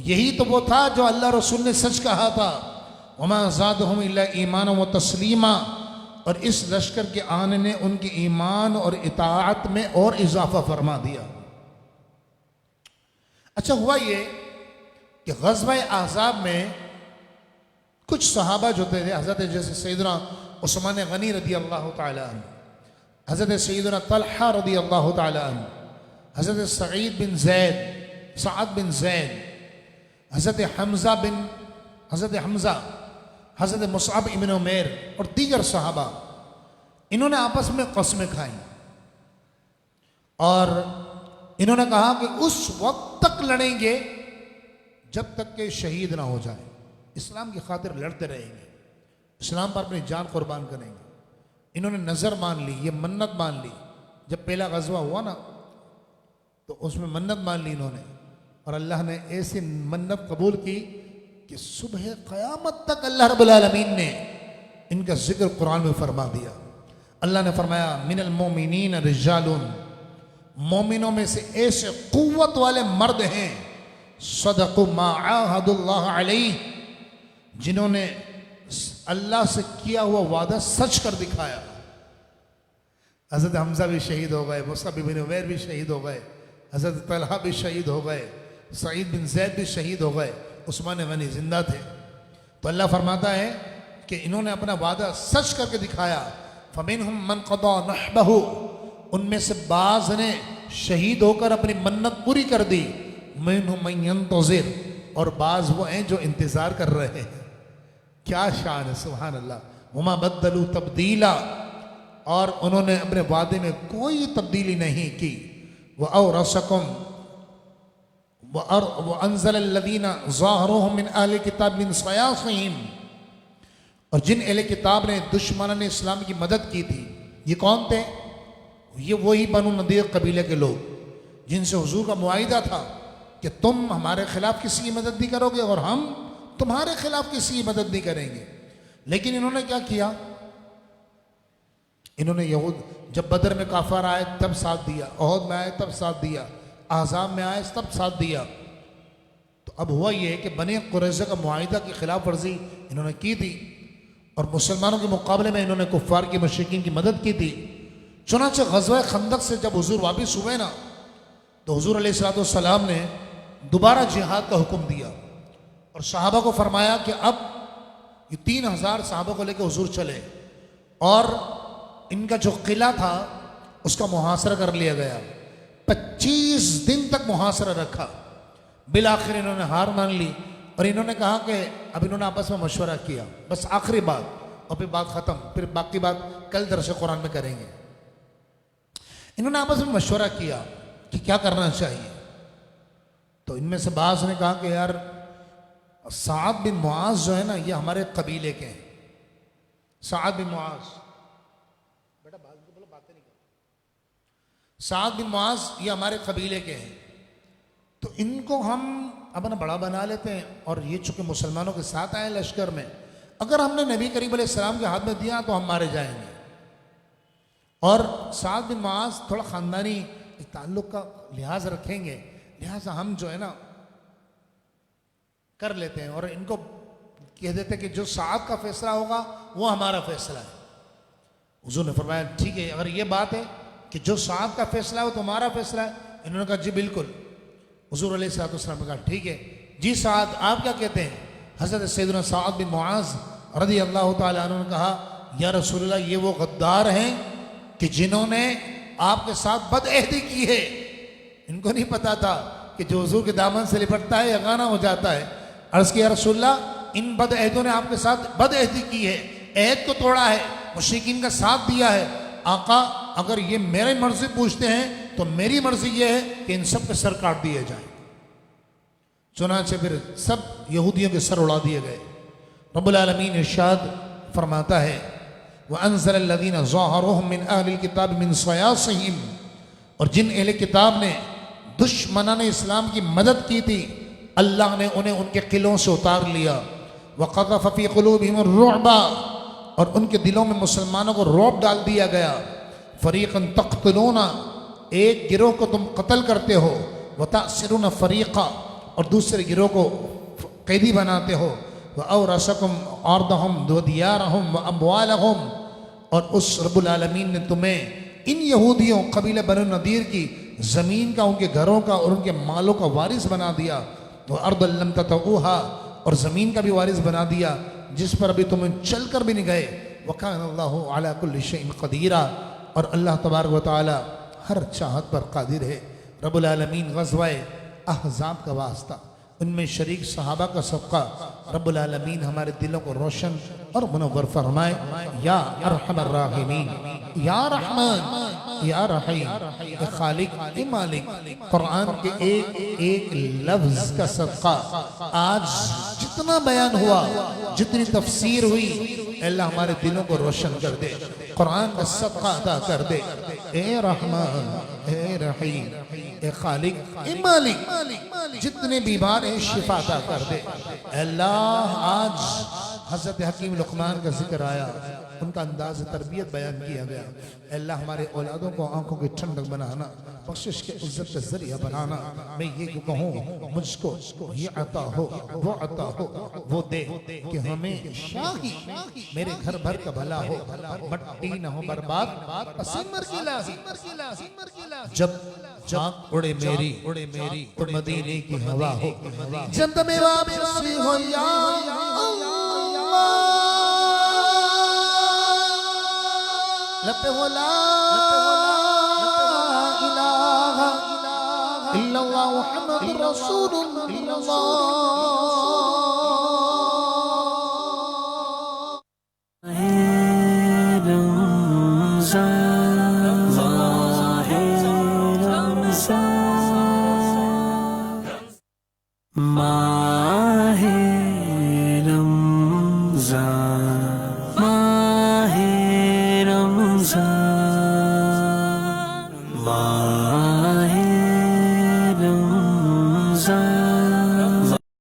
यही तो वो था जो अल्लाह रसूल ने सच कहा था। वमा ज़ादहुम इल्ला ईमाना व तस्लीमा, और इस लश्कर के आने ने उनके ईमान और इताअत में और इजाफा फरमा दिया। अच्छा हुआ ये कि ग़ज़वा अहज़ाब में कुछ सहाबा जो थे, हज़रत जैसे सैयदना उस्मान गनी रदी अल्लाह तआला अन्हु, हज़रत सैयदना तलहा रदी अल्लाह तआला अन्हु, हज़रत सईद बिन ज़ैद, सअद बिन ज़ैद, हज़रत हमज़ा, हज़रत मुसअब इब्न उमैर और दीगर सहाबा, इन्होंने आपस में कसमें खाई और इन्होंने कहा कि उस वक्त तक लड़ेंगे जब तक कि शहीद ना हो जाए, इस्लाम की खातिर लड़ते रहेंगे, इस्लाम पर अपनी जान कुर्बान करेंगे। इन्होंने नज़र मान ली, ये मन्नत मान ली। जब पहला ग़ज़वा हुआ ना तो उसमें मन्नत मान ली इन्होंने, और अल्लाह ने ऐसी मन्नत कबूल की कि सुबह क़यामत तक अल्लाह रब्बुल आलमीन ने इनका जिक्र कुरान में फरमा दिया। अल्लाह ने फरमाया मिनल मोमिनीन रिजालुन, मोमिनों में से ऐसे कुव्वत वाले मर्द हैं, सदक़ु मा आहदुल्लाह अलैहि, जिन्होंने अल्लाह से किया हुआ वादा सच कर दिखाया। हज़रत हमज़ा भी शहीद हो गए, मुसअब इब्न उमैर भी शहीद हो गए, हज़रत तलहा भी शहीद हो गए, सईद बिन ज़ैद भी शहीद हो गए, उस्मान गनी जिंदा थे। तो अल्लाह फरमाता है कि इन्होंने अपना वादा सच करके दिखाया। फमिनहुम मन क़दा नहबहु, उनमें से बाज़ ने शहीद होकर अपनी मन्नत पूरी कर दी। मिनहुम मन यंतज़िर, और बाज़ वो हैं जो इंतज़ार कर रहे हैं। क्या शान है, सुभान अल्लाह। वमा बद्दलू तब्दीला, और उन्होंने अपने वादे में कोई तब्दीली नहीं की। व औरसकुम व अनज़लल्लज़ीना ज़ाहरुहुम मिन अहलिल किताब मिन सयासिहिम, और जिन अहले किताब ने दुश्मनों ने इस्लाम की मदद की थी, ये कौन थे? ये वही बनु नदीर कबीले के लोग जिनसे हुजूर का मुआहिदा था कि तुम हमारे खिलाफ किसी की मदद नहीं करोगे और हम तुम्हारे खिलाफ किसी की मदद नहीं करेंगे। लेकिन इन्होंने क्या किया? इन्होंने यहूद जब बदर में काफर आए तब साथ दिया, ओहद में आए तब साथ दिया, आज़ाब में आए तब साथ दिया। तो अब हुआ ये कि बनी कुरैज़ा का मुआहिदा की खिलाफ वर्जी इन्होंने की थी और मुसलमानों के मुकाबले में इन्होंने कुफ्फार की मुशरिकीन की मदद की थी। चुनांचे ग़ज़वा खंदक से जब हुजूर वापस हुए ना, तो हुजूर अलैहिस्सलाम ने दोबारा जिहाद का हुक्म दिया और सहाबा को फरमाया कि अब ये 3000 सहाबा को लेकर हुजूर चले और इनका जो किला था उसका मुहासरा कर लिया गया। 25 दिन तक मुहासरा रखा। बिल आखिर इन्होंने हार मान ली और इन्होंने कहा कि अब इन्होंने आपस में मशवरा किया, बस आखिरी बात, और फिर बात ख़त्म, फिर बाकी बात कल दरस कुरान में करेंगे। इन्होंने आपस में मशवरा किया कि क्या करना चाहिए। तो इनमें से बाज़ ने कहा कि यार साद बिन मुआज़ जो है ना, ये हमारे कबीले के हैं। साद बिन मुआज़, बेटा बोलो, बातें नहीं कर। साद बिन मुआज़ ये हमारे कबीले के हैं, तो इनको हम अपना बड़ा बना लेते हैं और ये चूंकि मुसलमानों के साथ आए लश्कर में, अगर हमने नबी करीम अलैहिस्सलाम के हाथ में दिया तो हम मारे जाएंगे। और साद बिन मुआज़ थोड़ा ख़ानदानी ताल्लुक़ का लिहाज रखेंगे, लिहाजा हम जो है ना कर लेते हैं और इनको कह देते हैं कि जो साद का फैसला होगा वो हमारा फैसला है। हुजूर ने फरमाया ठीक है, अगर ये बात है कि जो साद का फैसला हो तो हमारा फैसला है। इन्होंने कहा जी बिल्कुल। हुजूर अलैहिस्सलाम ने कहा ठीक है जी, साद आप क्या कहते हैं? हज़रत सैयदना साद बिन मुआज़ रज़ी अल्लाह तआला अन्हु ने कहा या रसूलल्लाह, ये वो गद्दार हैं कि जिन्होंने आपके साथ बदअहदी की है। इनको नहीं पता था कि जो हुजूर के दामन से लिपटता है या गाना हो जाता है। अर्ज़ किया रसूलल्लाह, इन बदअहदों ने आपके साथ बदअहदी की है, अहद को तोड़ा है, मुशरिकीन का साथ दिया है। आका, अगर ये मेरी मर्जी पूछते हैं तो मेरी मर्जी ये है कि इन सब के सर काट दिए जाएं। चुनांचे फिर सब यहूदियों के सर उड़ा दिए गए। रब्बुल आलमीन इरशाद फरमाता है व अनज़लल्लज़ीना ज़ाहरुहुम मिन अहलिल किताब मिन सयासिहिम, और जिन अहले किताब ने दुश्मनाने इस्लाम की मदद की थी अल्लाह ने उन्हें उनके किलों से उतार लिया। व क़ज़फ़ फ़ी क़ुलूबिहिमुर-रुअब, और उनके दिलों में मुसलमानों को रौब डाल दिया गया। फ़रीक़न तक़्तुलूना, एक गिरोह को तुम कत्ल करते हो, व तअसिरूना फ़रीक़ा, और दूसरे गिरोह को कैदी बनाते हो। व औरसकुम अर्दहुम व दियारहुम व अम्वालहुम, और उस रब्बुल आलमीन ने तुम्हें इन यहूदियों कबीले बनु नदीर की ज़मीन का, उनके घरों का और उनके मालों का वारिस बना दिया। वह अर्दल लम ततऊहा, और ज़मीन का भी वारिस बना दिया जिस पर अभी तुम चल कर भी नहीं गए। वकान अल्लाहु अला कुल्लि शैइन क़दीरा, और अल्लाह तबारक व तआला हर चाहत पर कादिर है। रब्बुल आलमीन ग़ज़वा अहज़ाब का वास्ता, उनमें शरीक सहाबा का सबका रब्बुल आलमीन हमारे दिलों को रोशन और मुनव्वर फरमाए। या अरहमर राहिमीन, या रहमान, या रहीम, ए खालिक, ए मालिक, कुरान के एक एक लफ्ज का सदका आज जितना बयान हुआ, जितनी तफसीर हुई, अल्लाह हमारे दिलों को रोशन कर दे, कुरान का सदका अदा कर दे। ए रहमान, ए रहीम, ए खालिक, ए मालिक, जितने बीमार हैं शिफा अता कर दे। अल्लाह आज हज़रत हकीम लुक़मान का जिक्र आया, उनका अंदाज़ तरबियत बयान किया गया। अल्लाह हमारे औलादों को आंखों की ठंडक बनाना, बख्शिश के इज्जत का जरिया बनाना। मैं ये कहूँ मुझको ये अता हो, वो अता हो, वो दे कि हमें शाही मेरे घर भर का भला हो, मट्टी न हो बर्बाद, सिमर की लाही जब चाँद उड़े मेरी तो मदीने की हवा हो, जब तुम्हें वापसी हो या लपे हो ला इलाहा इल्लल्लाह मुहम्मदुर रसूलुल्लाह। माहे रमज़ान, माहे रमज़ान,